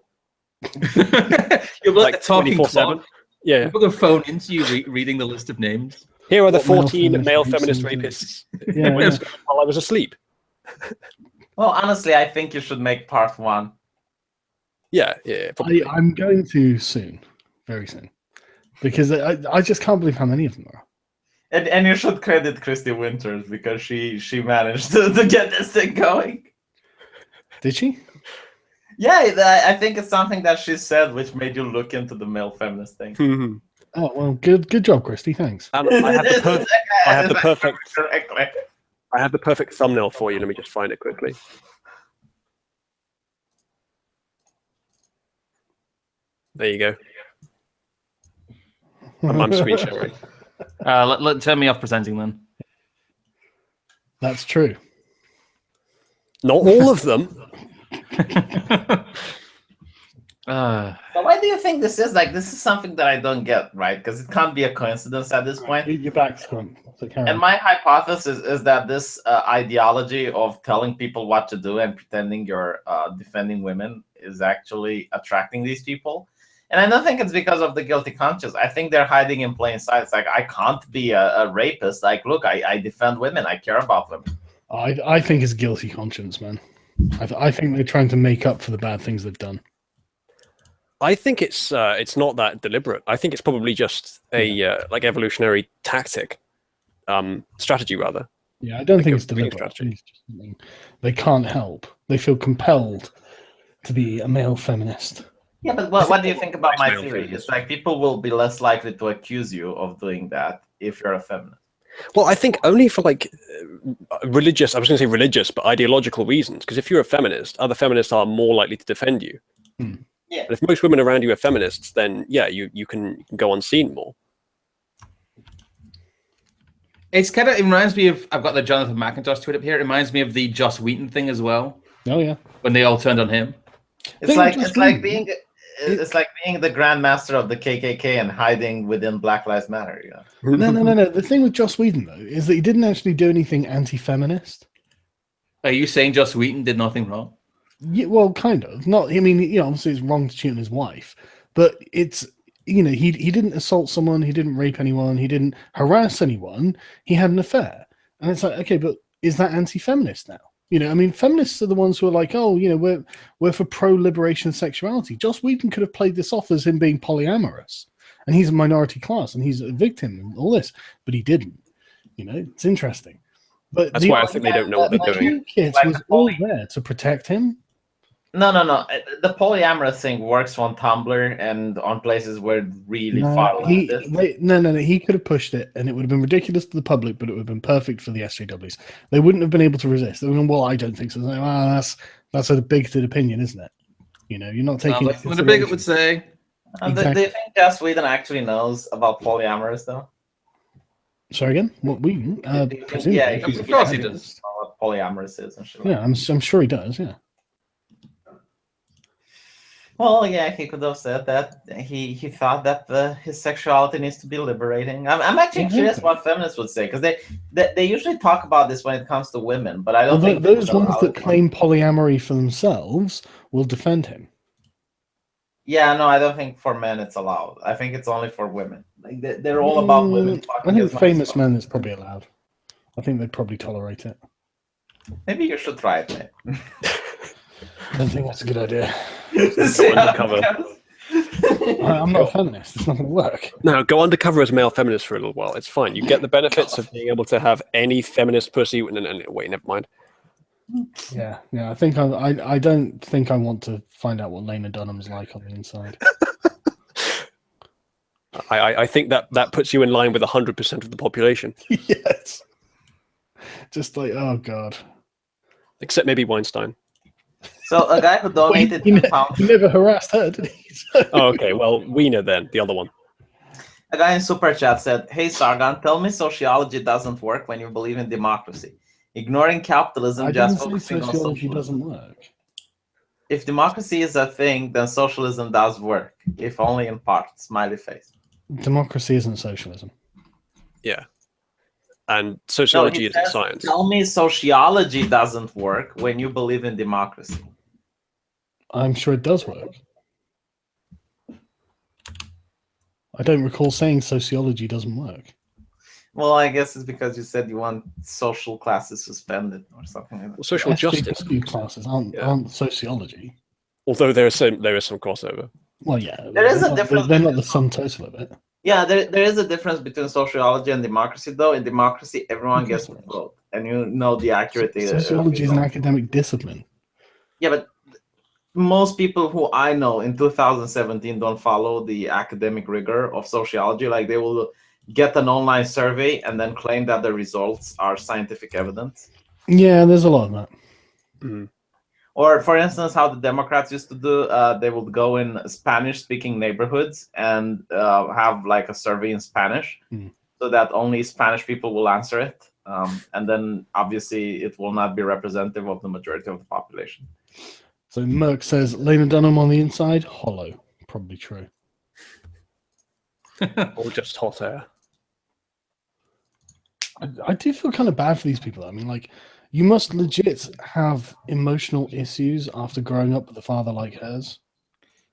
You're like talking 24/7. Yeah. People can phone into you reading the list of names. Here are the 14 male feminist rapists. Yeah. While I was asleep. Well, honestly, I think you should make part 1. Yeah. I'm going to soon, very soon, because I just can't believe how many of them are. And you should credit Christy Winters because she managed to get this thing going. Did she? Yeah, I think it's something that she said which made you look into the male feminist thing. Mm-hmm. Oh well, good job, Christy. Thanks. I have the perfect thumbnail for you. Let me just find it quickly. There you go. I'm screen sharing. Let turn me off presenting then. That's true. Not all of them. So why do you think this is? Like, this is something that I don't get, right? Because it can't be a coincidence at this point. You're back, Scrum. And my hypothesis is that this ideology of telling people what to do and pretending you're defending women is actually attracting these people. And I don't think it's because of the guilty conscience. I think they're hiding in plain sight. It's like, I can't be a rapist. Like, look, I defend women. I care about them. I think it's guilty conscience, man. I think they're trying to make up for the bad things they've done. I think it's not that deliberate. I think it's probably just a like evolutionary tactic, strategy rather. Yeah, I don't think it's deliberate. It's just something they can't help. They feel compelled to be a male feminist. Yeah, but what do you think about my theory? It's like people will be less likely to accuse you of doing that if you're a feminist. Well, I think only for like religious, I was going to say religious, but ideological reasons. Because if you're a feminist, other feminists are more likely to defend you. Yeah. But if most women around you are feminists, then yeah, you can go unseen more. It reminds me of, I've got the Jonathan McIntosh tweet up here. It reminds me of the Joss Wheaton thing as well. Oh yeah. When they all turned on him. It's like being the grandmaster of the KKK and hiding within Black Lives Matter. You know? No. The thing with Joss Whedon though is that he didn't actually do anything anti-feminist. Are you saying Joss Whedon did nothing wrong? Yeah, well, kind of. Not. I mean, obviously it's wrong to cheat on his wife, but it's he didn't assault someone, he didn't rape anyone, he didn't harass anyone. He had an affair, and it's like, okay, but is that anti-feminist now? I mean, feminists are the ones who are like, oh, we're for pro-liberation of sexuality. Joss Whedon could have played this off as him being polyamorous, and he's a minority class, and he's a victim, and all this, but he didn't. It's interesting. But that's why I think they don't know what they're doing. The kids was all there to protect him. No. The polyamorous thing works on Tumblr and on places where it's really far left. No. He could have pushed it, and it would have been ridiculous to the public, but it would have been perfect for the SJWs. They wouldn't have been able to resist. They would have gone, well, I don't think so. Like, that's a bigoted opinion, isn't it? You know, you're not taking. What a bigot would say. Exactly. Do you think Joss Whedon actually knows about polyamorous though? Sorry again. What we? Yeah, of course he does. What polyamorous is and shit. Yeah, I'm sure he does. Yeah. Well, yeah, he could have said that he thought that his sexuality needs to be liberating. I'm actually curious what feminists would say, because they usually talk about this when it comes to women, but I don't think those ones that claim polyamory for themselves will defend him. Yeah, no, I don't think for men it's allowed. I think it's only for women. Like they're all about women. I think famous men is probably allowed. I think they'd probably tolerate it. Maybe you should try it, mate. I don't think that's a good idea. Go undercover. I'm not a feminist. It's not going to work. No, go undercover as male feminist for a little while. It's fine. You get the benefits of being able to have any feminist pussy. Wait, never mind. Yeah. I think I don't think I want to find out what Lena Dunham's like on the inside. I think that puts you in line with 100% of the population. Yes. Just like, oh god. Except maybe Weinstein. So a guy who donated £2. He never harassed her, did he? Oh, okay. Well, Wiener then, the other one. A guy in Super Chat said, "Hey Sargon, tell me sociology doesn't work when you believe in democracy. Ignoring capitalism, I just didn't say focusing on sociology socialism. doesn't work. If democracy is a thing, then socialism does work, if only in part." Smiley face. Democracy isn't socialism. Yeah. And sociology he isn't says, science. Tell me sociology doesn't work when you believe in democracy. I'm sure it does work. I don't recall saying sociology doesn't work. Well, I guess it's because you said you want social classes suspended or something like that. Well, social justice. SJW classes aren't sociology. Although there is some crossover. Well, yeah. There is a difference. They're not the sum total of it. Yeah, there is a difference between sociology and democracy, though. In democracy, everyone gets to vote, and you know the accuracy. Sociology is an academic discipline. Yeah, but most people who I know in 2017 don't follow the academic rigor of sociology. Like they will get an online survey and then claim that the results are scientific evidence. Yeah, there's a lot of that. Mm. Or, for instance, how the Democrats used to do, they would go in Spanish-speaking neighborhoods and have like a survey in Spanish, so that only Spanish people will answer it. And then, obviously, it will not be representative of the majority of the population. So Merck says, Lena Dunham on the inside, hollow. Probably true. Or just hot air. I do feel kind of bad for these people. I mean, like, you must legit have emotional issues after growing up with a father like hers.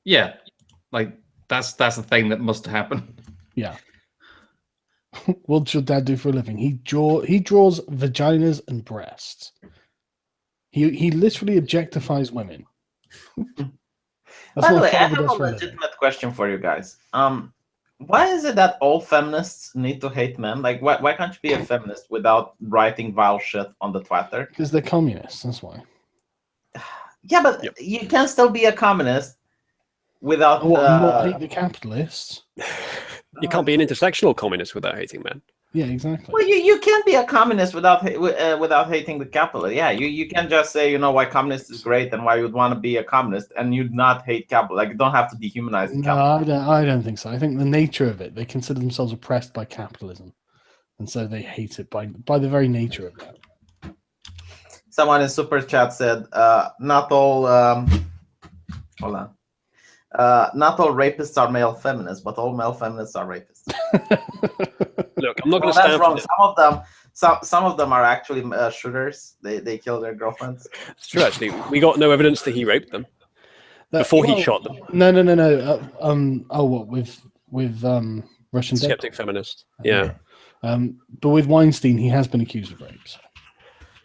Yeah, like that's a thing that must happen. Yeah. What does your dad do for a living? He draws vaginas and breasts. He literally objectifies women. By the way, I have a legitimate question for you guys. Why is it that all feminists need to hate men? Like, why can't you be a feminist without writing vile shit on the Twitter? Because they're communists, that's why. Yeah, but you can still be a communist without... not hate the capitalists. You can't be an intersectional communist without hating men. Yeah, exactly. Well, you can be a communist without hating the capital. Yeah, you can just say, why communist is great and why you'd want to be a communist, and you'd not hate capital. Like, you don't have to dehumanize the capital. No, I don't think so. I think the nature of it, they consider themselves oppressed by capitalism, and so they hate it by the very nature of that. Someone in Super Chat said, not all... hold on. Not all rapists are male feminists, but all male feminists are rapists. Look, I'm not going to stand wrong. for this. Some of them are actually shooters. They kill their girlfriends. It's true, actually. We got no evidence that he raped them before he shot them. No. What with Russian Skeptic feminist. Yeah. But with Weinstein, he has been accused of rape. So.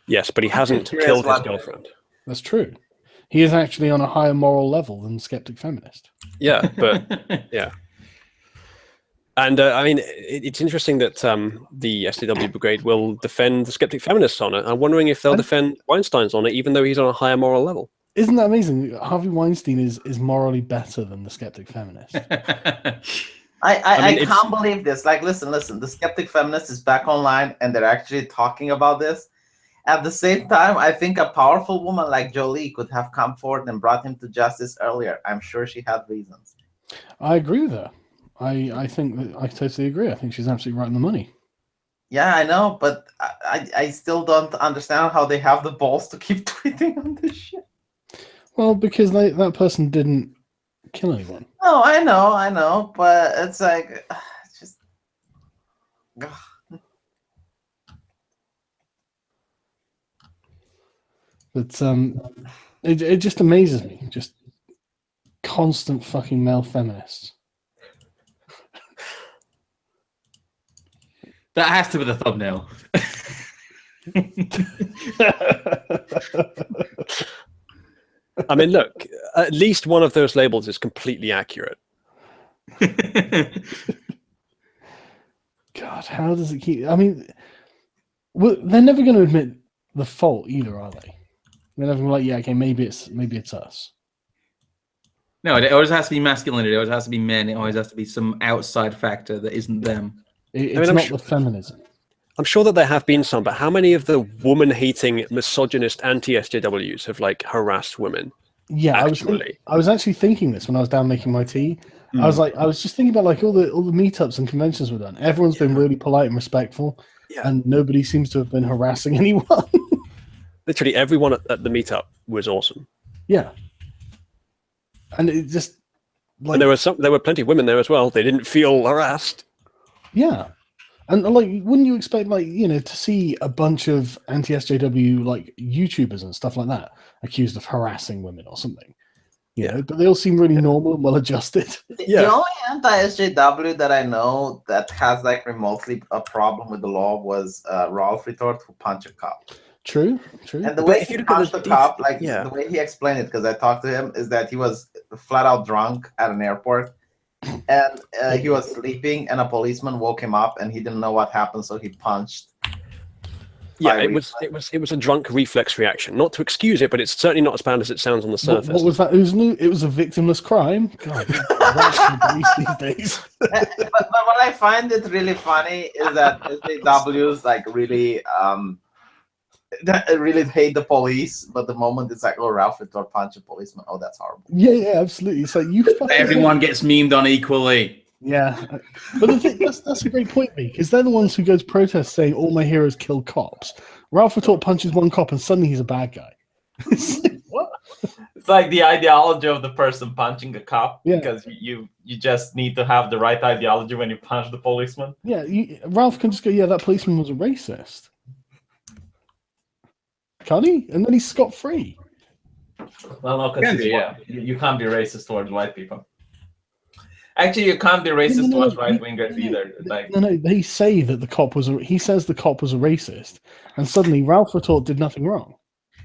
Yes, but he hasn't killed his girlfriend. That's true. He is actually on a higher moral level than Skeptic Feminist. Yeah, but yeah. And I mean, it's interesting that the SJW Brigade will defend the Skeptic Feminists on it. I'm wondering if they'll defend Weinstein's on it, even though he's on a higher moral level. Isn't that amazing? Harvey Weinstein is morally better than the skeptic feminist. I can't believe this. Like, listen. The skeptic feminist is back online, and they're actually talking about this. At the same time, I think a powerful woman like Jolie could have come forward and brought him to justice earlier. I'm sure she had reasons. I agree with her. I think that I totally agree. I think she's absolutely right on the money. Yeah, I know, but I still don't understand how they have the balls to keep tweeting on this shit. Well, because that person didn't kill anyone. No, I know, but it's like, it's just. Ugh. But it just amazes me. Just constant fucking male feminists. That has to be the thumbnail. I mean, look, at least one of those labels is completely accurate. God, how does it keep? I mean, they're never going to admit the fault either, are they? They're never going to be like, yeah, okay, maybe it's us. No, it always has to be masculinity. It always has to be men. It always has to be some outside factor that isn't them. It's not the feminism. I'm sure that there have been some, but how many of the woman-hating, misogynist anti-SJWs have like harassed women? Yeah, actually? I was actually thinking this when I was down making my tea. I was just thinking about like all the meetups and conventions we've done. Everyone's been really polite and respectful, and nobody seems to have been harassing anyone. Literally everyone at the meetup was awesome. Yeah, and it just like, and there were plenty of women there as well. They didn't feel harassed. Yeah. And like, wouldn't you expect, like, you know, to see a bunch of anti-SJW like YouTubers and stuff like that accused of harassing women or something? You know, but they all seem really normal and well adjusted. The only anti-SJW that I know that has like remotely a problem with the law was Ralph Retort, who punched a cop. True. And the way he punched the cop, like the way he explained it, because I talked to him, is that he was flat out drunk at an airport. And he was sleeping, and a policeman woke him up, and he didn't know what happened, so he punched. Yeah, it was a drunk reflex reaction. Not to excuse it, but it's certainly not as bad as it sounds on the surface. What was that? It was a victimless crime. God, that's these days. But what I find it really funny is that SJWs like really really hate the police, but the moment it's like, oh, Ralph Retort punched a policeman, oh, that's horrible. Yeah, absolutely. It's like you. Everyone gets memed on equally. Yeah, but the thing, that's a great point, because they're the ones who go to protest saying all my heroes kill cops. Ralph Retort punches one cop, and suddenly he's a bad guy. It's like, what? It's like the ideology of the person punching a cop, because you just need to have the right ideology when you punch the policeman. Yeah, Ralph can just go, yeah, that policeman was a racist. Can't he? And then he's scot-free. Well, no, because you can't be racist towards white people. Actually, you can't be racist towards right-wingers either. Like, no, they say that the cop was he says the cop was a racist, and suddenly Ralph Retort did nothing wrong.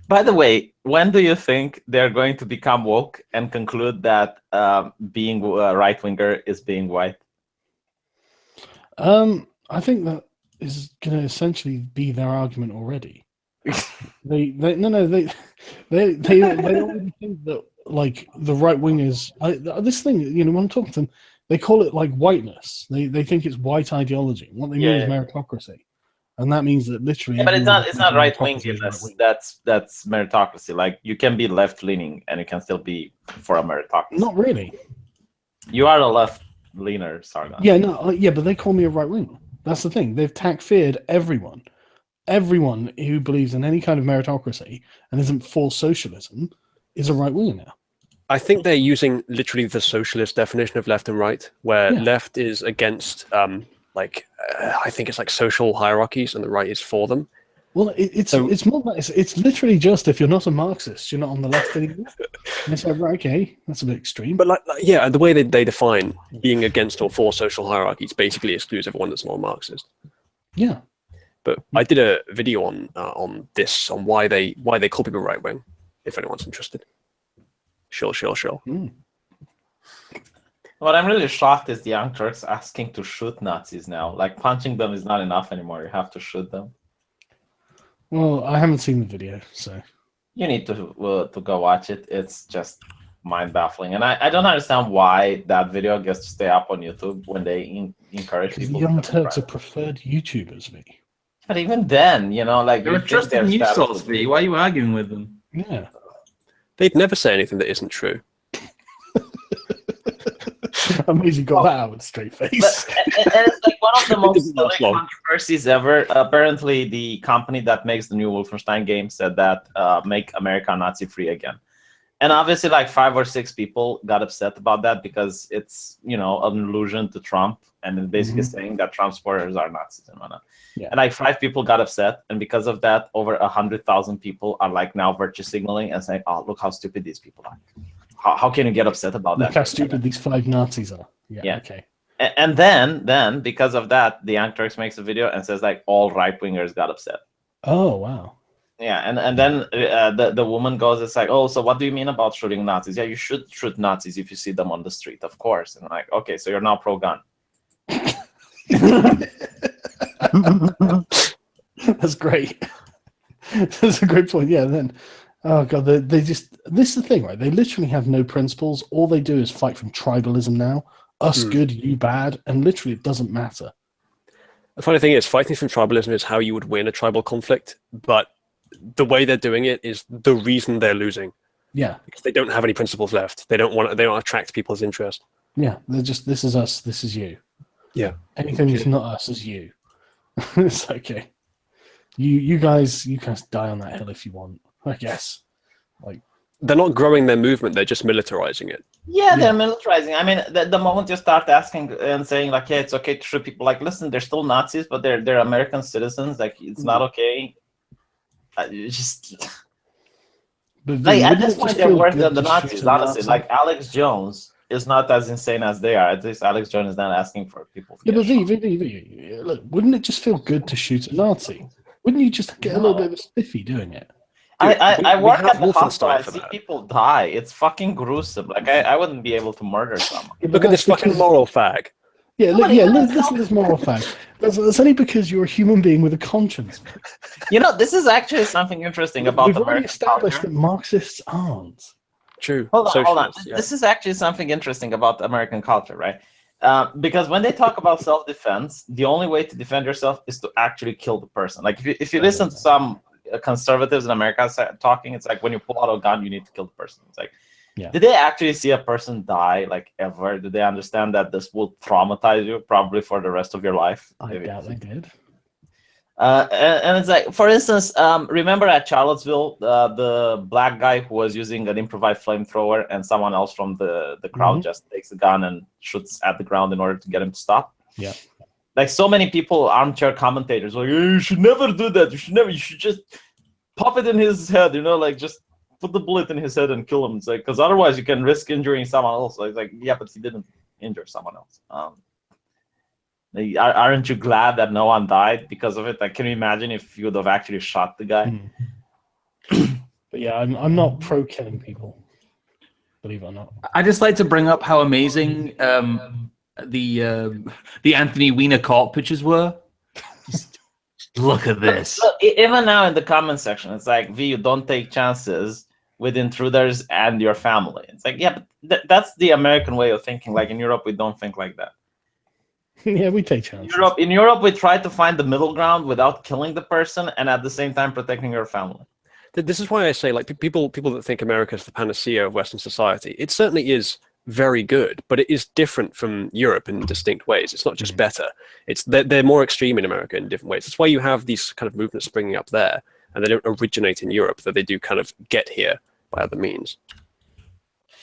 By the way, when do you think they're going to become woke and conclude that being a right-winger is being white? I think that is going to essentially be their argument already. They already think that like the right wingers. This thing, you know, when I'm talking to them, they call it like whiteness. They think it's white ideology. What they mean is meritocracy, and that means that literally. Yeah, but it's not right winginess. That's meritocracy. Like, you can be left leaning and you can still be for a meritocracy. Not really. You are a left leaner, Sargon. Yeah, no, but they call me a right winger. That's the thing. They've feared everyone. Everyone who believes in any kind of meritocracy and isn't for socialism is a right winger now. I think they're using literally the socialist definition of left and right, where left is against, I think it's like social hierarchies, and the right is for them. Well, it's more like it's literally just, if you're not a Marxist, you're not on the left anymore. And it's like, right, okay, that's a bit extreme. But the way they define being against or for social hierarchies basically excludes everyone that's not a Marxist. Yeah. But I did a video on why they call people right wing, if anyone's interested. Sure. What I'm really shocked is the Young Turks asking to shoot Nazis now. Like, punching them is not enough anymore. You have to shoot them. Well, I haven't seen the video, so You need to go watch it. It's just mind-baffling, and I don't understand why that video gets to stay up on YouTube when they encourage Because the people. Young to Turks are subscribe. preferred YouTubers, me. But even then, you know, like They're you a think trusted their news status source, would be- V. Why are you arguing with them? Yeah. They'd never say anything that isn't true. Amazing, got that out with a straight face. And it's like one of the most didn't last silly long. controversies ever. Apparently, the company that makes the new Wolfenstein game said that make America Nazi-free again. And obviously, like 5 or 6 people got upset about that because it's, you know, an allusion to Trump, and it's basically saying that Trump supporters are Nazis and whatnot. Yeah. And like 5 people got upset, and because of that, over 100,000 people are like now virtue signaling and saying, "Oh, look how stupid these people are. How can you get upset about Look that?" how stupid these 5 Nazis are. Yeah. Okay. And then because of that, the Young Turks makes a video and says like all right wingers got upset. Oh, wow. Yeah, and then the woman goes, it's like, oh, so what do you mean about shooting Nazis? Yeah, you should shoot Nazis if you see them on the street, of course. And I'm like, okay, so you're now pro-gun. That's great. That's a great point. Yeah, then, oh god, they just, this is the thing, right? They literally have no principles. All they do is fight from tribalism now. Us good, you bad, and literally it doesn't matter. The funny thing is, fighting from tribalism is how you would win a tribal conflict, but the way they're doing it is the reason they're losing. Yeah, Because they don't have any principles left. They don't attract people's interest. yeah. They're just, this is us, this is you. Yeah. Anything that's not us is you. It's okay. You guys die on that hill if you want, I guess. Like, They're not growing their movement, they're just militarizing it. Yeah, they're militarizing. I mean, the moment you start asking and saying like, yeah, it's okay to shoot people, like, listen, they're still Nazis, but they're American citizens. Like, it's not okay. Just but like at wouldn't this it point, just they're feel worse good than the to shoot Nazis. a Honestly, Nazi? like Alex Jones is not as insane as they are. At least Alex Jones is not asking for people. To Yeah, get but shot. V, look, wouldn't it just feel good to shoot a Nazi? Wouldn't you just get a little bit of a spiffy doing it? I we work have at the hospital. I Wolfenstein for see that. people die. It's fucking gruesome. Like I wouldn't be able to murder someone. Yeah, but Look at this that's fucking because- moral fag. Yeah, No, but yeah. even Listen to this moral fact. That's only because you're a human being with a conscience. You know, this is actually something interesting about We've already American established culture. that Marxists aren't. True. Hold on. Socialists, yeah. This is actually something interesting about American culture, right? Because when they talk about self-defense, the only way to defend yourself is to actually kill the person. Like if you listen to some conservatives in America talking, it's like when you pull out a gun, you need to kill the person. It's like, Yeah. did they actually see a person die, like ever? Did they understand that this will traumatize you probably for the rest of your life? I doubt they did. And it's like, for instance, remember at Charlottesville, the black guy who was using an improvised flamethrower, and someone else from the crowd just takes the gun and shoots at the ground in order to get him to stop. Yeah. Like so many people, armchair commentators, like, you should never do that. You should just pop it in his head. You know, like just put the bullet in his head and kill him. It's like, because otherwise you can risk injuring someone else. So it's like, yeah, but he didn't injure someone else. Aren't you glad that no one died because of it? Like, can you imagine if you would have actually shot the guy? But yeah, I'm not pro killing people. Believe it or not. I just like to bring up how amazing the Anthony Weiner court pictures were. Just look at this. Look, even now in the comment section, it's like, V, you don't take chances with intruders and your family. It's like, yeah, but that's the American way of thinking. Like in Europe, we don't think like that. Yeah, we take chances. In Europe, we try to find the middle ground without killing the person and at the same time protecting your family. This is why I say, like, people that think America is the panacea of Western society, it certainly is very good, but it is different from Europe in distinct ways. It's not just better. It's they're more extreme in America in different ways. That's why you have these kind of movements springing up there, and they don't originate in Europe, that they do kind of get here by other means.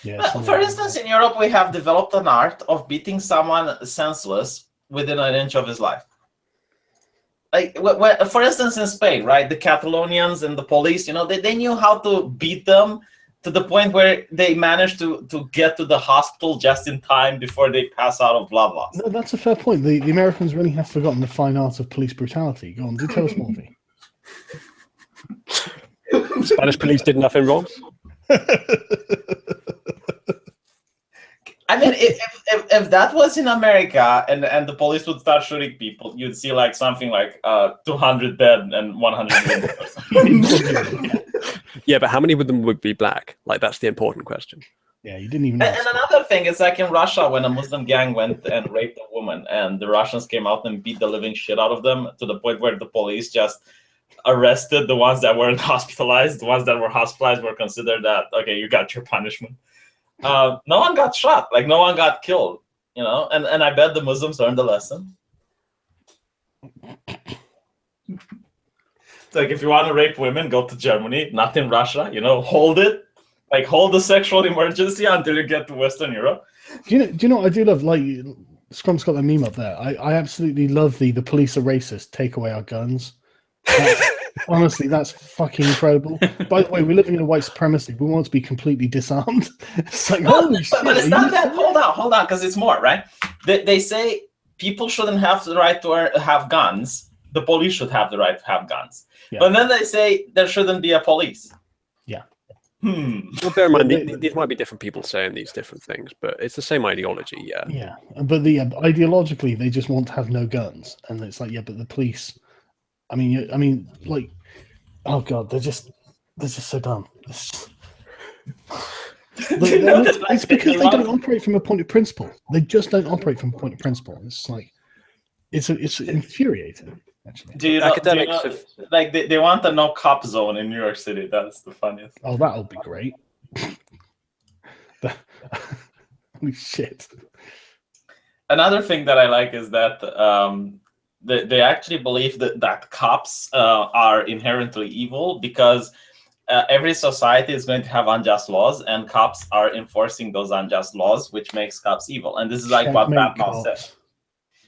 Yeah, For instance, in Europe, we have developed an art of beating someone senseless within an inch of his life. Like, for instance, in Spain, right, the Catalonians and the police, you know, they knew how to beat them to the point where they managed to get to the hospital just in time before they pass out of blood loss. No, that's a fair point. The Americans really have forgotten the fine art of police brutality. Go on, do tell us more, V. Spanish police did nothing wrong. I mean, if that was in America and the police would start shooting people, you'd see like something like 200 dead and 100 wounded. Yeah, but how many of them would be black? Like, that's the important question. Yeah, you didn't even know. And another thing is like in Russia, when a Muslim gang went and raped a woman, and the Russians came out and beat the living shit out of them to the point where the police just arrested the ones that weren't hospitalized. The ones that were hospitalized were considered that, okay, you got your punishment. No one got shot, like no one got killed, you know, and I bet the Muslims learned the lesson. It's like, if you want to rape women, go to Germany, not in Russia, you know, hold the sexual emergency until you get to Western Europe. Do you know what I do love? Like, Scrump's got that meme up there. I absolutely love the police are racist, take away our guns. Honestly, that's fucking incredible. By the way, we're living in a white supremacy. We want to be completely disarmed. It's like, holy shit. But it's not that. Hold on, because it's more, right? They say people shouldn't have the right to have guns. The police should have the right to have guns. Yeah. But then they say there shouldn't be a police. Yeah. Well, bear in mind, these might be different people saying these different things, but it's the same ideology, yeah. Yeah, but ideologically, they just want to have no guns. And it's like, yeah, but the police... I mean, like, oh god, they're just so dumb. It's because they don't operate from a point of principle. They just don't operate from a point of principle. It's like, it's infuriating. Actually, do you know, like they want a no cop zone in New York City? That's the funniest. Oh, that'll be great. Holy shit! Another thing that I like is that. They actually believe that cops are inherently evil because every society is going to have unjust laws, and cops are enforcing those unjust laws, which makes cops evil. And this is like what Batman said.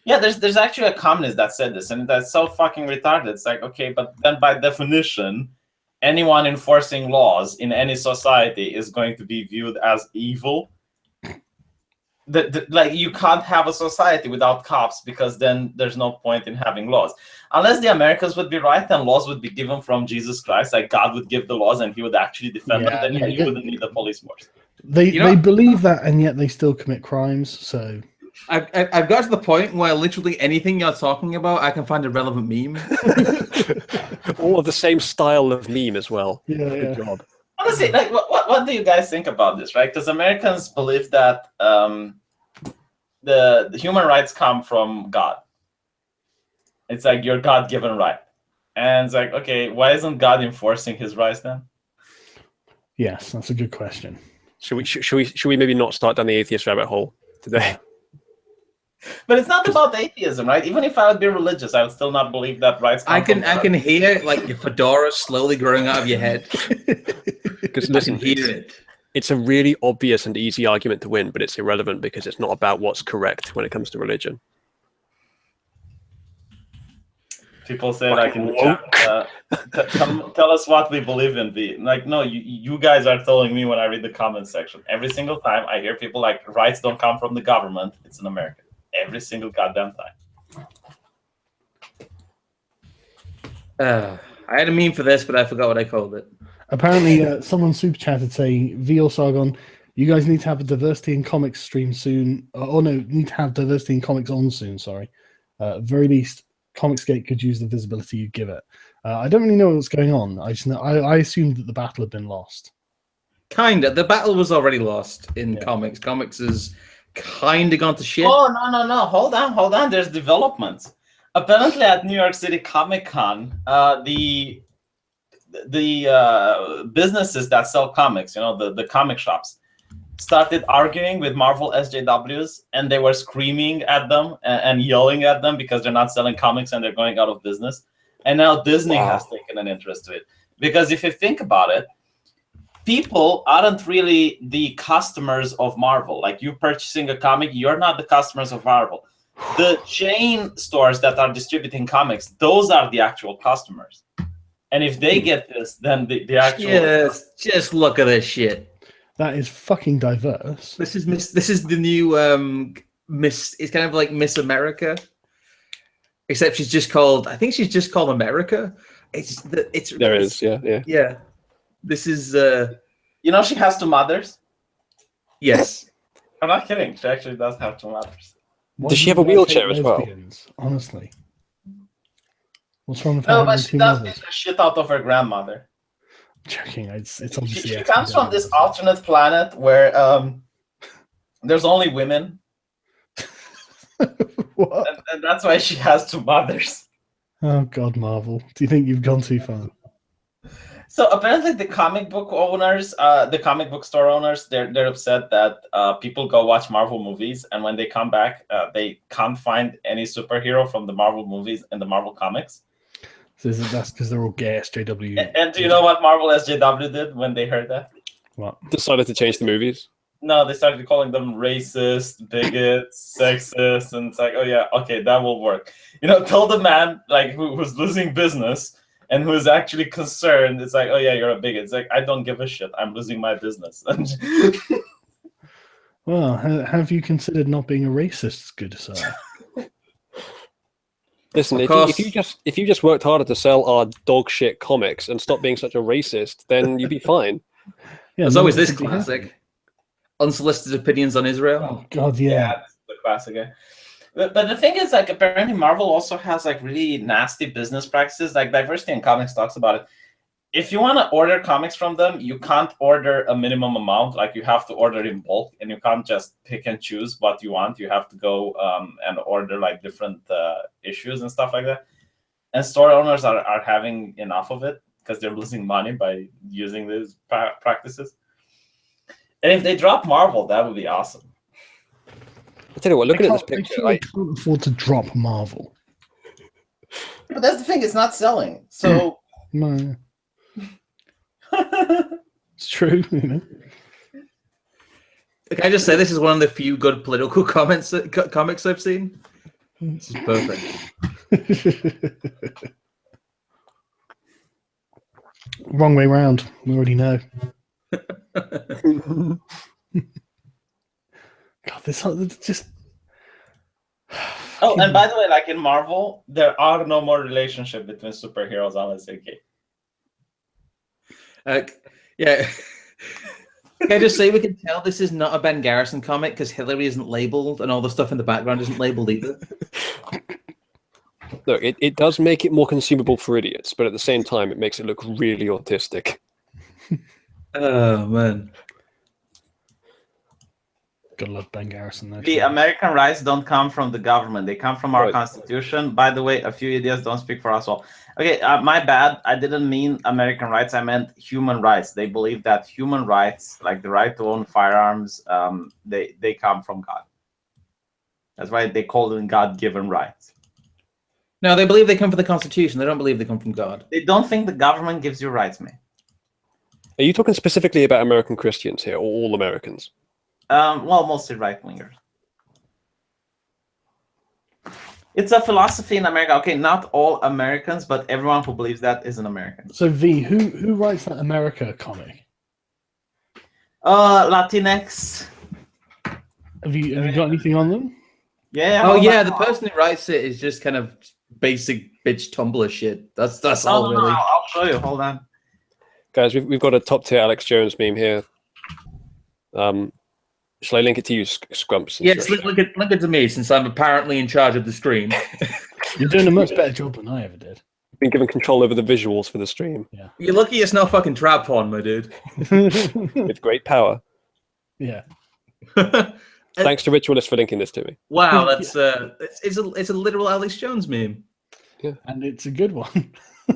Yeah, there's actually a communist that said this, and that's so fucking retarded. It's like, okay, but then by definition, anyone enforcing laws in any society is going to be viewed as evil. Like, you can't have a society without cops, because then there's no point in having laws. Unless the Americans would be right and laws would be given from Jesus Christ, like God would give the laws and he would actually defend them, then you wouldn't need the police force. They believe that, and yet they still commit crimes, so... I've got to the point where literally anything you're talking about, I can find a relevant meme. All of the same style of meme as well. Yeah, Good job. Honestly, like, what do you guys think about this, right? Because Americans believe that the human rights come from God. It's like your God-given right. And it's like, okay, why isn't God enforcing his rights then? Yes, that's a good question. Should we maybe not start down the atheist rabbit hole today? But it's not about atheism, right? Even if I would be religious, I would still not believe that rights come from God. I can hear like your fedora slowly growing out of your head. Because listen, it's a really obvious and easy argument to win, but it's irrelevant because it's not about what's correct when it comes to religion. People say like in the chat, tell us what we believe in. Like, no, you guys are telling me when I read the comment section. Every single time I hear people like, rights don't come from the government, it's in America. Every single goddamn time. I had a meme for this, but I forgot what I called it. Apparently, someone super chatted saying, VL Sargon, you guys need to have a diversity in comics stream soon. Need to have diversity in comics on soon, sorry. At very least, Comicsgate could use the visibility you give it. I don't really know what's going on. I assumed that the battle had been lost. Kinda. The battle was already lost in comics. Comics has kind of gone to shit. Oh, no. Hold on. There's developments. Apparently at New York City Comic Con, the businesses that sell comics, the comic shops, started arguing with Marvel SJWs, and they were screaming at them and yelling at them because they're not selling comics and they're going out of business. And now Disney has taken an interest to it. Because if you think about it, people aren't really the customers of Marvel. Like, you purchasing a comic, you're not the customers of Marvel. The chain stores that are distributing comics, those are the actual customers. And if they get this, then the actual... Just look at this shit. That is fucking diverse. This is the new Miss. It's kind of like Miss America, except she's just called. I think she's just called America. Yeah. This is. She has two mothers. Yes. I'm not kidding. She actually does have two mothers. Why Does she do have a you guys wheelchair hate as well? lesbians? Honestly, what's wrong with No, having but she two does mothers? beat the shit out of her grandmother. Joking. It's She, obviously she comes from this SPW. alternate planet where there's only women, What? and that's why she has two mothers. Oh God, Marvel. Do you think you've gone too far? So apparently, the comic book owners, the comic book store owners, they're upset that people go watch Marvel movies, and when they come back, they can't find any superhero from the Marvel movies and the Marvel comics. So that's because they're all gay SJW. And do you know what Marvel SJW did when they heard that? What? Decided to change the movies. No, they started calling them racist, bigots, sexist, and it's like, oh yeah, okay, that will work. Tell the man like who's losing business and who is actually concerned. It's like, oh yeah, you're a bigot. It's like, I don't give a shit. I'm losing my business. Well, have you considered not being a racist, good sir? Listen, Of if you just worked harder to sell our dog shit comics and stop being such a racist, then you'd be fine. Yeah, There's no always one's this gonna be happy. classic. Unsolicited opinions on Israel. Oh God, yeah. That's the classic. But the thing is, like, apparently Marvel also has like really nasty business practices. Like Diversity in Comics talks about it. If you want to order comics from them, you can't order a minimum amount. Like, you have to order in bulk, and you can't just pick and choose what you want. You have to go and order like different issues and stuff like that. And store owners are having enough of it because they're losing money by using these practices. And if they drop Marvel, that would be awesome. I tell you what, looking at this I picture, can't afford to drop Marvel. But that's the thing; it's not selling. So No, it's true. Can I just say this is one of the few good political comics I've seen? This is perfect. Wrong way round. We already know. God, this just. Oh, and by the way, like in Marvel, there are no more relationship between superheroes unless they're gay. Yeah. Can I just say we can tell this is not a Ben Garrison comic because Hillary isn't labeled and all the stuff in the background isn't labeled either. look, it does make it more consumable for idiots, but at the same time, it makes it look really autistic. Oh, man. Gotta love Ben Garrison there. The American rights don't come from the government; they come from our Right. Constitution. By the way, a few idiots don't speak for us all. Okay, my bad. I didn't mean American rights. I meant human rights. They believe that human rights, like the right to own firearms, they come from God. That's why they call them God-given rights. No, they believe they come from the Constitution. They don't believe they come from God. They don't think the government gives you rights, man. Are you talking specifically about American Christians here, or all Americans? Well, mostly right-wingers. It's a philosophy in America. Okay, not all Americans, but everyone who believes that is an American. So V, who writes that America comic? Latinx. Have you got anything on them? Yeah. Oh, hold yeah, on. the person who writes it is just kind of basic bitch Tumblr shit. That's No, all, no, really. I'll show you. Hold on. Guys, we've got a top tier Alex Jones meme here. Shall I link it to you, Scrumps? Yes, link it to me since I'm apparently in charge of the stream. You're doing a much better job than I ever did. Been given control over the visuals for the stream You're lucky it's not fucking trap porn, my dude. with great power. Yeah. Thanks to Ritualist for linking this to me. Wow, that's it's a literal Alex Jones meme. And it's a good one.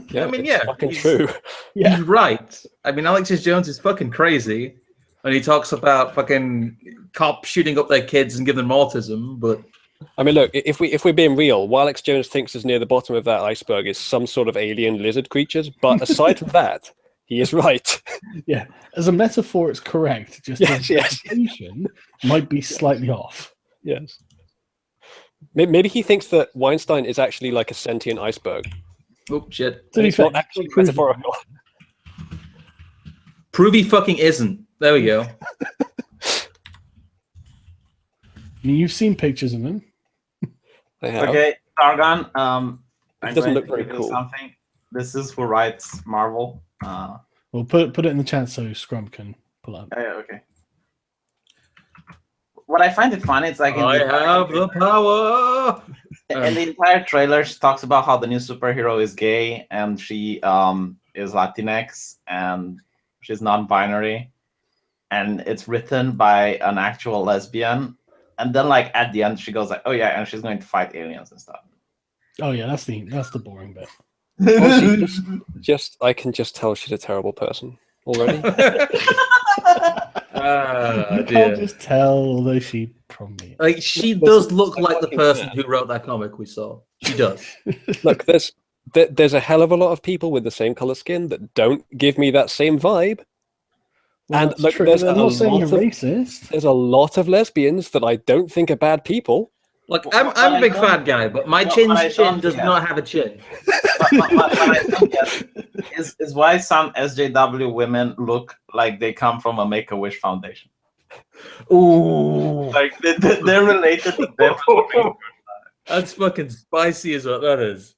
Yeah, I mean, it's yeah, fucking he's- true. Yeah. He's right. I mean, Alex Jones is fucking crazy, and he talks about fucking cops shooting up their kids and giving them autism. But I mean, look, if we're being real, what Alex Jones thinks is near the bottom of that iceberg is some sort of alien lizard creatures. But aside from that, he is right. Yeah. As a metaphor, it's correct. Just Yes, the yes. interpretation might be slightly off. Yes. Maybe he thinks that Weinstein is actually like a sentient iceberg. oh shit, To be It's fair, not actually prove it. metaphorical. prove he fucking isn't. There we go. I mean, you've seen pictures of him. I have. Okay, Targon. I'm doesn't going look to very give you cool. Something. This is who writes Marvel. We'll put it in the chat so Scrum can pull up. Yeah, okay. what I find it funny, it's like I have the power. in the entire trailer, she talks about how the new superhero is gay and she is Latinx and she's non-binary, and it's written by an actual lesbian. And then, like at the end, she goes like, "Oh yeah," and she's going to fight aliens and stuff. Oh yeah, that's the boring bit. Honestly, I can just tell she's a terrible person already. You can't just tell, although she probably like she does look like the person who wrote that comic we saw. She does. Look, there's a hell of a lot of people with the same color skin that don't give me that same vibe. Well, and look, true. there's I'm not saying you're racist. There's a lot of lesbians that I don't think are bad people. Look, I'm a big fat guy, but my chin does not have a chin. What I don't get is why some SJW women look like they come from a Make-A-Wish foundation. Ooh, Like they're related to them. That's fucking spicy as what that is.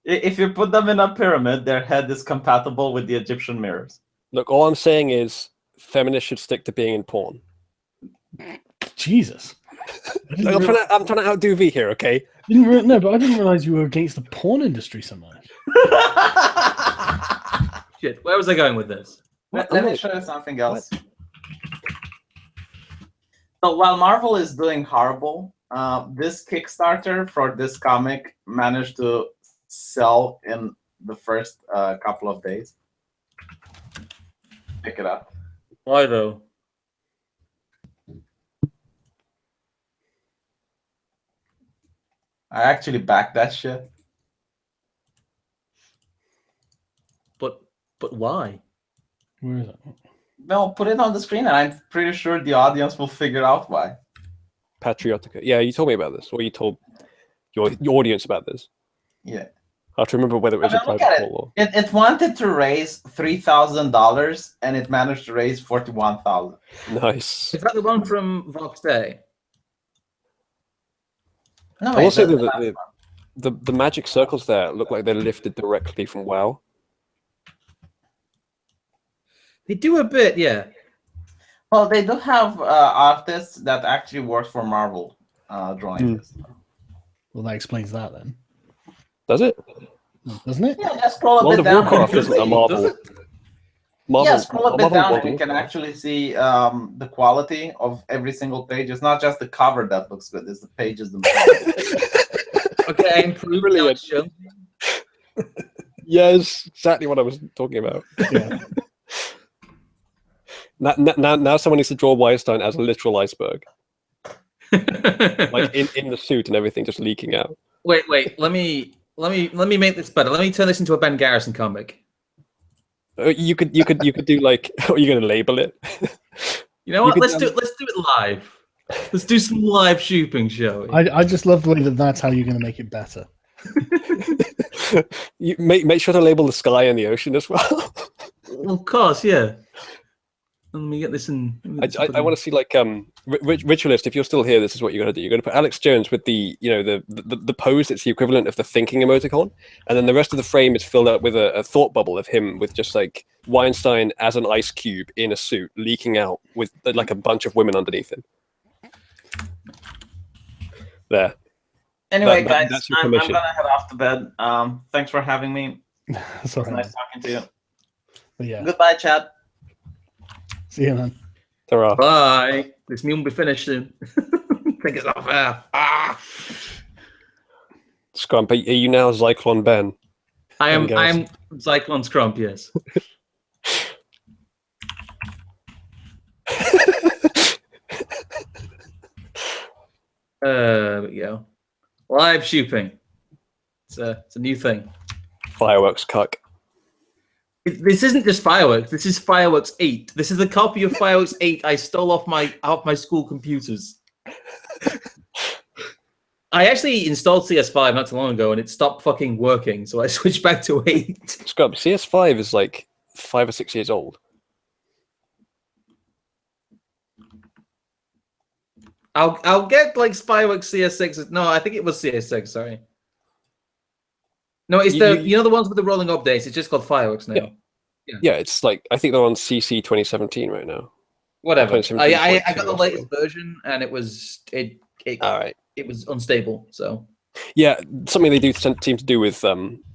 If you put them in a pyramid, their head is compatible with the Egyptian mirrors. Look, all I'm saying is feminists should stick to being in porn. Jesus. Look, I'm trying to outdo V here, okay? No, but I didn't realize you were against the porn industry so much. Shit, where was I going with this? Let me show you something else. So while Marvel is doing horrible, this Kickstarter for this comic managed to sell in the first couple of days. Pick it up. Why though? I actually backed that shit. But why? Where is it? No, put it on the screen, and I'm pretty sure the audience will figure out why. Patriotica. Yeah, you told me about this, or you told your audience about this. Yeah. I have to remember whether it was a private call or... It wanted to raise $3,000, and it managed to raise $41,000. Nice. Is that the one from Vox Day? No, I will say that the magic circles there look like they're lifted directly from WoW. They do a bit, yeah. Well, they do have artists that actually work for Marvel drawing this. Well, that explains that then. Does it? Doesn't it? Yeah, just scroll a World bit of down. Warcraft isn't a Marvel. Yeah, scroll a bit Marvel down World and you of can Warcraft. actually see the quality of every single page. It's not just the cover that looks good, it's the pages themselves. Okay, improved. Brilliant. Show. Yes, exactly what I was talking about. Yeah. Now someone needs to draw Weinstein as a literal iceberg. Like in the suit and everything just leaking out. Wait. Let me make this better. Let me turn this into a Ben Garrison comic. You could do like, are you going to label it? You know what? Let's do it live. Let's do some live shooting, shall we? I just love the way that's how you're going to make it better. You make sure to label the sky and the ocean as well. Well, of course, yeah. Let me get this in. I want to see like Ritualist. If you're still here, this is what you're going to do. You're going to put Alex Jones with the the pose that's the equivalent of the thinking emoticon, and then the rest of the frame is filled up with a thought bubble of him with just like Weinstein as an ice cube in a suit leaking out with like a bunch of women underneath him. There. Anyway, That's guys, your I'm permission. gonna head off to bed. Thanks for having me. That's It all was right. nice talking to you. But yeah. Goodbye, chat. See you, man. Ta-ra. Bye. This meal will be finished soon. Think it's not fair. Scrump, are you now Zyklon Ben? I am Garrison. Zyklon Scrump, yes. There we go. Live shooting. It's a new thing. Fireworks cuck. This isn't just Fireworks. This is Fireworks 8. This is a copy of Fireworks 8 I stole off my school computers. I actually installed CS5 not too long ago, and it stopped fucking working, so I switched back to 8. Scrump, CS5 is like 5 or 6 years old. I'll get like Fireworks CS6. No, I think it was CS6. Sorry. No, it's you know the ones with the rolling updates. It's just called Fireworks now. Yeah, it's like I think they're on CC 2017 right now. Whatever. 2017.2 I got the or latest something. version, and it was All right. it was unstable. So Yeah, something they do seem to do with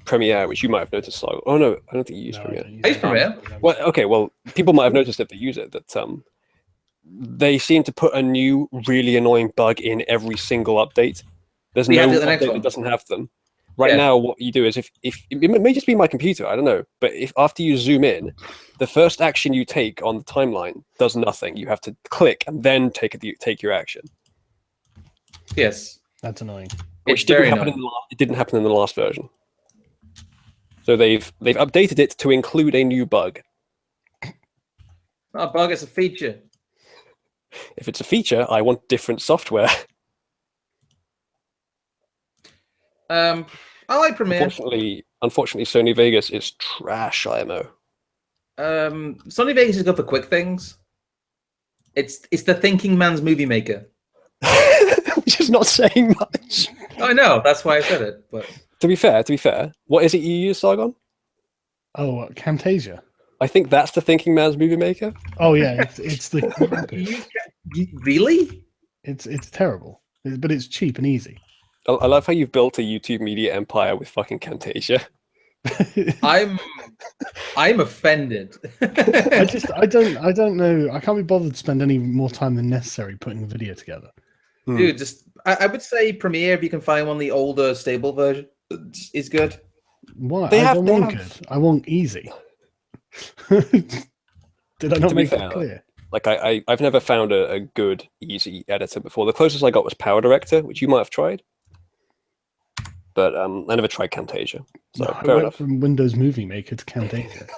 Premiere, which you might have noticed. So, oh no, I don't think you use No, Premiere. I use Premiere. Well, okay, well, people might have noticed if they use it that they seem to put a new, really annoying bug in every single update. There's We no have to do the next update one. that doesn't have them. Right Yeah. now, what you do is if it may just be my computer, I don't know, but if after you zoom in, the first action you take on the timeline does nothing. You have to click and then take your action. yes, That's annoying. Which it's very didn't happen annoying. it didn't happen in the last version. So they've updated it to include a new bug. Not a bug, it's a feature. If it's a feature, I want different software. I like Premiere. Unfortunately, Sony Vegas is trash IMO. Sony Vegas is good for quick things. It's the thinking man's movie maker. Which is not saying much. I know, that's why I said it. But To be fair, what is it you use, Sargon? Oh, what, Camtasia. I think that's the thinking man's movie maker. Oh yeah, it's the really? it's terrible, but it's cheap and easy. I love how you've built a YouTube media empire with fucking Camtasia. I'm offended. I don't know. I can't be bothered to spend any more time than necessary putting a video together. Dude, I would say Premiere, if you can find one, the older stable version is good. Why? They I have- don't they want have- good. I want easy. Did I not To be make fair, that clear? Like I've never found a good, easy editor before. The closest I got was Power Director, which you might have tried. But I never tried Camtasia. So No, I fair went enough. from Windows Movie Maker to Camtasia.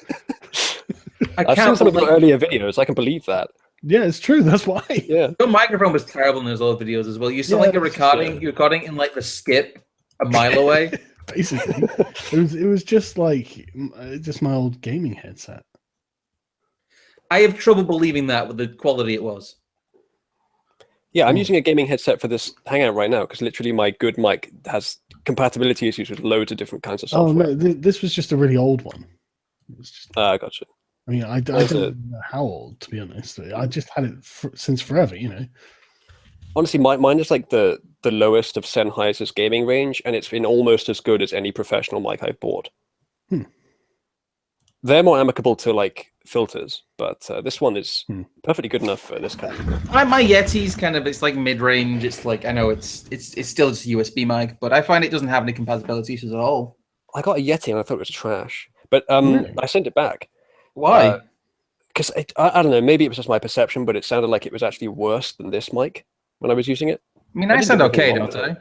I've seen some of your earlier videos. I can believe that. Yeah, it's true. That's why. Yeah. Your microphone was terrible in those old videos as well. You sound Yeah, like you're it's just, you're recording in like the skip a mile away. Basically, it was just like just my old gaming headset. I have trouble believing that with the quality it was. Yeah, I'm using a gaming headset for this Hangout right now because literally my good mic has compatibility issues with loads of different kinds of Oh software. no, this was just a really old one. It was just, Gotcha. I mean, I don't know how old, to be honest. I just had it since forever, you know. Honestly, mine is like the lowest of Sennheiser's gaming range, and it's been almost as good as any professional mic I've bought. They're more amicable to like filters, but this one is perfectly good enough for this kind of. My Yeti's kind of, it's like mid-range. It's like, I know it's still just a USB mic, but I find it doesn't have any compatibility issues at all. I got a Yeti and I thought it was trash, but Really? I sent it back. Why? Because I don't know, maybe it was just my perception, but it sounded like it was actually worse than this mic when I was using it. I mean, I didn't sound think okay, it don't was I?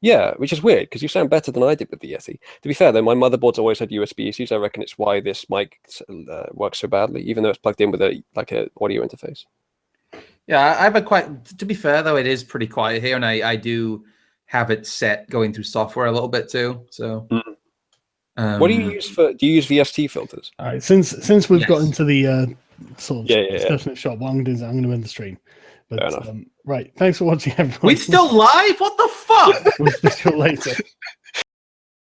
Yeah, which is weird because you sound better than I did with the Yeti. To be fair, though, my motherboard's always had USB issues. I reckon it's why this mic works so badly, even though it's plugged in with a audio interface. Yeah, I have a quite. To be fair, though, it is pretty quiet here, and I do have it set going through software a little bit too. So, What do you use for? Do you use VST filters? All right, since we've got Yes. into the sort of Yeah. discussion of shop, what I'm going to do is I'm going to end the stream. Fair But enough. right, thanks for watching, everyone. We still live? What the fuck? We'll speak to you later.